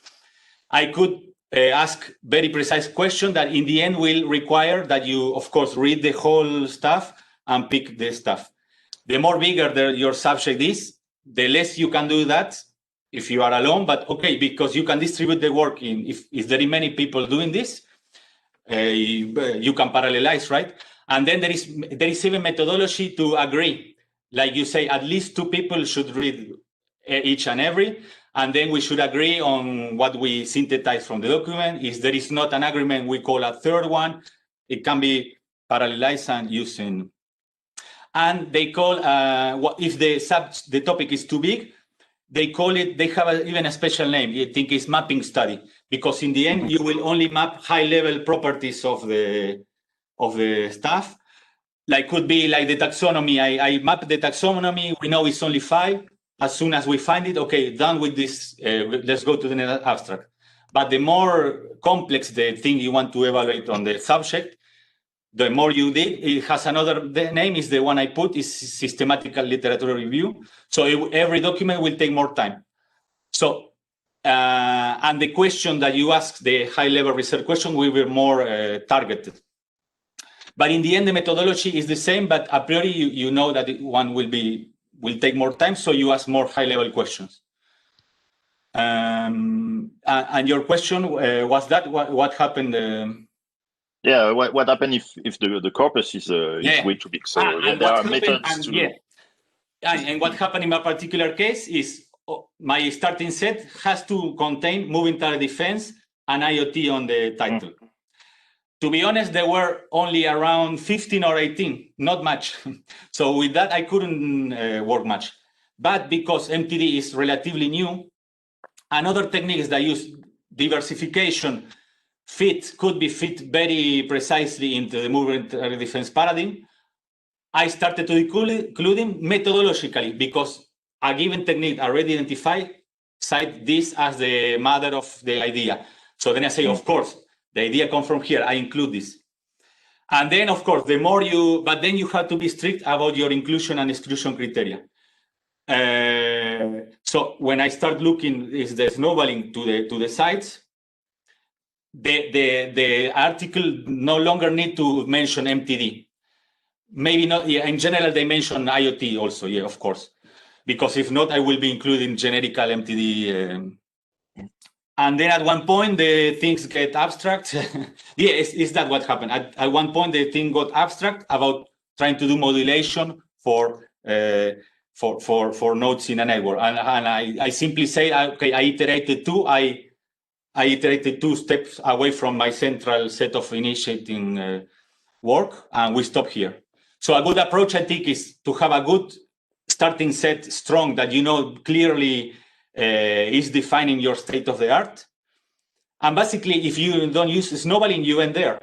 I could ask very precise question that in the end will require that you, of course, read the whole stuff and pick the stuff. The more bigger your subject is, the less you can do that if you are alone, but okay, because you can distribute the work if there are many people doing this, you can parallelize, right? And then there is even methodology to agree. Like you say, at least 2 people should read each and every, and then we should agree on what we synthesize from the document. If there is not an agreement, we call a third one. It can be parallelized and using. And they call, if the topic is too big, they call it, they have even a special name. I think it's mapping study, because in the end, you will only map high-level properties of the of the stuff. Like could be like the taxonomy. I map the taxonomy. We know it's only 5. As soon as we find it, okay, done with this. Let's go to the next abstract. But the more complex the thing you want to evaluate on the subject, the more you dig. It has another name. Is the one I put is systematical literature review. So every document will take more time. So and the question that you ask, the high-level research question, will be more targeted. But in the end, the methodology is the same, but a priori you know that one will take more time, so you ask more high-level questions. And your question was that what happened? Yeah, what happened if the corpus is way too big? So there are methods to. And what happened in my particular case is my starting set has to contain moving target defense and IoT on the title. To be honest, there were only around 15 or 18, not much. So with that, I couldn't work much. But because MTD is relatively new, another techniques that use diversification could be fit very precisely into the moving target defense paradigm. I started to include them methodologically because a given technique already identified cite this as the mother of the idea. So then I say, of course, the idea comes from here. I include this. And then, of course, but then you have to be strict about your inclusion and exclusion criteria. So when I start looking, is the snowballing to the sites, the article no longer need to mention MTD. Maybe not. Yeah, in general, they mention IoT also. Yeah, of course, because if not, I will be including generical MTD. And then at one point, the things get abstract. Yeah, is that what happened? At one point, the thing got abstract about trying to do modulation for nodes in a network. And I simply say, okay, I iterated 2. I iterated 2 steps away from my central set of initiating work, and we stop here. So a good approach, I think, is to have a good starting set, strong, that you know clearly is defining your state of the art. And basically, if you don't use snowballing, you end there.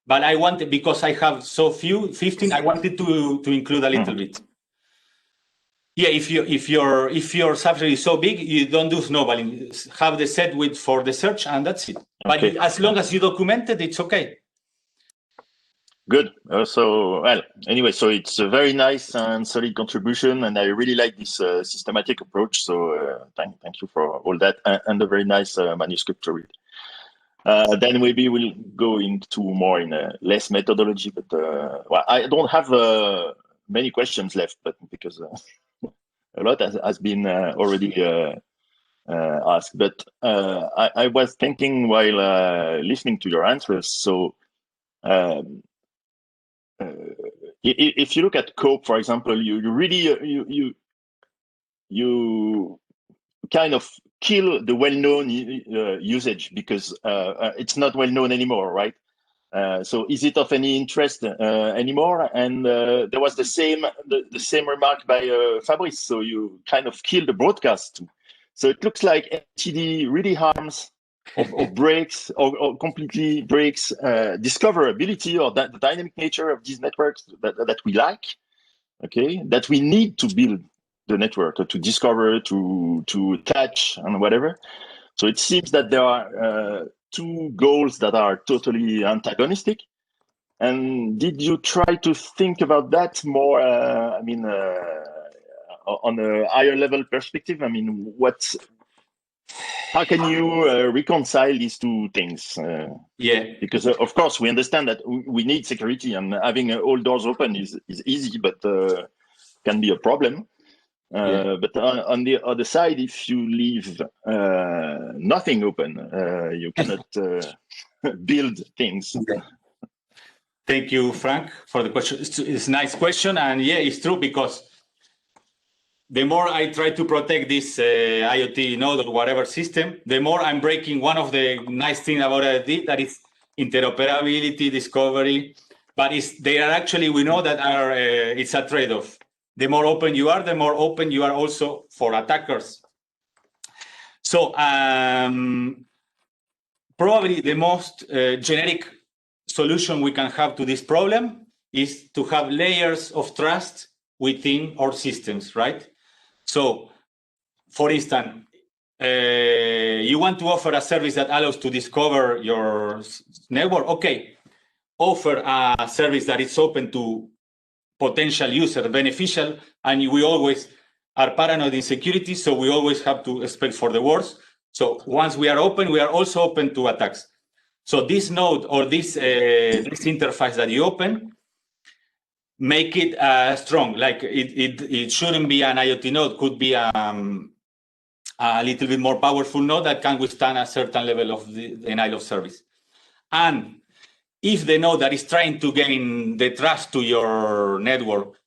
But I wanted, because I have so few, 15, I wanted to include a little bit. Yeah, if your subject is so big, you don't do snowballing. Have the set for the search, and that's it. Okay. But as long as you document it, it's okay. Good. Anyway, so it's a very nice and solid contribution, and I really like this systematic approach. So thank you for all that, and a very nice manuscript to read. Then maybe we'll go into more in less methodology, but well, I don't have many questions left, but because a lot has been already asked. But I was thinking while listening to your answers, so. If you look at COPE, for example, you kind of kill the well-known usage because it's not well-known anymore, right? So is it of any interest anymore? And there was the same remark by Fabrice. So you kind of kill the broadcast. So it looks like MTD really harms or breaks or completely breaks discoverability or that the dynamic nature of these networks that we like, okay, that we need to build the network or to discover, to catch and whatever. So it seems that there are 2 goals that are totally antagonistic. And did you try to think about that more? On a higher level perspective, I mean, how can you reconcile these 2 things? Yeah. Because of course we understand that we need security, and having all doors open is easy, but can be a problem. But on the other side, if you leave nothing open, you cannot build things. Okay. Thank you, Frank, for the question. It's a nice question, and yeah, it's true, because the more I try to protect this IoT node or whatever system, the more I'm breaking one of the nice things about IoT, that is interoperability, discovery. But they are actually, we know that it's a trade-off. The more open you are, the more open you are also for attackers. So probably the most generic solution we can have to this problem is to have layers of trust within our systems, right? So, for instance, you want to offer a service that allows to discover your network. Okay, offer a service that is open to potential user, beneficial, and we always are paranoid in security, so we always have to expect for the worst. So once we are open, we are also open to attacks. So this node or this interface that you open, make it strong. Like it shouldn't be an IoT node, could be a little bit more powerful node that can withstand a certain level of the denial of service. And if the node that is trying to gain the trust to your network,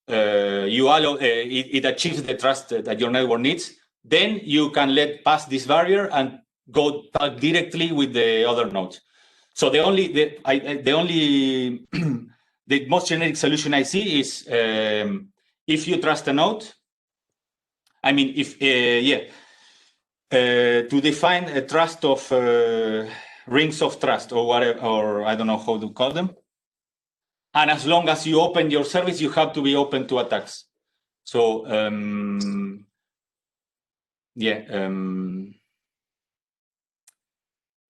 it achieves the trust that your network needs, then you can let pass this barrier and go directly with the other nodes. So the most generic solution I see is if you trust a node, I mean, to define a trust of rings of trust or whatever, or I don't know how to call them. And as long as you open your service, you have to be open to attacks. So,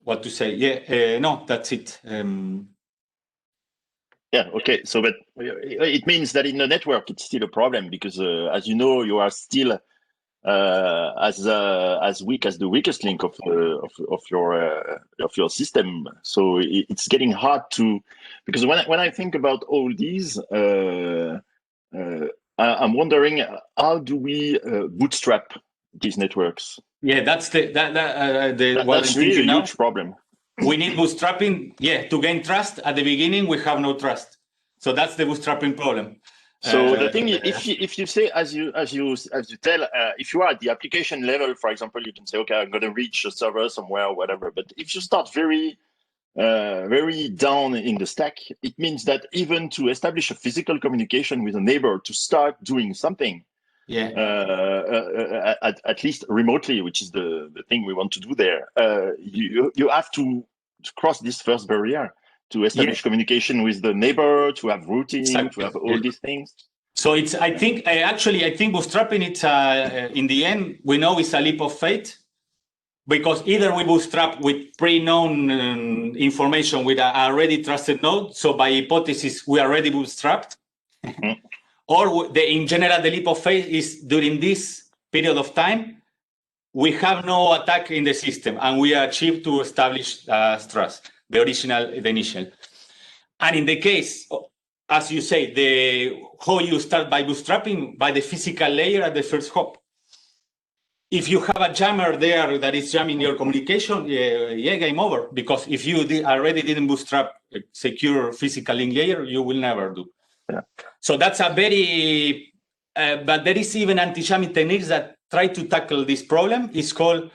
what to say? No, that's it. Yeah, okay. So, but it means that in the network, it's still a problem because, as you know, you are still as weak as the weakest link of your system. So it's getting hard to, because when I think about all these, I'm wondering, how do we bootstrap these networks? Yeah, that's what that's really a huge problem. We need bootstrapping, to gain trust. At the beginning, we have no trust, so that's the bootstrapping problem. So the thing is, if you say, as you tell, if you are at the application level, for example, you can say, okay, I'm going to reach a server somewhere or whatever. But if you start very down in the stack, it means that even to establish a physical communication with a neighbor, to start doing something, at least remotely, which is the thing we want to do there, you have to cross this first barrier to establish communication with the neighbor, to have routing, to have all these things. So I think bootstrapping, it's in the end, we know it's a leap of faith, because either we bootstrap with pre-known information with an already trusted node, so by hypothesis, we are already bootstrapped, or in general, the leap of faith is during this period of time, we have no attack in the system, and we achieve to establish trust. The initial. And in the case, as you say, how you start by bootstrapping, by the physical layer at the first hop. If you have a jammer there that is jamming your communication, game over. Because if you already didn't bootstrap a secure physical link layer, you will never do. Yeah. So that's a very, but there is even anti-jamming techniques that try to tackle this problem. It's called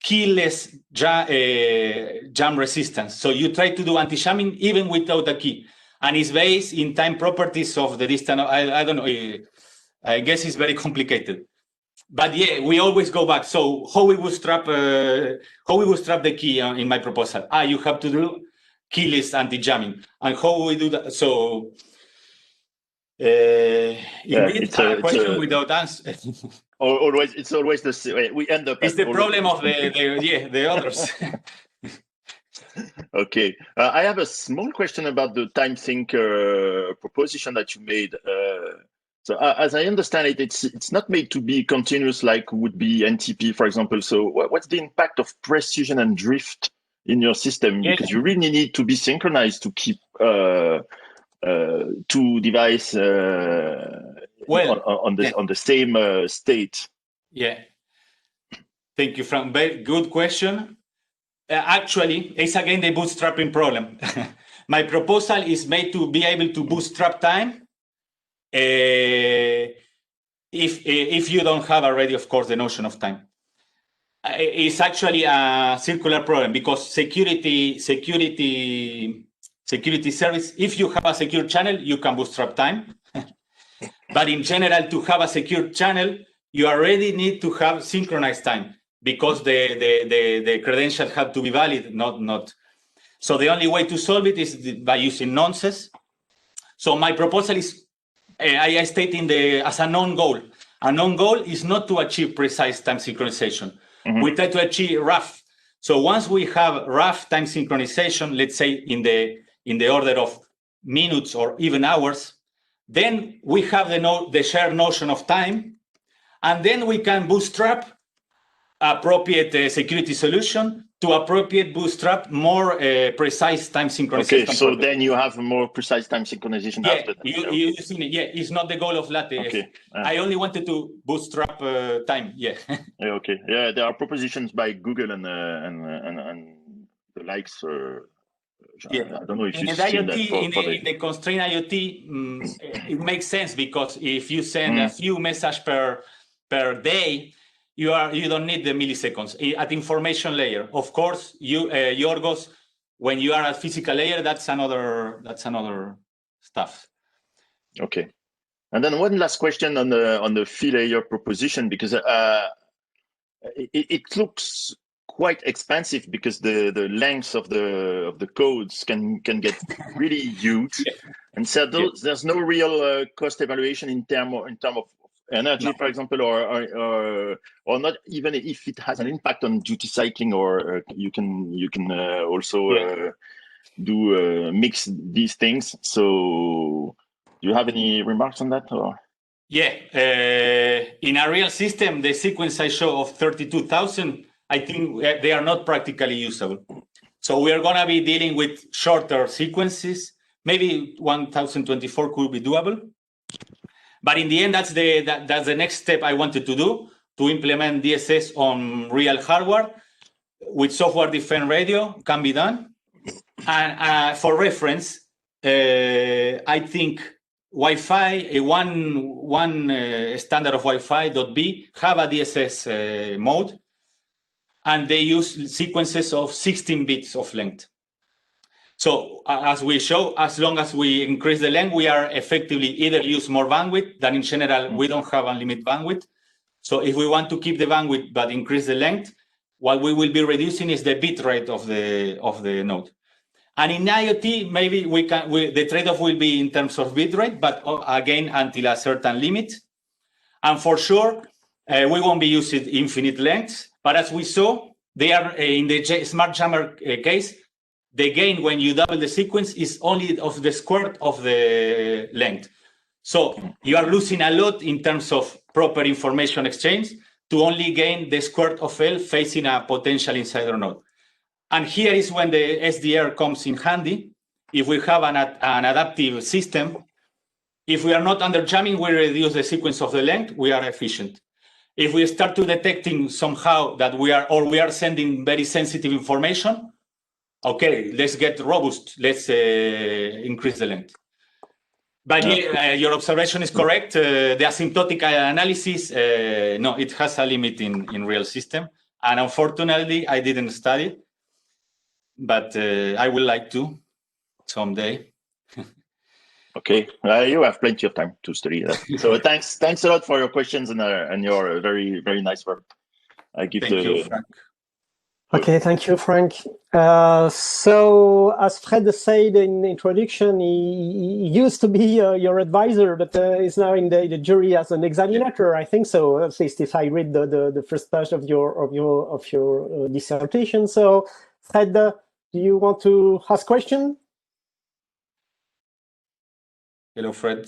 keyless jam resistance. So you try to do anti-jamming even without a key. And it's based in time properties of the distance. I don't know. I guess it's very complicated. But we always go back. So how we bootstrap the key in my proposal? You have to do keyless anti-jamming. And how we do that? So it's a question without answer. It's always the same. We end up. It's the problem of the others. Okay, I have a small question about the time sync proposition that you made. So as I understand it, it's not made to be continuous like would be NTP, for example. So what's the impact of precision and drift in your system? Because you really need to be synchronized to keep two devices on the same state. Yeah. Thank you, Frank. Very good question. Actually, it's again the bootstrapping problem. My proposal is made to be able to bootstrap time if you don't have already, of course, the notion of time. It's actually a circular problem because security service, if you have a secure channel, you can bootstrap time. But in general, to have a secure channel, you already need to have synchronized time because the credentials have to be valid, not. So the only way to solve it is by using nonces. So my proposal is, I state as a known goal. A known goal is not to achieve precise time synchronization. We try to achieve rough. So once we have rough time synchronization, let's say in the order of minutes or even hours, then we have the shared notion of time, and then we can bootstrap appropriate security solution to appropriate bootstrap more precise time synchronization. Okay, so then you have a more precise time synchronization after that. It's not the goal of LaTeX. Okay. I only wanted to bootstrap time. Okay. Yeah, there are propositions by Google and the likes. I don't know if you've seen that in the constrained IoT, it makes sense, because if you send a few messages per day, you don't need the milliseconds at information layer. Of course, Yorgos, when you are at physical layer, that's another stuff. Okay, and then one last question on the phi layer proposition, because it looks quite expensive, because the length of the codes can get really huge, and so there's no real cost evaluation in term of energy, for example, or not, even if it has an impact on duty cycling, or you can also do mix these things. So do you have any remarks on that? Or? In a real system, the sequence I show of 32,000, I think they are not practically usable. So we are going to be dealing with shorter sequences. Maybe 1024 could be doable. But in the end, that's the next step I wanted to do, to implement DSS on real hardware with software-defined radio. Can be done. And for reference, I think Wi-Fi, one standard of Wi-Fi.B have a DSS mode, and they use sequences of 16 bits of length. So as we show, as long as we increase the length, we are effectively either use more bandwidth, than in general, we don't have unlimited bandwidth. So if we want to keep the bandwidth but increase the length, what we will be reducing is the bit rate of the node. And in IoT, maybe the trade-off will be in terms of bit rate, but again, until a certain limit. And for sure, we won't be using infinite lengths, but as we saw, they are in the smart jammer case, the gain when you double the sequence is only of the square of the length. So you are losing a lot in terms of proper information exchange to only gain the square of L facing a potential insider node. And here is when the SDR comes in handy. If we have an adaptive system, if we are not under jamming, we reduce the sequence of the length, we are efficient. If we start to detecting somehow that we are sending very sensitive information, okay, let's get robust. Let's increase the length. But your observation is correct. The asymptotic analysis, no, it has a limit in real system. And unfortunately, I didn't study, but I would like to someday. Okay, you have plenty of time to study that. So thanks a lot for your questions and your very, very nice work. I give Thank you, Frank. Okay, thank you, Frank. So as Fred said in the introduction, he used to be your advisor, but is now in the jury as an examiner. I think so, at least if I read the first page of your dissertation. So, Fred, do you want to ask a question? Hello, Fred.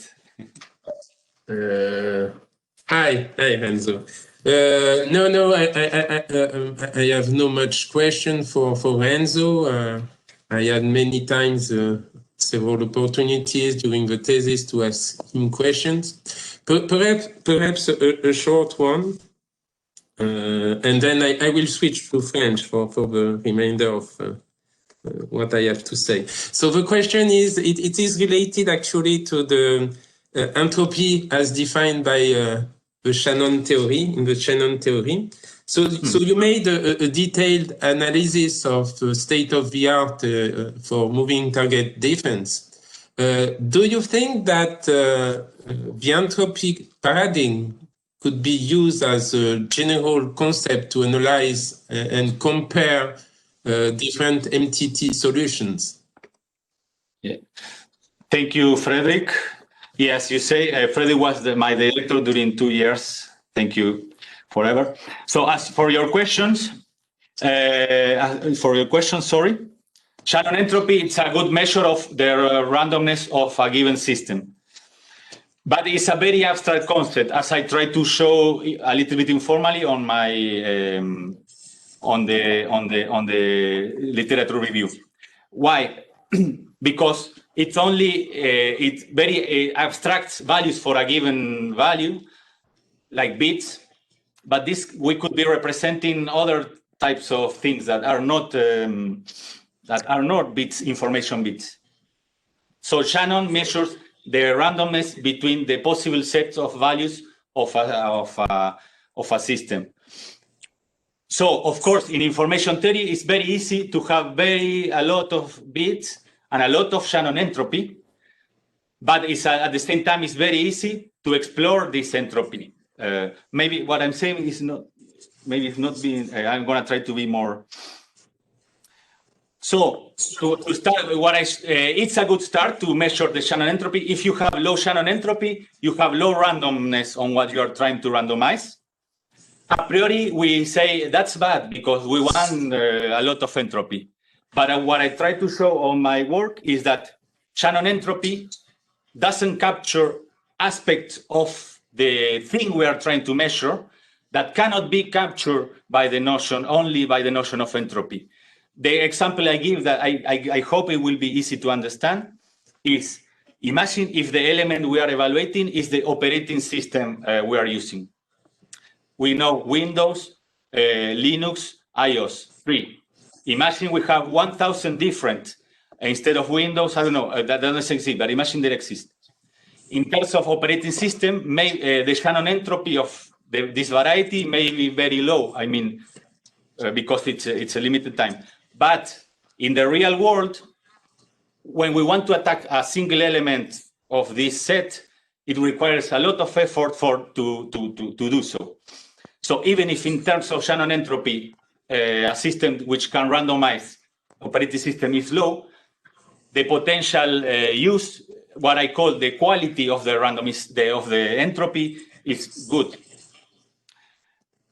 Hi, Renzo. No, I have no much question for Renzo. I had many times several opportunities during the thesis to ask him questions. Perhaps a short one, and then I will switch to French for the remainder of what I have to say. So the question is, it is related actually to the entropy as defined by the Shannon theory, in the Shannon theory. So you made a detailed analysis of the state of the art for moving target defense. Do you think that the entropy paradigm could be used as a general concept to analyze and compare different MTT solutions. Yeah. Thank you, Frederick. Yes, you say Frederick was my director during 2 years. Thank you forever. So as for your questions, sorry, Shannon entropy, it's a good measure of the randomness of a given system. But it's a very abstract concept, as I try to show a little bit informally on my on the literature review. Why? Because it's only it's very abstract values for a given value, like bits. But this we could be representing other types of things that are not bits, information bits. So Shannon measures the randomness between the possible sets of values of a system. So, of course, in information theory, it's very easy to have a lot of bits and a lot of Shannon entropy, but it's at the same time, it's very easy to explore this entropy. Maybe what I'm saying is not, maybe it's not being, I'm going to try to be more. So to start, it's a good start to measure the Shannon entropy. If you have low Shannon entropy, you have low randomness on what you are trying to randomize. A priori, we say that's bad because we want a lot of entropy. But what I try to show on my work is that Shannon entropy doesn't capture aspects of the thing we are trying to measure that cannot be captured by the notion, only by the notion of entropy. The example I give that I hope it will be easy to understand is, imagine if the element we are evaluating is the operating system we are using. We know Windows, Linux, iOS, 3. Imagine we have 1,000 different, instead of Windows, I don't know, that doesn't exist, but imagine they exist. In terms of operating system, the Shannon entropy of this variety may be very low, I mean, because it's a limited time. But in the real world, when we want to attack a single element of this set, it requires a lot of effort to do so. So even if in terms of Shannon entropy, a system which can randomize operating system is low, the potential use, what I call the quality of the entropy, is good.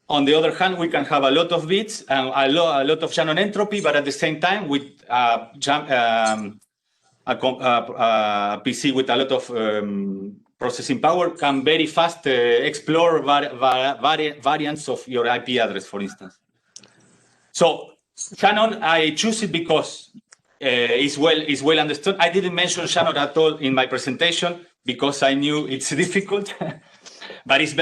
On the other hand, we can have a lot of bits and a lot of Shannon entropy, but at the same time, with a PC with a lot of processing power, can very fast explore variants of your IP address, for instance. So Shannon, I choose it because it's well understood. I didn't mention Shannon at all in my presentation because I knew it's difficult. But it's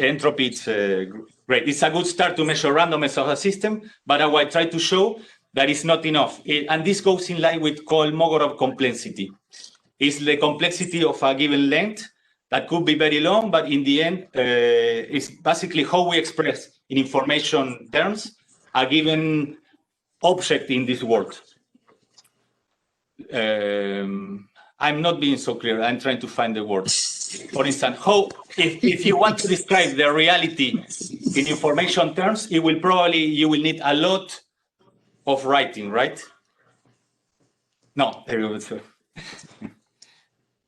entropy, it's great. It's a good start to measure randomness of a system, but I try to show that it's not enough. And this goes in line with Kolmogorov complexity. It's the complexity of a given length that could be very long, but in the end, it's basically how we express in information terms a given object in this world. I'm not being so clear. I'm trying to find the words. For instance, if you want to describe the reality in information terms, you will need a lot of writing, right? No,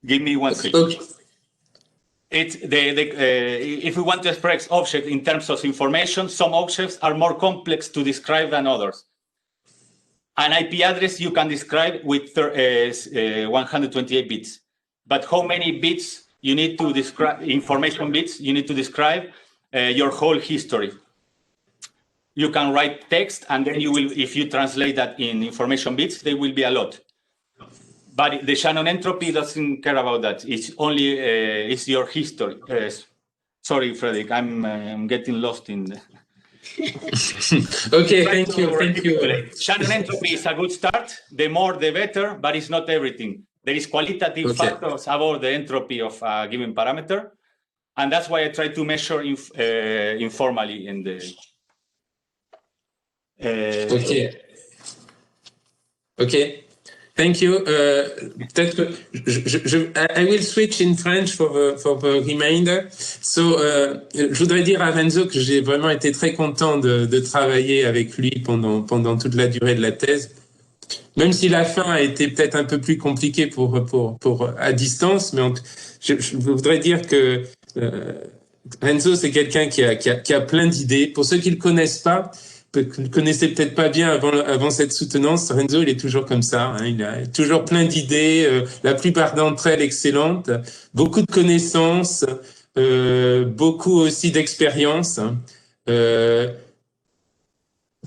give me 1 second. Okay. If we want to express objects in terms of information, some objects are more complex to describe than others. An IP address you can describe with 128 bits. But how many bits you need to describe, information bits, you need to describe your whole history. You can write text, and then you will, if you translate that in information bits, they will be a lot. But the Shannon entropy doesn't care about that. It's only it's your history. Sorry, Frederick, I'm getting lost in the... Okay, thank you. Shannon entropy is a good start. The more, the better, but it's not everything. There is qualitative factors about the entropy of a given parameter, and that's why I try to measure informally in the. Okay. Thank you. Peut-être que I will switch in French for the remainder. So, je voudrais dire à Renzo que j'ai vraiment été très content de travailler avec lui pendant toute la durée de la thèse. Même si la fin a été peut-être un peu plus compliquée pour à distance, mais je voudrais dire que Renzo, c'est quelqu'un qui a plein d'idées. Pour ceux qui le connaissent pas, ne connaissez peut-être pas bien avant cette soutenance, Renzo, il est toujours comme ça. Hein, il a toujours plein d'idées, la plupart d'entre elles excellentes, beaucoup de connaissances, beaucoup aussi d'expérience.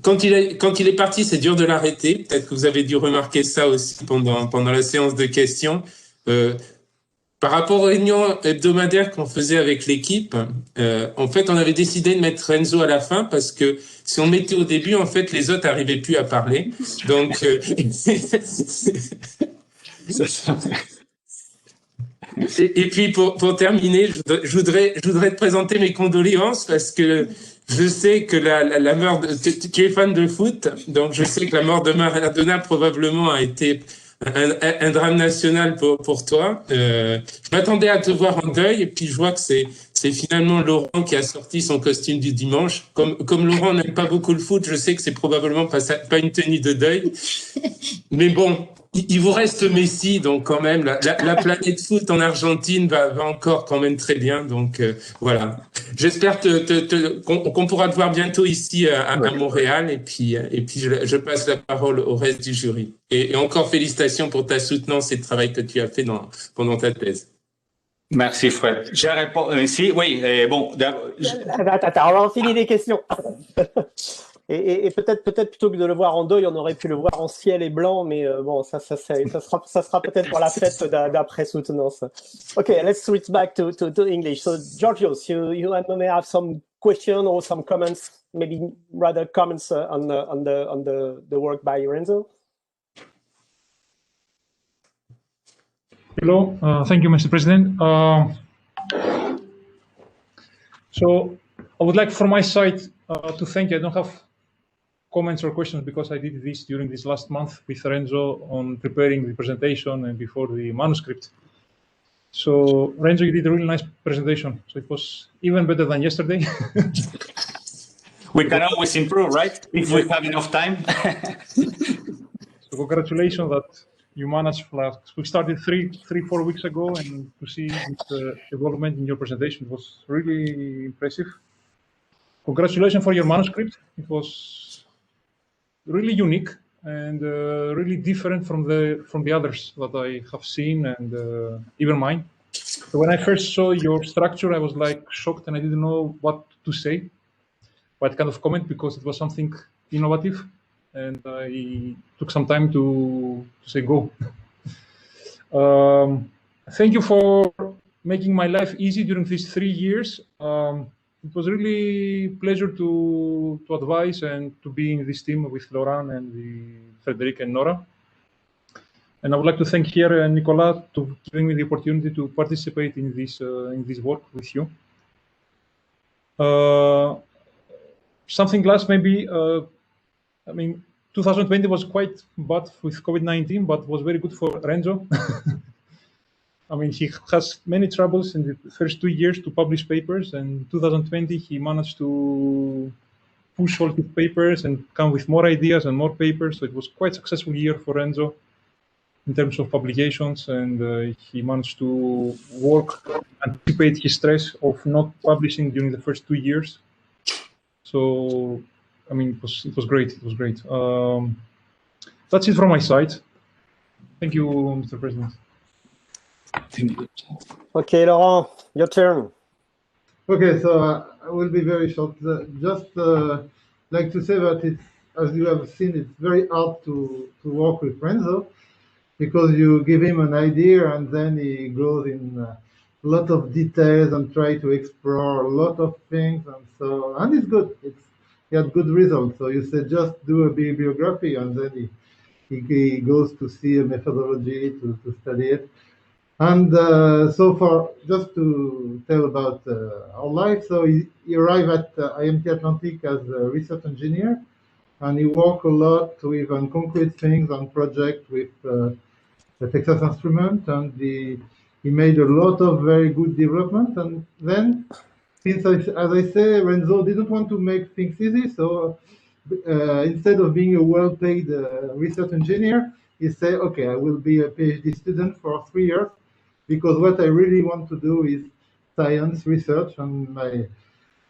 Quand il est parti, c'est dur de l'arrêter. Peut-être que vous avez dû remarquer ça aussi pendant la séance de questions. Par rapport aux réunions hebdomadaires qu'on faisait avec l'équipe, en fait, on avait décidé de mettre Renzo à la fin parce que si on le mettait au début, en fait, les autres n'arrivaient plus à parler. Donc, et puis pour terminer, je voudrais te présenter mes condoléances parce que je sais que la mort tu es fan de foot, donc je sais que la mort de Maradona probablement a été un drame national pour toi. Je m'attendais à te voir en deuil et puis je vois que c'est finalement Laurent qui a sorti son costume du dimanche. Comme Laurent n'aime pas beaucoup le foot, je sais que c'est probablement pas une tenue de deuil. Mais bon, il vous reste Messi, donc quand même, la planète foot en Argentine va encore quand même très bien. Donc voilà. J'espère qu'on pourra te voir bientôt ici à Montréal. Et puis je passe la parole au reste du jury. Et encore félicitations pour ta soutenance et le travail que tu as fait pendant ta thèse. Merci, Fred. Je réponds ici. Oui, bon. Attends, on finit les questions. Et peut-être plutôt que de le voir en deuil, on aurait pu le voir en ciel et blanc, mais bon, ça sera peut-être pour la fête d'après soutenance. Okay, let's switch back to English. So, Georgios, you may have some questions or some comments, maybe rather comments on the work by Renzo. Hello, thank you, Mr. President. So I would like, from my side, to thank you. I don't have comments or questions because I did this during this last month with Renzo on preparing the presentation and before the manuscript. So Renzo, you did a really nice presentation. So it was even better than yesterday. We can always improve, right? If we have enough time. So congratulations that you managed. We started 4 weeks ago, and to see this development in your presentation was really impressive. Congratulations for your manuscript. It was really unique and really different from the others that I have seen, and even mine. So when I first saw your structure, I was like shocked, and I didn't know what to say, what kind of comment, because it was something innovative, and I took some time to say go. Thank you for making my life easy during these 3 years. It was really a pleasure to advise and to be in this team with Laurent and Frederic and Nora. And I would like to thank here Nicolas to giving me the opportunity to participate in this work with you. Something last maybe. I mean, 2020 was quite bad with COVID-19, but was very good for Renzo. I mean, he has many troubles in the first 2 years to publish papers, and 2020 he managed to push all his papers and come with more ideas and more papers. So it was quite a successful year for Renzo in terms of publications, and he managed to anticipate his stress of not publishing during the first 2 years. So, I mean, it was great. It was great. That's it from my side. Thank you, Mr. President. Okay, Laurent, your turn. Okay, so I will be very short. Just like to say that it's, as you have seen, it's very hard to work with Renzo, because you give him an idea and then he goes in a lot of details and try to explore a lot of things, and it's good. He had good results. So you said just do a bibliography, and then he goes to see a methodology to study it. And so far, just to tell about our life, so he arrived at IMT Atlantic as a research engineer, and he worked a lot with on concrete things on project with the Texas Instrument, and he made a lot of very good development. And then, since as I say, Renzo didn't want to make things easy, so instead of being a well-paid research engineer, he said, okay, I will be a PhD student for 3 years, because what I really want to do is science research, and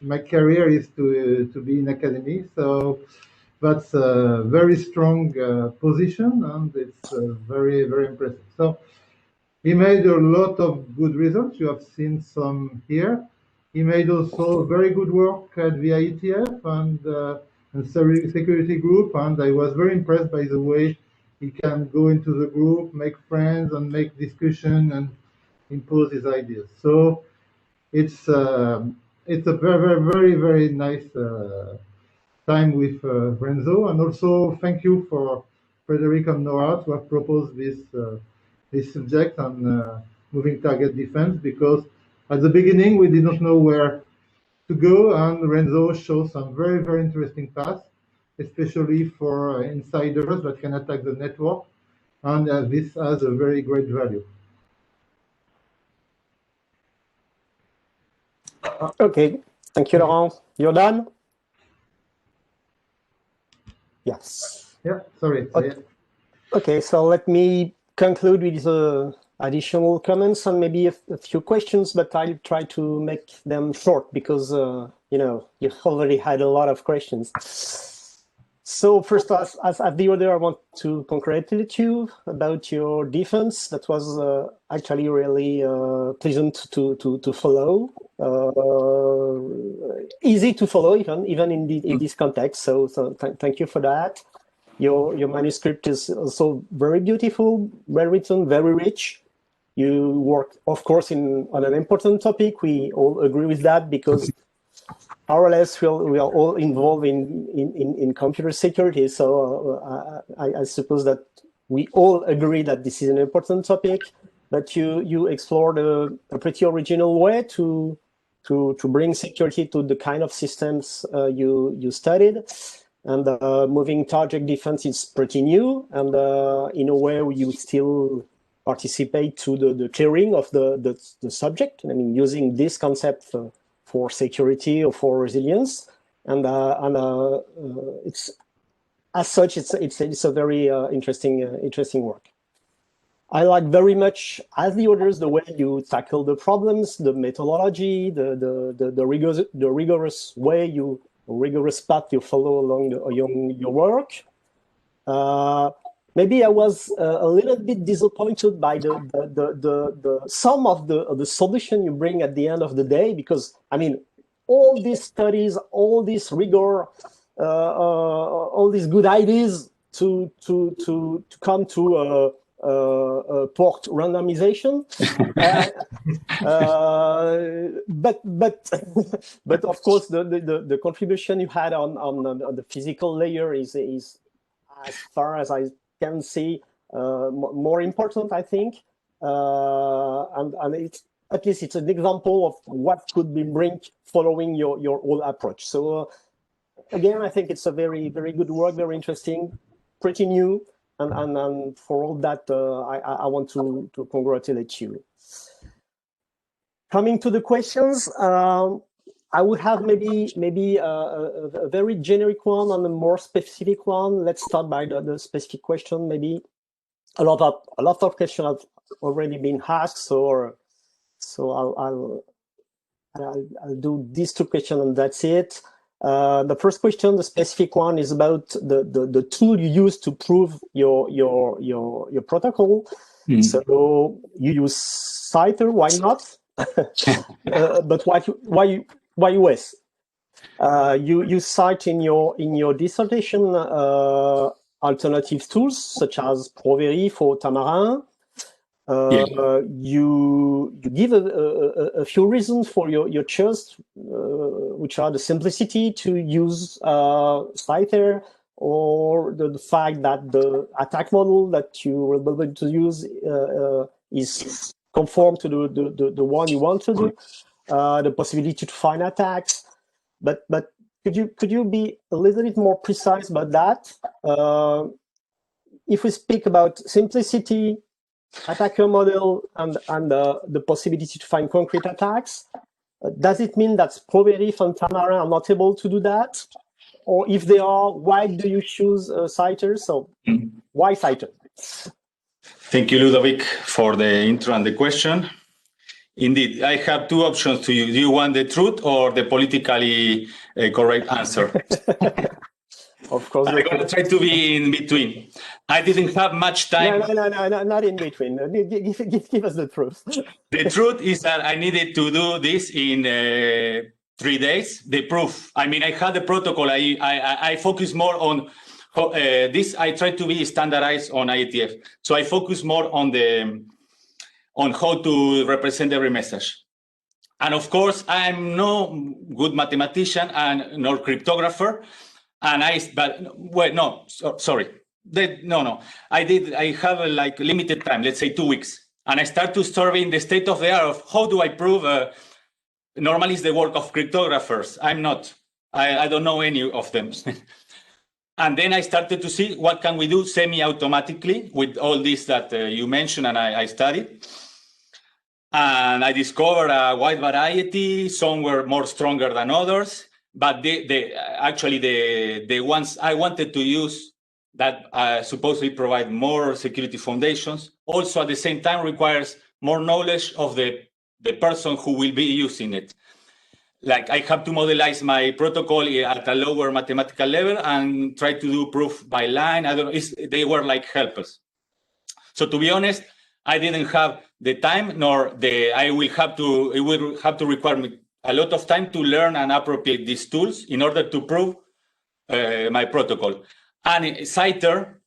my career is to be in academy. So that's a very strong position, and it's very, very impressive. So he made a lot of good results. You have seen some here. He made also very good work at the IETF and security group, and I was very impressed by the way he can go into the group, make friends, and make discussion and impose his ideas. So it's a very, very, very nice time with Renzo, and also thank you for Frederick and Nora to have proposed this subject on moving target defense, because at the beginning we did not know where to go, and Renzo shows some very, very interesting paths, especially for insiders that can attack the network, and this has a very great value. Okay, thank you, Laurent. You're done? Yes. Yeah, sorry. Okay, so let me conclude with additional comments and maybe a few questions, but I'll try to make them short because, you know, you already had a lot of questions. So first, as the order, I want to congratulate you about your defense. That was actually really pleasant to follow. Easy to follow even in this context. So thank you for that. Your manuscript is also very beautiful, well written, very rich. You work, of course, on an important topic. We all agree with that because more or less we are all involved in computer security. So I suppose that we all agree that this is an important topic. But you explored a pretty original way to bring security to the kind of systems you studied. And moving target defense is pretty new, and in a way you still participate to the clearing of the subject. I mean, using this concept for security or for resilience, and it's as such it's a very interesting work. I like very much, as the others, the way you tackle the problems, the methodology, the rigorous way rigorous path you follow along your work. Maybe I was a little bit disappointed by the sum of the solution you bring at the end of the day, because I mean, all these studies, all this rigor, all these good ideas to come to port randomization, but of course the contribution you had on the physical layer is as far as I can see more important, I think, and it's at least it's an example of what could be bring following your whole approach. So again, I think it's a very good work, very interesting, pretty new. And for all that, I want to congratulate you. Coming to the questions, I would have maybe a very generic one and a more specific one. Let's start by the specific question. Maybe a lot of questions have already been asked, so I'll do these two questions and that's it. The first question, the specific one, is about the tool you use to prove your protocol. So you use Citer, why not? But why US? You cite in your dissertation alternative tools such as Proveri for Tamarin. You give a few reasons for your choice, which are the simplicity to use Citer, or the fact that the attack model that you will be able to use is conform to the one you want to do, the possibility to find attacks. But could you be a little bit more precise about that? If we speak about simplicity, attacker model, and the possibility to find concrete attacks, does it mean that Proverif and Tamarin are not able to do that? Or if they are, why do you choose CITER? So why CITER? Thank you, Ludovic, for the intro and the question. Indeed, I have two options to you. Do you want the truth or the politically correct answer? Of course. I'm going to try to be in between. I didn't have much time. No, not in between. Give us the truth. The truth is that I needed to do this in 3 days. The proof. I mean, I had the protocol. I focus more on this. I try to be standardized on IETF. So I focus more on how to represent every message. And of course, I'm no good mathematician and nor cryptographer. And I have like limited time, let's say 2 weeks. And I start to survey in the state of the art of how do I prove, normally it's the work of cryptographers. I'm not, I don't know any of them. And then I started to see what can we do semi-automatically with all this that you mentioned and I studied. And I discovered a wide variety. Some were more stronger than others. But actually the ones I wanted to use that supposedly provide more security foundations, also at the same time requires more knowledge of the person who will be using it. Like I have to modelize my protocol at a lower mathematical level and try to do proof by line. They were like helpers. So to be honest, I didn't have the time, nor it will have to require me a lot of time to learn and appropriate these tools in order to prove my protocol. And CITER,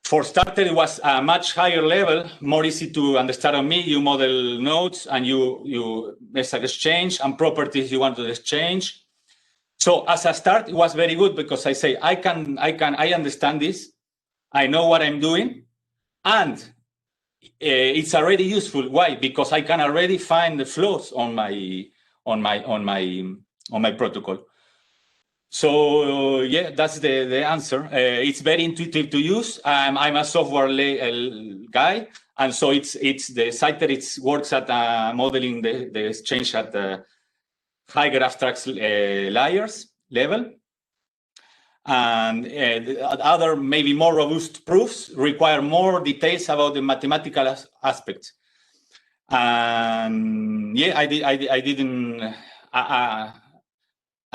for starter, it was a much higher level, more easy to understand on me. You model nodes and you message exchange and properties you want to exchange. So as a start, it was very good because I say, I understand this. I know what I'm doing. And it's already useful. Why? Because I can already find the flaws on my protocol. So yeah, that's the answer. It's very intuitive to use. I'm a software guy, and so it's the CITER. It works at modeling the exchange at the higher abstract layers level, and other maybe more robust proofs require more details about the mathematical aspects. And yeah, I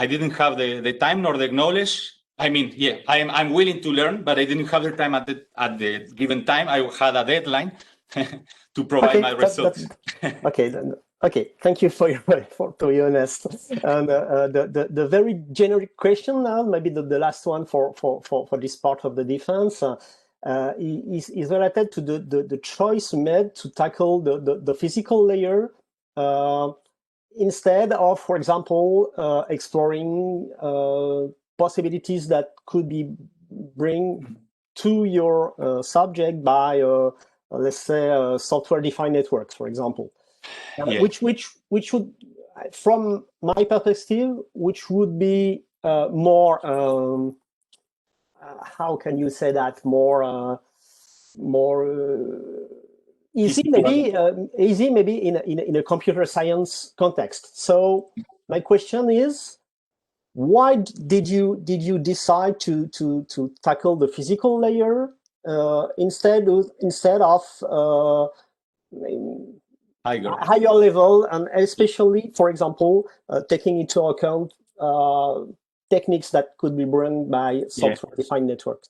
didn't have the time nor the knowledge. I mean, yeah, I'm willing to learn, but I didn't have the time at the given time. I had a deadline to provide my results. Okay, thank you for your honest. And the very generic question now, maybe the last one for this part of the defense, is related to the choice made to tackle the physical layer instead of, for example, exploring possibilities that could be bring to your subject by, let's say, software-defined networks, for example. Yeah. Which would, from my perspective, which would be more, how can you say that, more easy maybe in a computer science context. So my question is, why did you decide to tackle the physical layer instead of higher level, and especially, for example, taking into account techniques that could be brought by software-defined networks?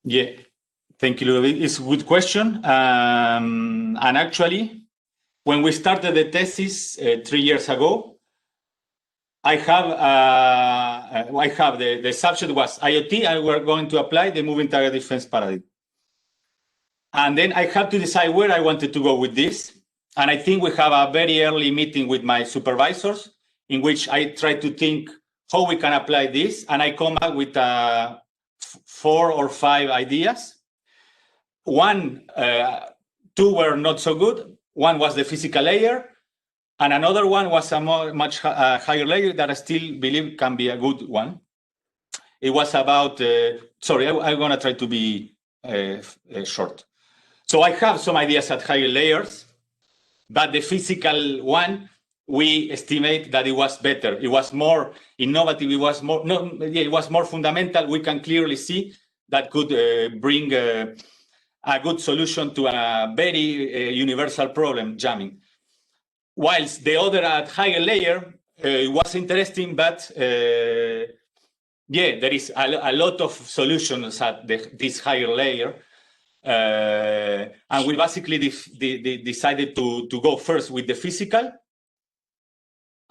Yeah, thank you, Ludovic. It's a good question. And actually, when we started the thesis 3 years ago, I have the subject was IoT, and we're going to apply the moving target defense paradigm. And then I had to decide where I wanted to go with this. And I think we have a very early meeting with my supervisors in which I try to think how we can apply this. And I come up with 4 or 5 ideas. 2 were not so good. One was the physical layer. And another one was a much higher layer that I still believe can be a good one. It was about, sorry, I'm going to try to be short. So I have some ideas at higher layers, but the physical one, we estimate that it was better. It was more innovative. It was more, it was more fundamental. We can clearly see that could bring a good solution to a very universal problem, jamming. Whilst the other at higher layer was interesting, but yeah, there is a lot of solutions at this higher layer. And we basically decided to go first with the physical.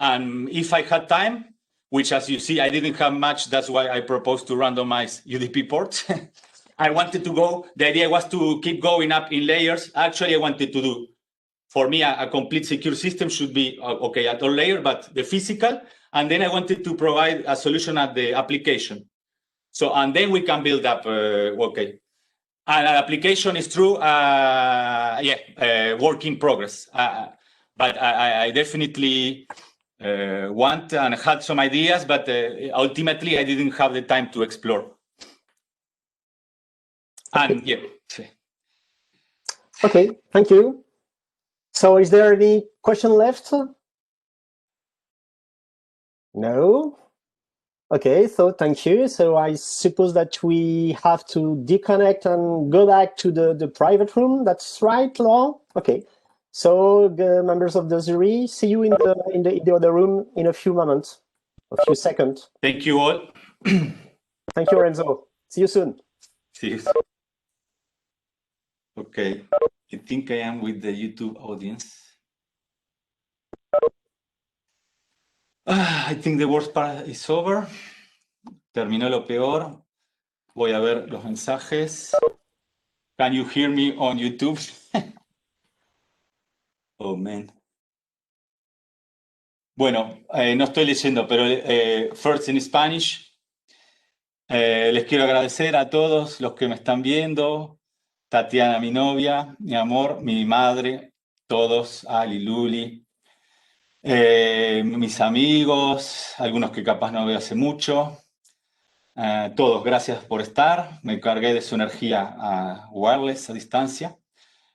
And if I had time, which as you see, I didn't have much, that's why I proposed to randomize UDP ports. I wanted to go, the idea was to keep going up in layers. Actually, I wanted to do, for me, a complete secure system should be okay at all layers, but the physical, and then I wanted to provide a solution at the application. So, and then we can build up, okay. And an application is true, work in progress. But I definitely want and had some ideas, but ultimately I didn't have the time to explore. And yeah. Okay, thank you. So is there any question left? No? Okay, so thank you. So I suppose that we have to disconnect and go back to the private room. That's right, Laurent? Okay. So the members of the jury, see you in the other room in a few moments, a few seconds. Thank you all. Thank you, Renzo. See you soon. See you. Okay, I think I am with the YouTube audience. I think the worst part is over. Terminó lo peor. Voy a ver los mensajes. Can you hear me on YouTube? Oh, man. Bueno, no estoy leyendo, pero first in Spanish. Les quiero agradecer a todos los que me están viendo. Tatiana, mi novia, mi amor, mi madre, todos, Ali, Luli, mis amigos, algunos que capaz no veo hace mucho. Todos, gracias por estar. Me cargué de su energía wireless, a distancia.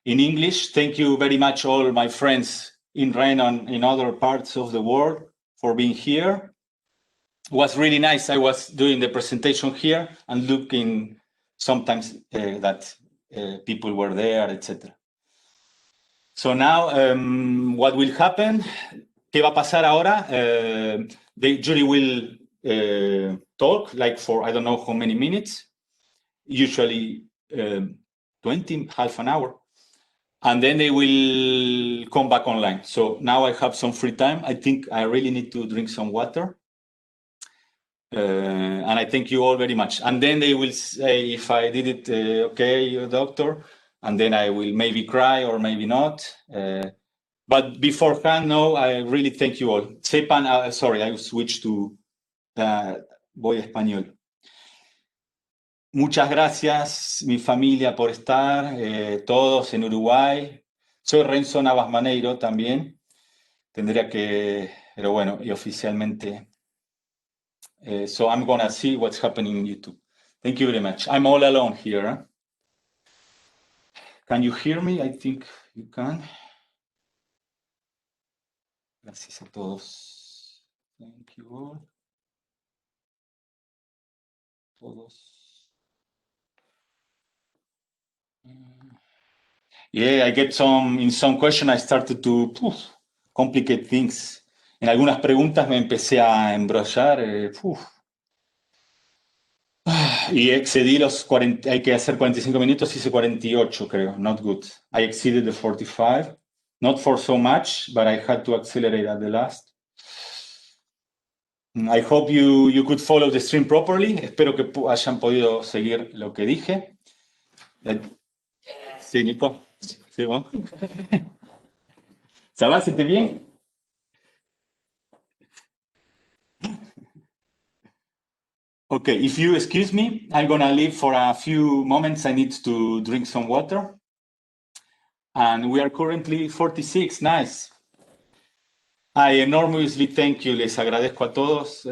In English, thank you very much all my friends in REN and in other parts of the world for being here. It was really nice. I was doing the presentation here and looking sometimes that people were there, etc. So now, what will happen? ¿Qué va a pasar ahora? The jury will talk like for I don't know how many minutes, usually 20, half an hour. And then they will come back online. So now I have some free time. I think I really need to drink some water. And I thank you all very much. And then they will say if I did it okay, doctor. And then I will maybe cry or maybe not. But beforehand, no, I really thank you all. Sepan, sorry, I switched to voy español. Muchas gracias, mi familia, por estar, todos en Uruguay. Soy Renzo Navas Maneiro también. Tendría que, pero bueno, y oficialmente. So I'm going to see what's happening in YouTube. Thank you very much. I'm all alone here. Huh? Can you hear me? I think you can. Gracias a todos. Thank you all. Todos. Yeah, I get in some question I started to complicate things. En algunas preguntas me empecé a embrollar. Y excedí los 40, hay que hacer 45 minutos, hice 48, creo. Not good. I exceeded the 45. Not for so much, but I had to accelerate at the last. I hope you could follow the stream properly. Espero que hayan podido seguir lo que dije. Sí, Nico. C'est bon? Ça va, c'était bien? Okay, if you excuse me, I'm gonna leave for a few moments. I need to drink some water. And we are currently 46, nice. I enormously thank you. Les agradezco a todos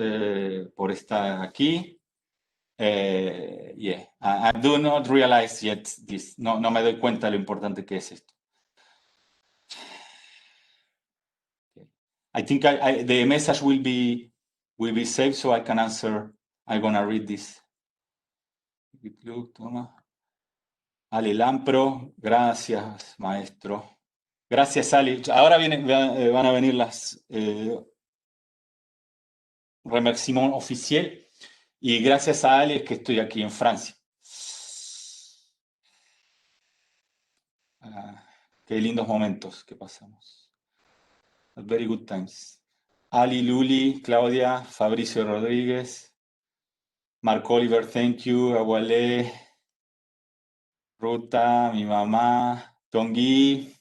por estar aquí. Yeah, I do not realize yet this. No me doy cuenta lo importante que es esto. I think the message will be saved so I can answer. I'm gonna read this. Toma. Ale Lampro, gracias, maestro. Gracias, Ali. Ahora van a venir las remerciements oficiales. Y gracias a Ali es que estoy aquí en Francia. Qué lindos momentos que pasamos. Very good times. Ali, Luli, Claudia, Fabricio Rodríguez, Marco Oliver, thank you, Agualé, Ruta, mi mamá, Tongui,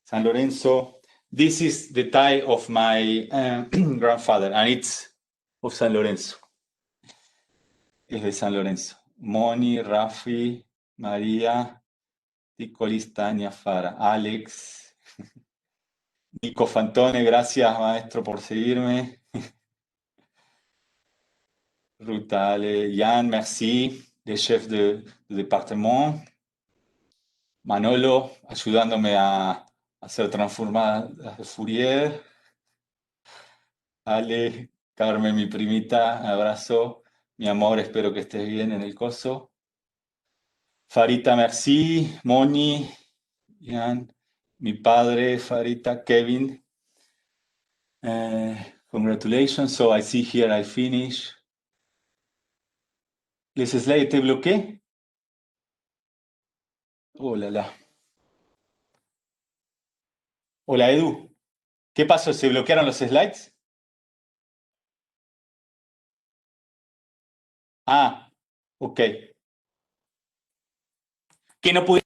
San Lorenzo. This is the tie of my grandfather, and it's of San Lorenzo. Es de San Lorenzo. Moni, Rafi, María, Ticolis, Tania, Fara, Alex, Nico Fantone, gracias maestro por seguirme. Ruta, Ale, Yann, merci, le chef de département. Manolo, ayudándome a hacer transformadas de Fourier. Ale, Carmen, mi primita, abrazo. Mi amor, espero que estés bien en el coso. Farita, merci. Moni, Ian, mi padre, Farita, Kevin. Congratulations. So I see here I finish. ¿Les slides te bloqueé? Oh, la, la. Hola, Edu. ¿Qué pasó? ¿Se bloquearon los slides? Ah, ok. Que no pude.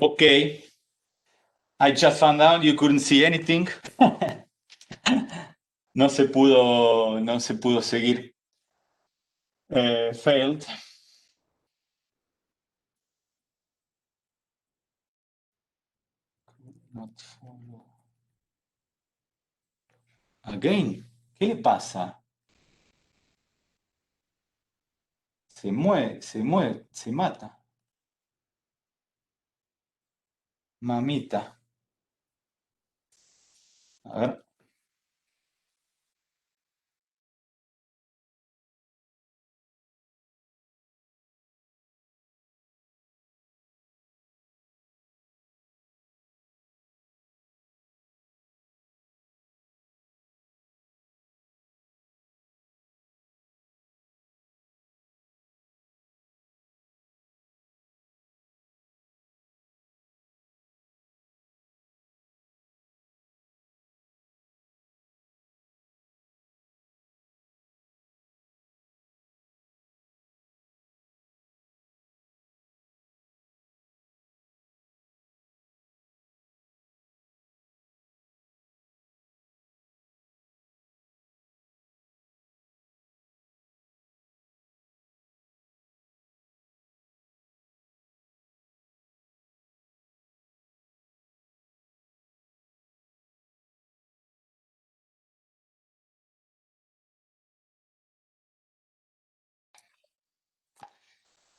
Okay. I just found out you couldn't see anything. No se pudo seguir. Failed. Not follow. Again. ¿Qué le pasa? Se mueve, se mata. Mamita. A ver.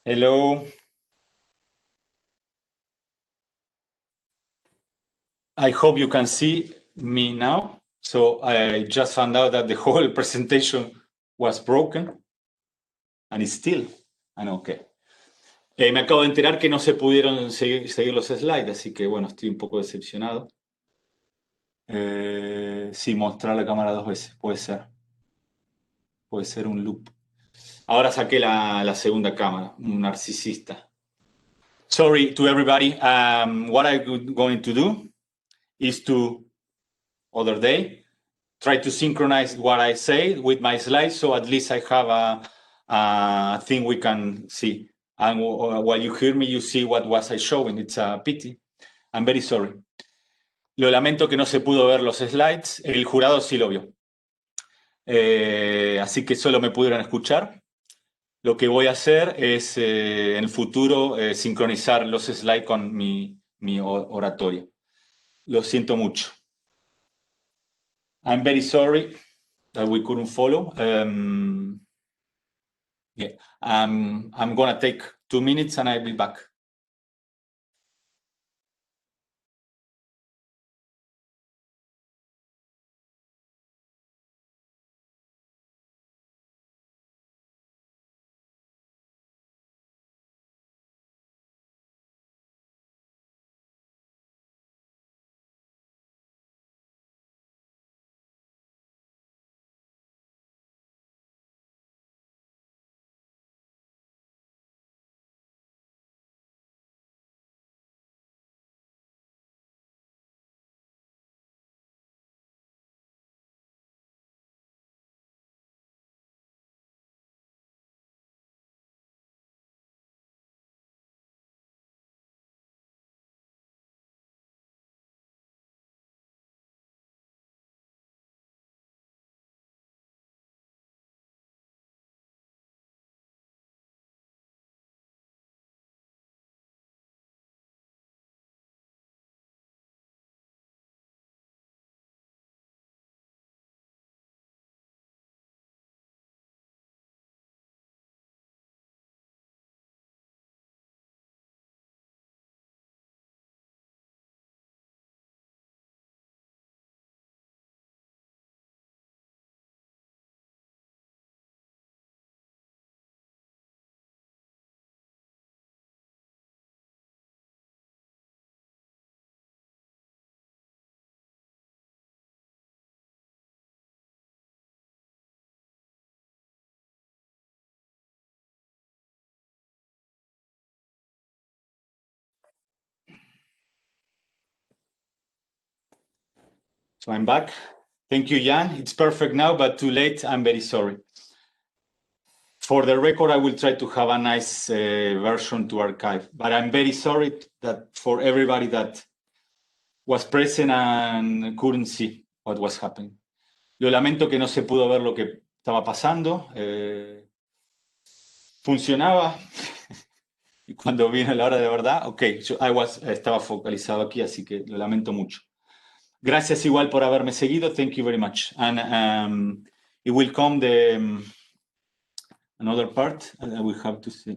Hello. I hope you can see me now. So I just found out that the whole presentation was broken and it's still. Okay. Me acabo de enterar que no se pudieron seguir los slides, así que bueno, estoy un poco decepcionado. Sí, mostrar la cámara 2 veces, puede ser. Puede ser un loop. Ahora saqué la segunda cámara, un narcisista. Sorry to everybody. What I'm going to do is to, other day, try to synchronize what I say with my slides, so at least I have a thing we can see. And while you hear me, you see what was I showing. It's a pity. I'm very sorry. Lo lamento que no se pudo ver los slides. El jurado sí lo vio. Así que solo me pudieron escuchar. Lo que voy a hacer es en el futuro sincronizar los slides con mi oratoria. Lo siento mucho. I'm very sorry that we couldn't follow. Yeah, I'm gonna take 2 minutes and I'll be back. So I'm back. Thank you, Jan. It's perfect now, but too late. I'm very sorry. For the record, I will try to have a nice version to archive, but I'm very sorry that for everybody that was present and couldn't see what was happening. Lo lamento que no se pudo ver lo que estaba pasando. Funcionaba. Y cuando vino la hora de verdad, ok, estaba focalizado aquí, así que lo lamento mucho. Gracias igual por haberme seguido. Thank you very much. And it will come another part that we have to see.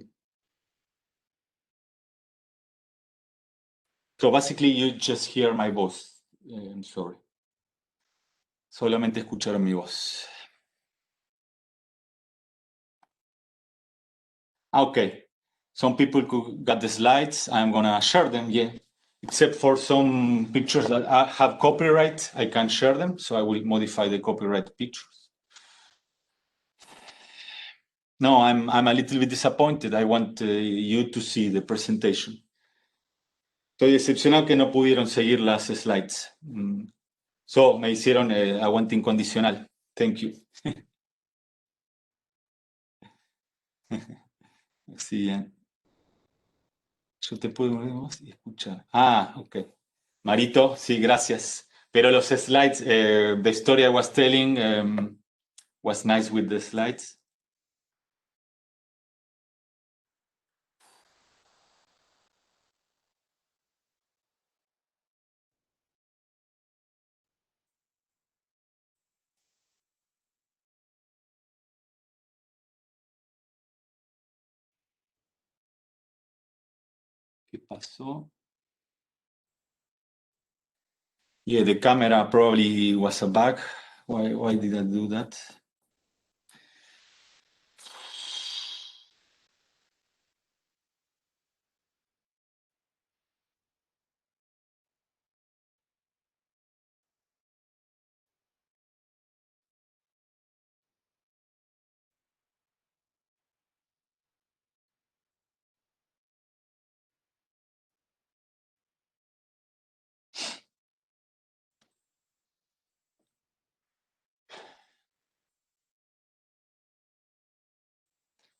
So basically you just hear my voice. I'm sorry. Solamente escucharon mi voz. Okay. Some people got the slides. I'm gonna share them, yeah. Except for some pictures that have copyright, I can't share them. So I will modify the copyright pictures. No, I'm a little bit disappointed. I want you to see the presentation. Estoy decepcionado que no pudieron seguir las slides. So, me hicieron aguante incondicional. Thank you. Sí, yo te puedo escuchar. Ok. Marito, sí, gracias. Pero los slides, the story I was telling was nice with the slides. ¿Qué pasó? Yeah, the camera probably was a bug. Why did I do that?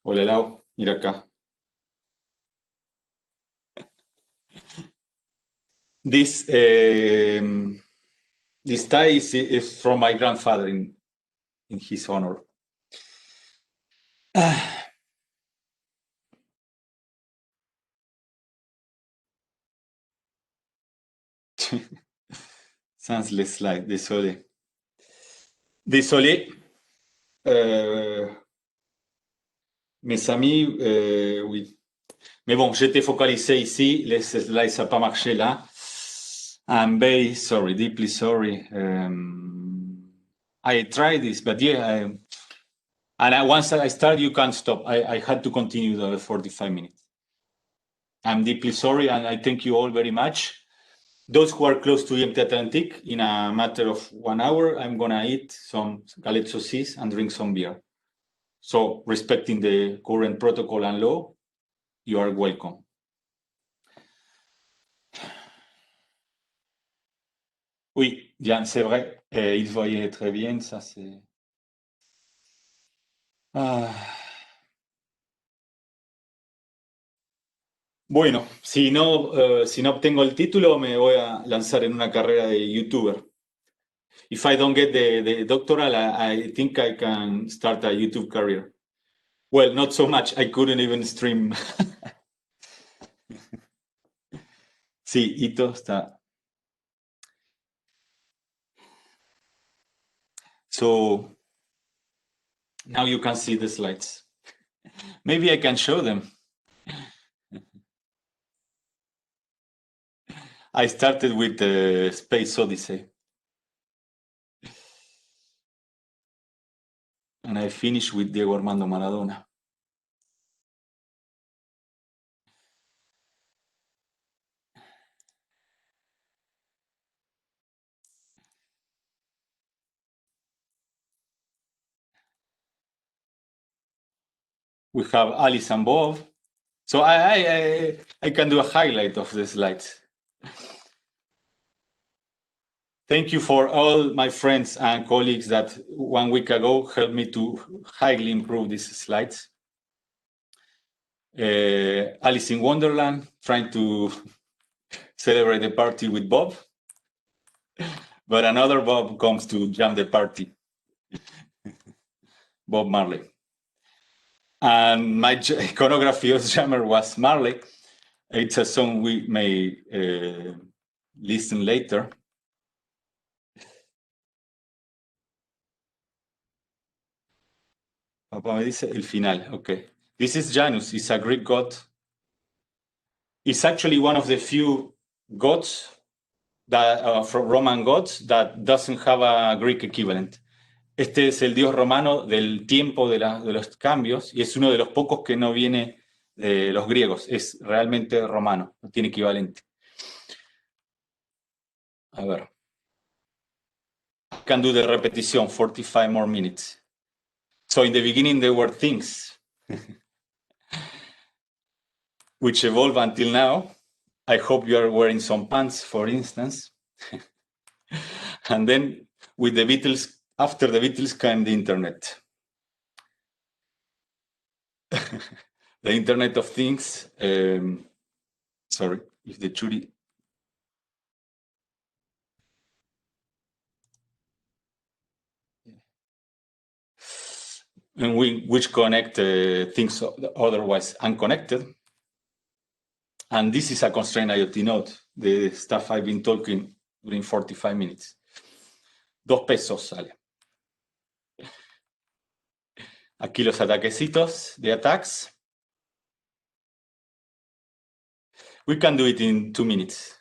Hola, Lau. Mira acá. This this tie is from my grandfather in his honor. Senseless slide, désolé. Désolé. Mes amis, oui. Mais bon, j'étais focalisé ici, les slides ça n'a pas marché là. I'm very sorry, deeply sorry. I tried this, but yeah, once I start, you can't stop. I had to continue the 45 minutes. I'm deeply sorry, and I thank you all very much. Those who are close to the Atlantic, in a matter of 1 hour, I'm gonna eat some galette saucisse and drink some beer. So, respecting the current protocol and law, you are welcome. Oui, Diane, c'est vrai. Il voyait très bien, ça c'est... Bueno, si no obtengo el título, me voy a lanzar en una carrera de YouTuber. If I don't get the doctoral, I think I can start a YouTube career. Well, not so much. I couldn't even stream. Sí, Ito está. So now you can see the slides. Maybe I can show them. I started with the Space Odyssey. And I finished with Diego Armando Maradona. We have Alice and Bob. So I can do a highlight of the slides. Thank you for all my friends and colleagues that 1 week ago helped me to highly improve these slides. Alice in Wonderland, trying to celebrate the party with Bob. But another Bob comes to jam the party. Bob Marley. And my iconography of Jammer was Marley. It's a song we may listen later. Papá me dice el final, okay. This is Janus, he's a Greek god. It's actually one of the few gods that from Roman gods that doesn't have a Greek equivalent. Este es el dios romano del tiempo de los cambios y es uno de los pocos que no viene de los griegos. Es realmente romano, no tiene equivalente. A ver. I can do the repetition, 45 more minutes. So in the beginning there were things which evolved until now. I hope you are wearing some pants, for instance. And then with the Beatles, after the Beatles came the internet. The Internet of Things. Sorry, if the jury. And which connect things otherwise unconnected. And this is a constrained IoT node, the stuff I've been talking during 45 minutes. 2 pesos sale. Aquí los ataquecitos de attacks. We can do it in 2 minutes.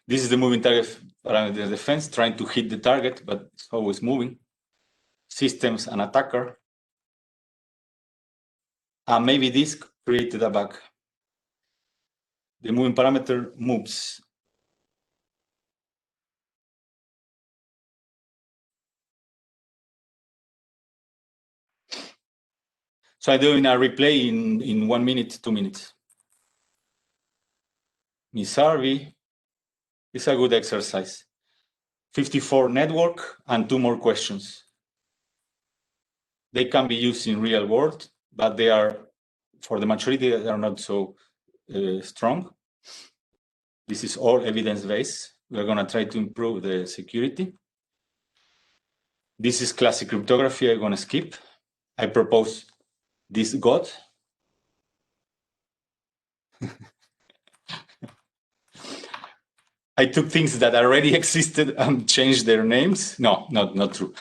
This is the moving target parameter defense, trying to hit the target, but it's always moving. Systems and attacker. And maybe this created a bug. The moving parameter moves. So I'm doing a replay in 1 minute, 2 minutes. Misarvi is a good exercise. 54 network and 2 more questions. They can be used in real world, but they are, for the majority, they are not so strong. This is all evidence-based. We're going to try to improve the security. This is classic cryptography. I'm going to skip. I propose this God. I took things that already existed and changed their names. No, not true.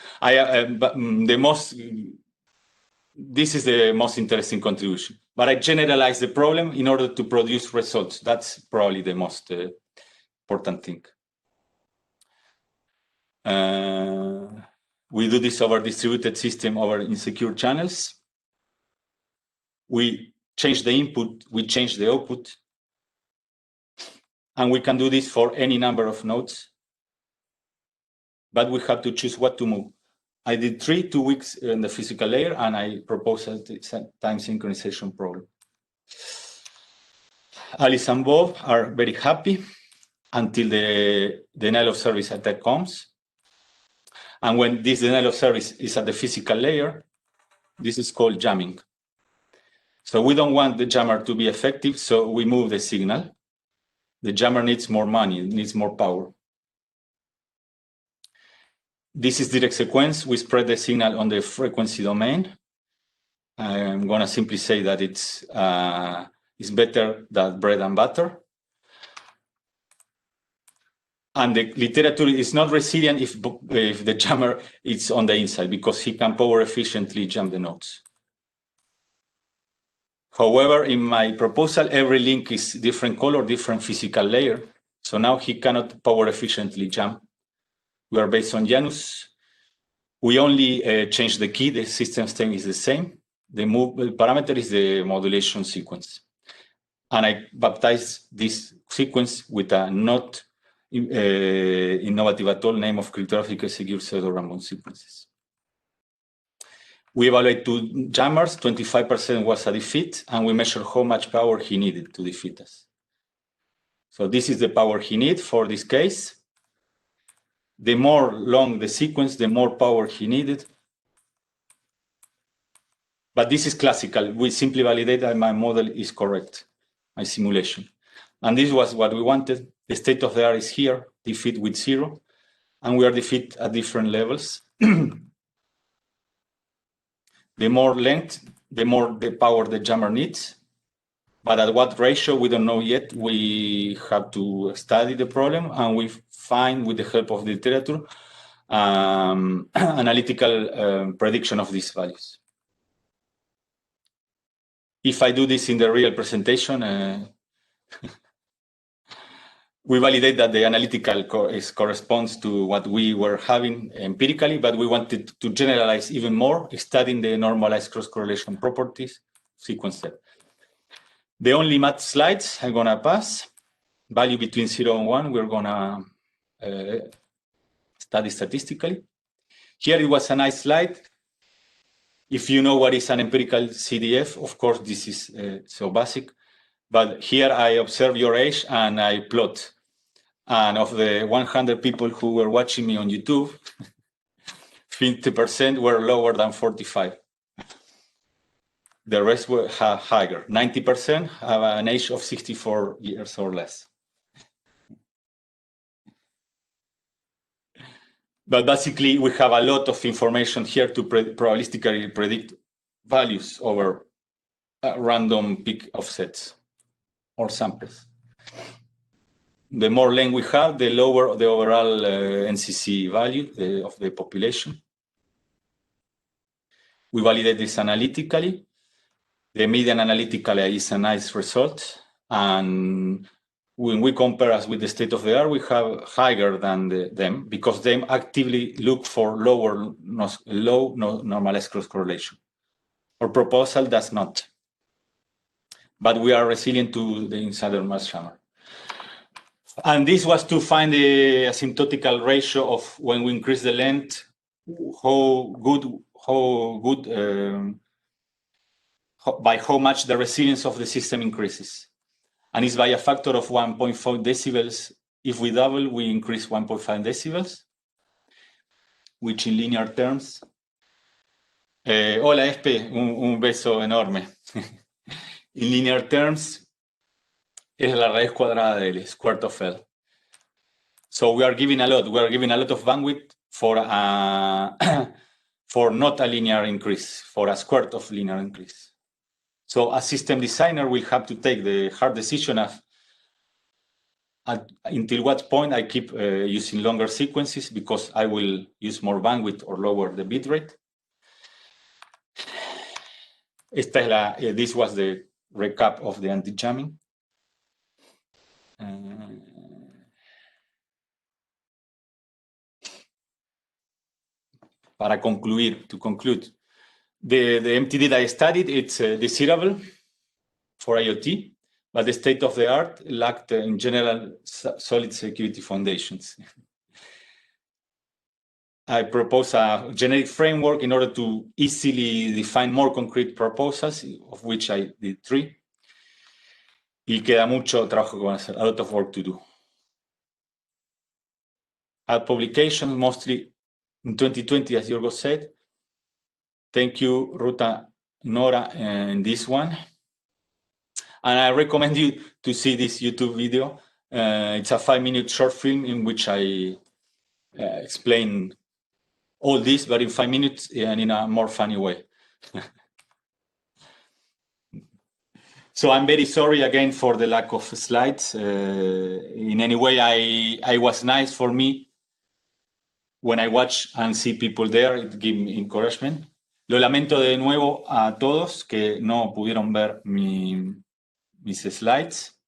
This is the most interesting contribution. But I generalized the problem in order to produce results. That's probably the most important thing. We do this over distributed system over insecure channels. We change the input, we change the output. And we can do this for any number of nodes. But we have to choose what to move. I did 2 weeks in the physical layer, and I proposed a time synchronization problem. Alice and Bob are very happy until the denial of service attack comes. And when this denial of service is at the physical layer, this is called jamming. So we don't want the jammer to be effective, so we move the signal. The jammer needs more money, it needs more power. This is direct sequence. We spread the signal on the frequency domain. I'm going to simply say that it's better than bread and butter. And the literature is not resilient if the jammer is on the inside, because he can power efficiently jam the nodes. However, in my proposal, every link is different color, different physical layer. So now he cannot power efficiently jam. We are based on Janus. We only change the key. The system state is the same. The parameter is the modulation sequence. And I baptize this sequence with a not innovative at all name of cryptographically secure pseudo-random sequences. We evaluate 2 jammers. 25% was a defeat, and we measure how much power he needed to defeat us. So this is the power he needs for this case. The more long the sequence, the more power he needed. But this is classical. We simply validate that my model is correct, my simulation. And this was what we wanted. The state of the art is here, defeat with 0. And we are defeat at different levels. The more length, the more the power the jammer needs. But at what ratio, we don't know yet. We have to study the problem, and we find, with the help of the literature, analytical prediction of these values. If I do this in the real presentation, we validate that the analytical corresponds to what we were having empirically, but we wanted to generalize even more, studying the normalized cross-correlation properties sequence step. The only math slides I'm going to pass, value between 0 and 1, we're going to study statistically. Here it was a nice slide. If you know what is an empirical CDF, of course, this is so basic. But here I observe your age and I plot. And of the 100 people who were watching me on YouTube, 50% were lower than 45. The rest were higher. 90% have an age of 64 years or less. But basically, we have a lot of information here to probabilistically predict values over random peak offsets or samples. The more length we have, the lower the overall NCC value of the population. We validate this analytically. The median analytically is a nice result. And when we compare us with the state of the art, we have higher than them because they actively look for low normalized cross correlation. Our proposal does not, but we are resilient to the insider mass hammer. And this was to find the asymptotical ratio of when we increase the length, by how much the resilience of the system increases. And it's by a factor of 1.4 decibels. If we double, we increase 1.5 decibels, which in linear terms. Hola, Espe, un beso enorme. In linear terms, es la raíz cuadrada de L, square of L. So we are giving a lot. We are giving a lot of bandwidth for for not a linear increase, for a square of linear increase. So a system designer will have to take the hard decision of until what point I keep using longer sequences because I will use more bandwidth or lower the bitrate. This was the recap of the anti-jamming. To conclude, the MTD that I studied, it's desirable for IoT, but the state of the art lacked, in general, solid security foundations. I propose a generic framework in order to easily define more concrete proposals, of which I did 3. Y queda mucho trabajo que van a hacer, a lot of work to do. At publication, mostly in 2020, as Yorgo said. Thank you, Ruta Nora, and this one. And I recommend you to see this YouTube video. It's a 5-minute short film in which I explain all this, but in 5 minutes and in a more funny way. So I'm very sorry again for the lack of slides. In any way, I was nice for me when I watch and see people there. It gave me encouragement. Lo lamento de nuevo a todos que no pudieron ver mis slides.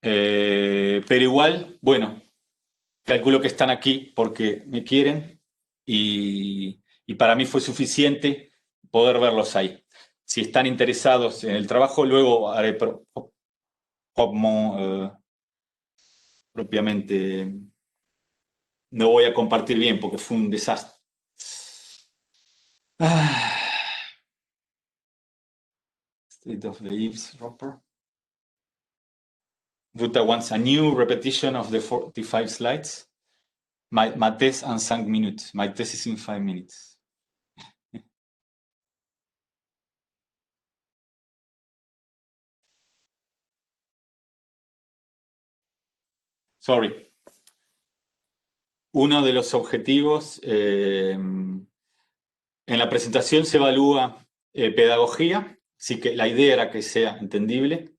Pero igual, bueno, calculo que están aquí porque me quieren y para mí fue suficiente poder verlos ahí. Si están interesados en el trabajo, luego haré propiamente. No voy a compartir bien porque fue un desastre. State of the eavesdropper. Ruta wants a new repetition of the 45 slides. My test in 5 minutes. My test is in 5 minutes. Sorry. Uno de los objetivos en la presentación se evalúa pedagogía, así que la idea era que sea entendible,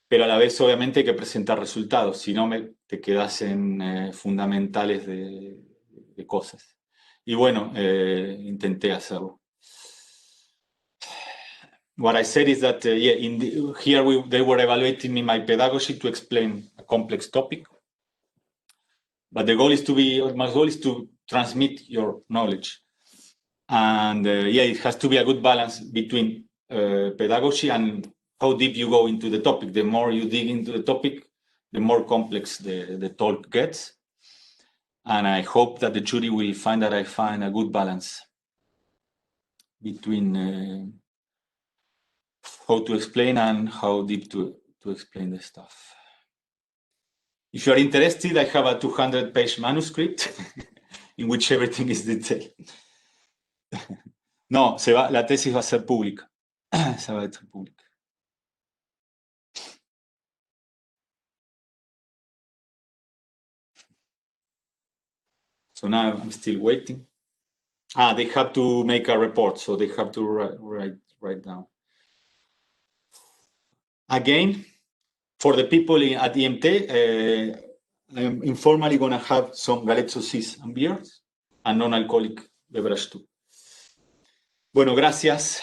pero a la vez obviamente hay que presentar resultados, si no te quedas en fundamentales de cosas. Y bueno, intenté hacerlo. What I said is that here they were evaluating me my pedagogy to explain a complex topic. But the goal is my goal is to transmit your knowledge. And it has to be a good balance between pedagogy and how deep you go into the topic. The more you dig into the topic, the more complex the talk gets. And I hope that the jury will find that I find a good balance between how to explain and how deep to explain the stuff. If you are interested, I have a 200-page manuscript in which everything is detailed. No, la tesis va a ser pública. Se va a hacer pública. So now I'm still waiting. They have to make a report, so they have to write down. Again, for the people at IMT, I'm informally going to have some galette saucisse and beers and non-alcoholic beverage too. Bueno, gracias.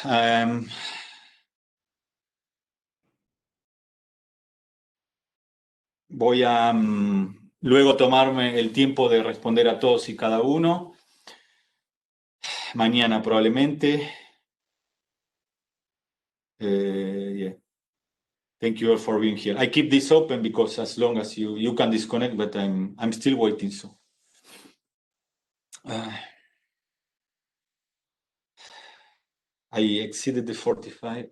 Voy a luego tomarme el tiempo de responder a todos y cada uno. Mañana probablemente. Yeah. Thank you all for being here. I keep this open because as long as you can disconnect, but I'm still waiting. So I exceeded the 45.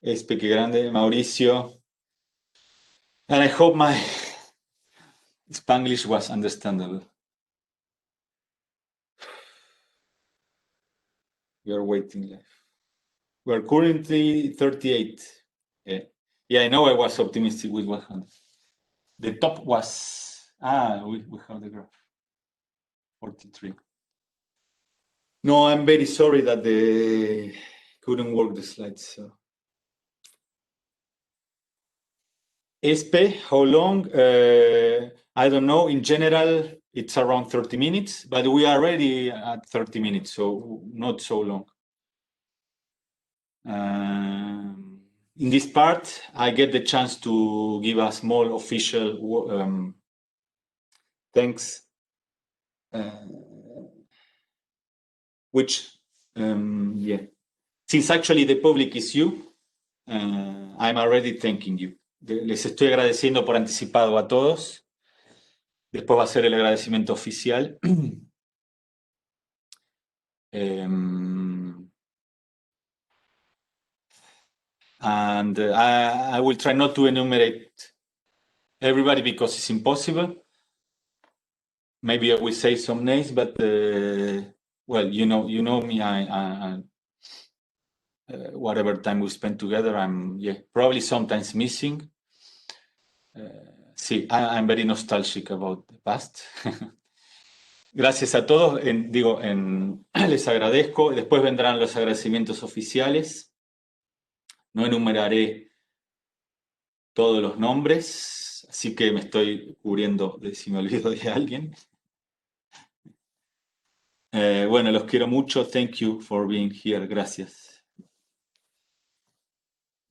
Espe, grande, Mauricio. And I hope my Spanglish was understandable. We are waiting live. We are currently 38. Yeah, I know I was optimistic with 100. The top was, we have the graph, 43. No, I'm very sorry that they couldn't work the slides. So. Espe, how long? I don't know. In general, it's around 30 minutes, but we are already at 30 minutes, so not so long. In this part, I get the chance to give a small official thanks, which, yeah, since actually the public is you, I'm already thanking you. Les estoy agradeciendo por anticipado a todos. Después va a ser el agradecimiento oficial. And I will try not to enumerate everybody because it's impossible. Maybe I will say some names, but well, you know me. I whatever time we spend together, I'm probably sometimes missing. Sí, I'm very nostalgic about the past. Gracias a todos. Les agradezco. Después vendrán los agradecimientos oficiales. No enumeraré todos los nombres, así que me estoy cubriendo de si me olvido de alguien. Bueno, los quiero mucho. Thank you for being here. Gracias.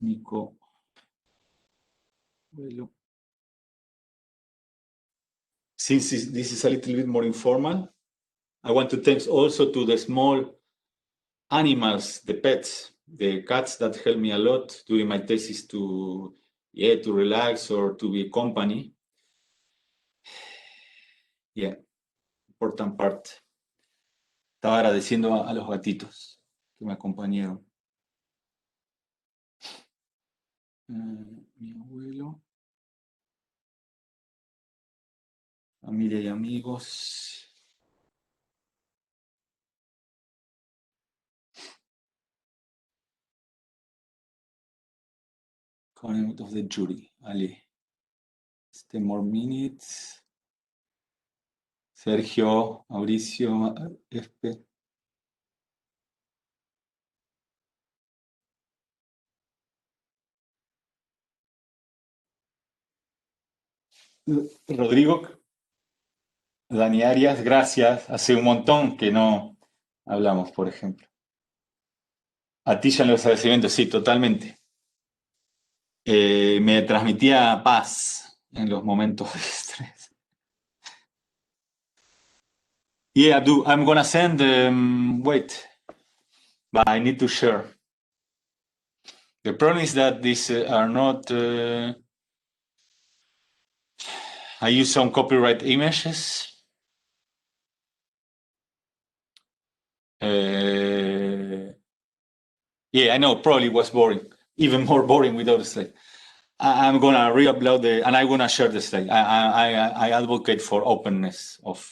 Nico. Bueno. Since this is a little bit more informal, I want to thank also to the small animals, the pets, the cats that helped me a lot during my thesis to relax or to be company. Yeah, important part. Estaba agradeciendo a los gatitos que me acompañaron. Mi abuelo. Familia y amigos. Comment of the jury. Ali. 10 more minutes. Sergio, Mauricio, Espe. Rodrigo, Dani Arias, gracias. Hace un montón que no hablamos, por ejemplo. A ti ya en los agradecimientos, sí, totalmente. Me transmitía paz en los momentos de estrés. Yeah, I'm gonna send, wait, but I need to share. The problem is that these are not, I use some copyright images. Yeah, I know, probably was boring, even more boring without a slide. I'm gonna re-upload and I'm gonna share the slide. I advocate for openness of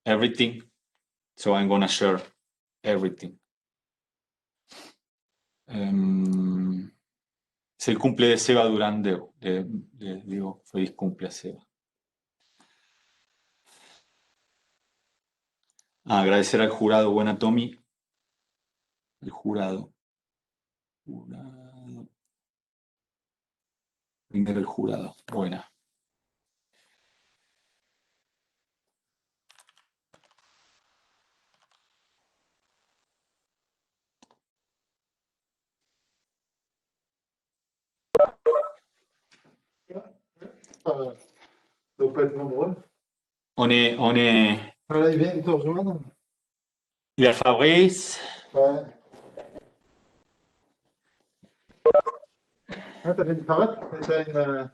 everything, so I'm gonna share everything. Es el cumple de Seba Durán, le digo feliz cumple a Seba. Agradecer al jurado, buena Tommy. El jurado. Primero el jurado, buena. Ça doit pas être nombreux. On est. Voilà, ils viennent te rejoindre. Il y a Fabrice. Ouais. Ah, t'as fait une parade? T'as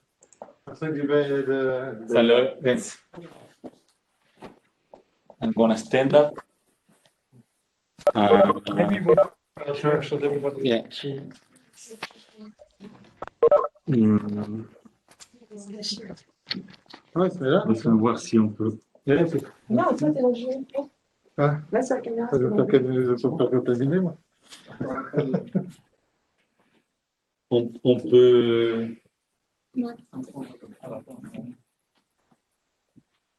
un truc de... Hello. Yes. I'm gonna stand up. Sure, everybody. Yeah. Ouais, c'est là. On va voir si on peut. Non, toi, t'es dans le jeu. Ah. Là, c'est la caméra. Ça veut faire contaminer, moi. On peut.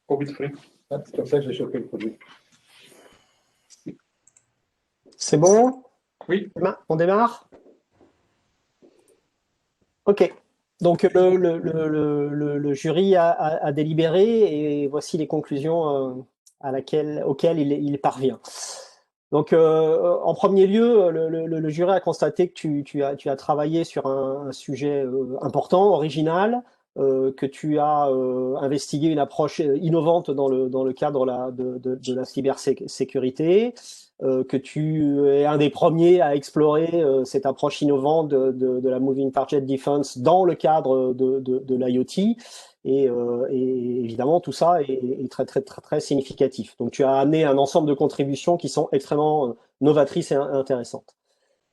Covid free. C'est comme ça que j'ai chopé le produit. C'est bon? Oui. On démarre? Ok. Donc le jury a délibéré et voici les conclusions auxquelles il parvient. Donc en premier lieu, le jury a constaté que tu as travaillé sur un sujet important, original, que tu as investigué une approche innovante dans le cadre de la cybersécurité, que tu es un des premiers à explorer cette approche innovante de la Moving Target Defense dans le cadre de l'IoT. Et évidemment, tout ça est très significatif. Donc, tu as amené un ensemble de contributions qui sont extrêmement novatrices et intéressantes.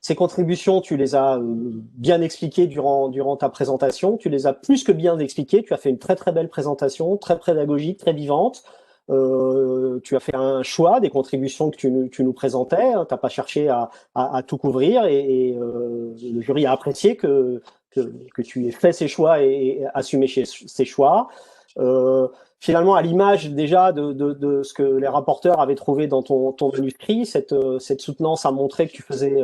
Ces contributions, tu les as bien expliquées durant ta présentation. Tu les as plus que bien expliquées. Tu as fait une très belle présentation, très pédagogique, très vivante. Tu as fait un choix des contributions que tu nous présentais. Tu n'as pas cherché à tout couvrir et le jury a apprécié que tu aies fait ces choix et assumé ces choix. Finalement, à l'image déjà de ce que les rapporteurs avaient trouvé dans ton manuscrit, cette soutenance a montré que tu faisais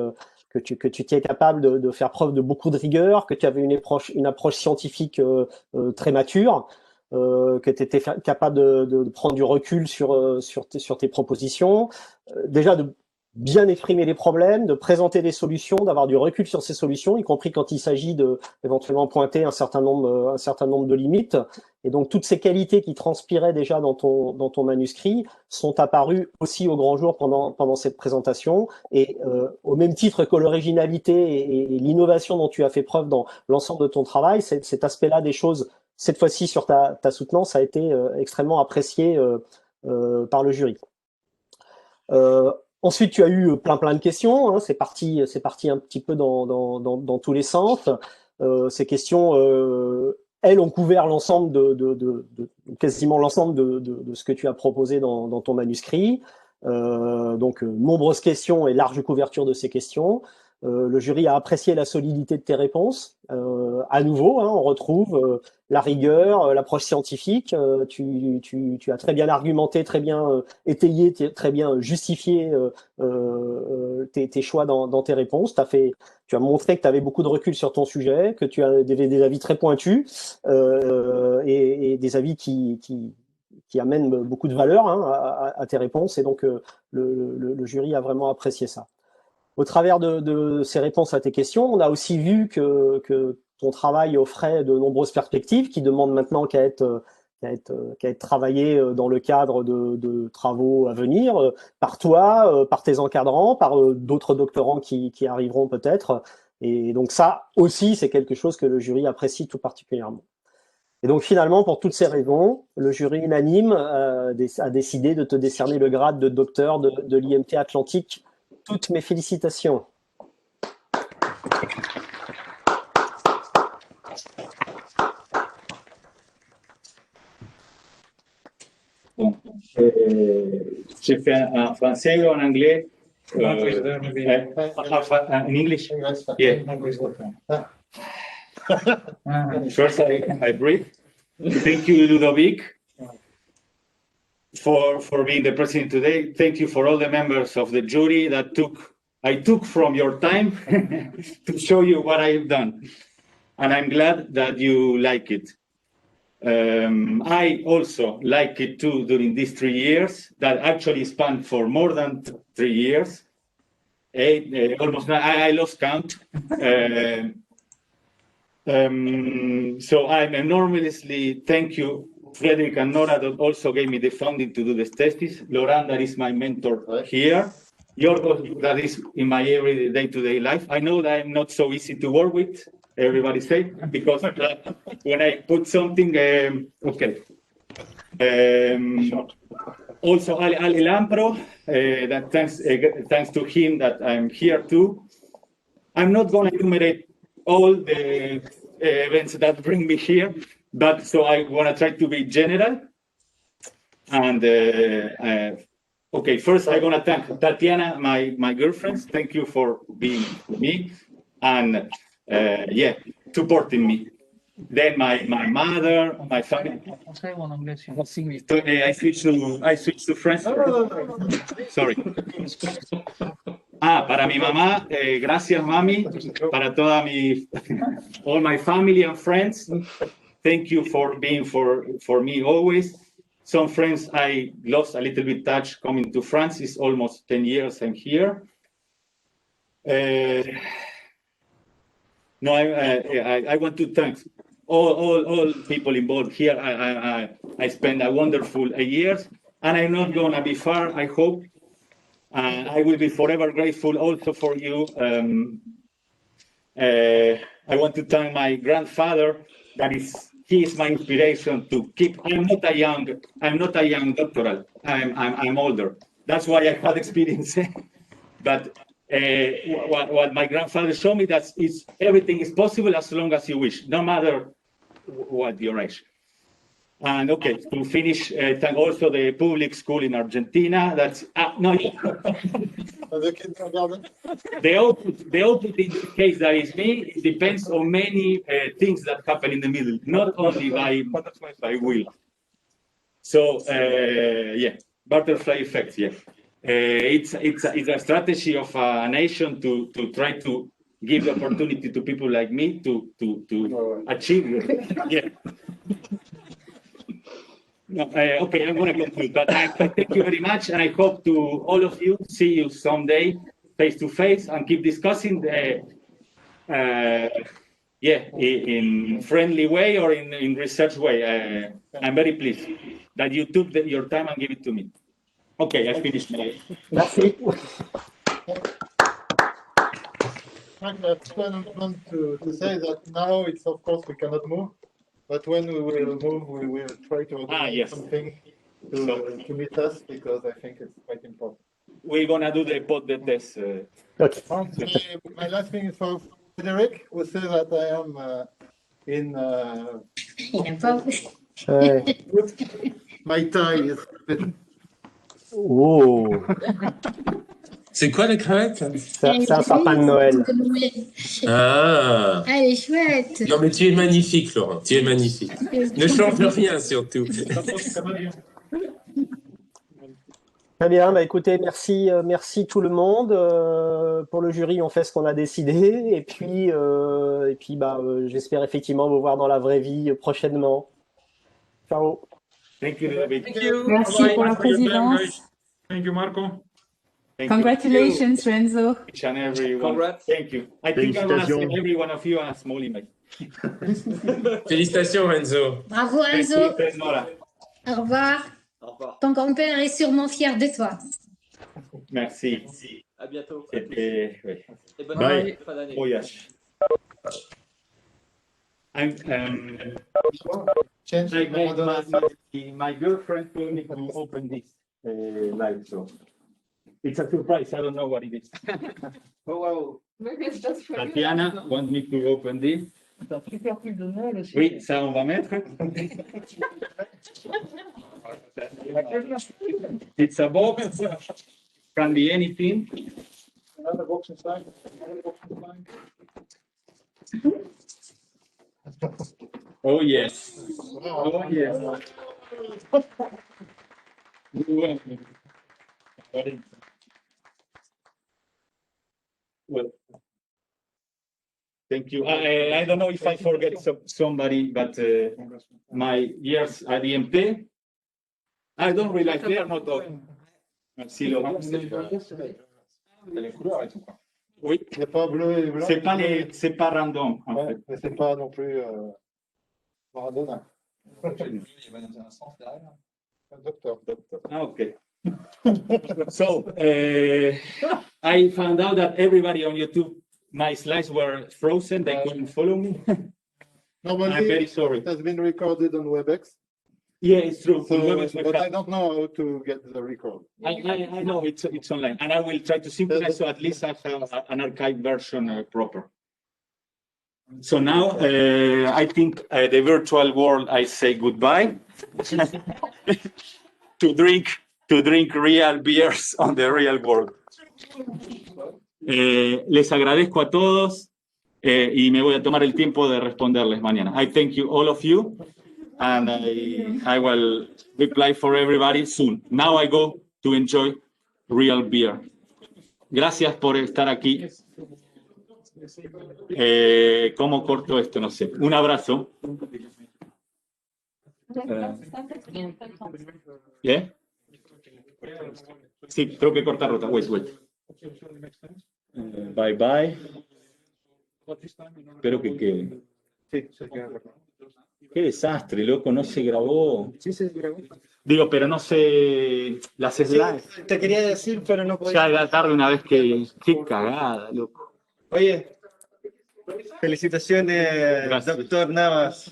que tu étais capable de faire preuve de beaucoup de rigueur, que tu avais une approche scientifique très mature, que tu étais capable de prendre du recul sur tes propositions, déjà de bien exprimer les problèmes, de présenter des solutions, d'avoir du recul sur ces solutions, y compris quand il s'agit d'éventuellement pointer un certain nombre de limites. Et donc toutes ces qualités qui transpiraient déjà dans ton manuscrit sont apparues aussi au grand jour pendant cette présentation. Et au même titre que l'originalité et l'innovation dont tu as fait preuve dans l'ensemble de ton travail, cet aspect-là des choses, cette fois-ci sur ta soutenance, a été extrêmement apprécié par le jury. Ensuite, tu as eu plein de questions. Hein, c'est parti un petit peu dans tous les sens. Ces questions, elles ont couvert l'ensemble quasiment l'ensemble de ce que tu as proposé dans ton manuscrit. Donc, nombreuses questions et large couverture de ces questions. Le jury a apprécié la solidité de tes réponses. À nouveau, hein, on retrouve la rigueur, l'approche scientifique. Tu as très bien argumenté, très bien étayé, très bien justifié tes choix dans tes réponses. Tu as montré que tu avais beaucoup de recul sur ton sujet, que tu avais des avis très pointus et des avis qui amènent beaucoup de valeur hein, à tes réponses. Et donc, le jury a vraiment apprécié ça. Au travers de ces réponses à tes questions, on a aussi vu que ton travail offrait de nombreuses perspectives qui demandent maintenant qu'à être travaillées dans le cadre de travaux à venir, par toi, par tes encadrants, par d'autres doctorants qui arriveront peut-être. Et donc ça aussi, c'est quelque chose que le jury apprécie tout particulièrement. Et donc finalement, pour toutes ces raisons, le jury unanime a décidé de te décerner le grade de docteur de l'IMT Atlantique. Toutes mes félicitations. Bon, j'ai fait en français ou en anglais? In English? Yeah. First, I breathe. Thank you, Ludovic, for being the president today. Thank you for all the members of the jury that I took from your time to show you what I've done. And I'm glad that you like it. I also like it too during these 3 years that actually spanned for more than 3 years. Almost, I lost count. So I'm enormously thank you, Frederick and Nora, that also gave me the funding to do this thesis. Lauren, that is my mentor here. Yorgos, that is in my every day-to-day life. I know that I'm not so easy to work with, everybody say, because when I put something, okay. Also, Ali Lampro, that thanks to him that I'm here too. I'm not going to enumerate all the events that bring me here, but so I want to try to be general. And okay, first I'm going to thank Tatiana, my girlfriend. Thank you for being with me and yeah, supporting me. Then my mother, my family. I switched to French. Sorry. Para mi mamá, gracias mami. Para toda all my family and friends, thank you for being for me always. Some friends I lost a little bit touch coming to France. It's almost 10 years I'm here. No, I want to thank all people involved here. I spent a wonderful years, and I'm not gonna be far, I hope. I will be forever grateful also for you. I want to thank my grandfather. He is my inspiration to keep. I'm not a young doctoral. I'm older. That's why I had experience. But what my grandfather showed me that everything is possible as long as you wish, no matter what your age. And okay, to finish, thank also the public school in Argentina. That's no. The output in this case that is me. It depends on many things that happen in the middle, not only by will. So yeah, butterfly effect. Yeah, it's a strategy of a nation to try to give the opportunity to people like me to achieve. Yeah. No, okay, I'm going to conclude, but I thank you very much, and I hope to all of you see you someday face to face and keep discussing yeah, in friendly way or in research way. I'm very pleased that you took your time and gave it to me. Okay, I finished my. Merci. I just want to say that now it's of course we cannot move, but when we will move, we will try to organize something to meet us because I think it's quite important. We're gonna do the pod test. Okay. My last thing is for Frederick, who says that I am in. My tie is. Oh. C'est quoi la crête? C'est un sapin de Noël. Ah. Elle est chouette. Non mais tu es magnifique, Laurent. Tu es magnifique. Ne change rien surtout. Très bien, bah écoutez, merci tout le monde. Pour le jury, on fait ce qu'on a décidé. Et puis bah, j'espère effectivement vous voir dans la vraie vie prochainement. Ciao. Thank you. Merci pour la présidence. Thank you, Marco. Congratulations, Renzo. Each and every one. Congrats. Thank you. I think I'm going to send every one of you a small email. Félicitations, Renzo. Bravo, Renzo. Thanks, Nora. Au revoir. Au revoir. Ton grand-père est sûrement fier de toi. Merci. À bientôt. Et bonne fin d'année. voyage. My girlfriend told me to open this live, so it's a surprise. I don't know what it is. Oh, wow. Maybe it's just for Tatiana wants me to open this. Oui, ça on va mettre. It's a box. Can be anything. Another box inside. Oh yes. Oh yes. Well, thank you. I don't know if I forget somebody, but my years at IMT, I don't realize they are not all. Si, Laurent. Oui. Il n'y a pas bleu et blanc. C'est pas random. En Ouais, fait. mais c'est pas non plus Maradona. Docteur. Ah, okay. So I found out that everybody on YouTube, my slides were frozen. They couldn't follow me. Normally, I'm very sorry. it has been recorded on WebEx. Yeah, it's true. So, but I don't know how to get the record. I know it's online, and I will try to simplify so at least I have an archived version proper. So now I think the virtual world, I say goodbye to drink real beers on the real world. Les agradezco a todos y me voy a tomar el tiempo de responderles mañana. I thank you, all of you, and I will reply for everybody soon. Now I go to enjoy real beer. Gracias por estar aquí. ¿Cómo corto esto? No sé. Un abrazo. ¿Yeah? Sí, tengo que cortar ruta. Wait. Bye bye. Espero que quede. Qué desastre, loco, no se grabó. Sí, se grabó. Digo, pero no sé. Las slides. Sí, te quería decir, pero no podía. Ya era tarde una vez que. Qué cagada, loco. Oye, felicitaciones, Gracias. doctor Navas.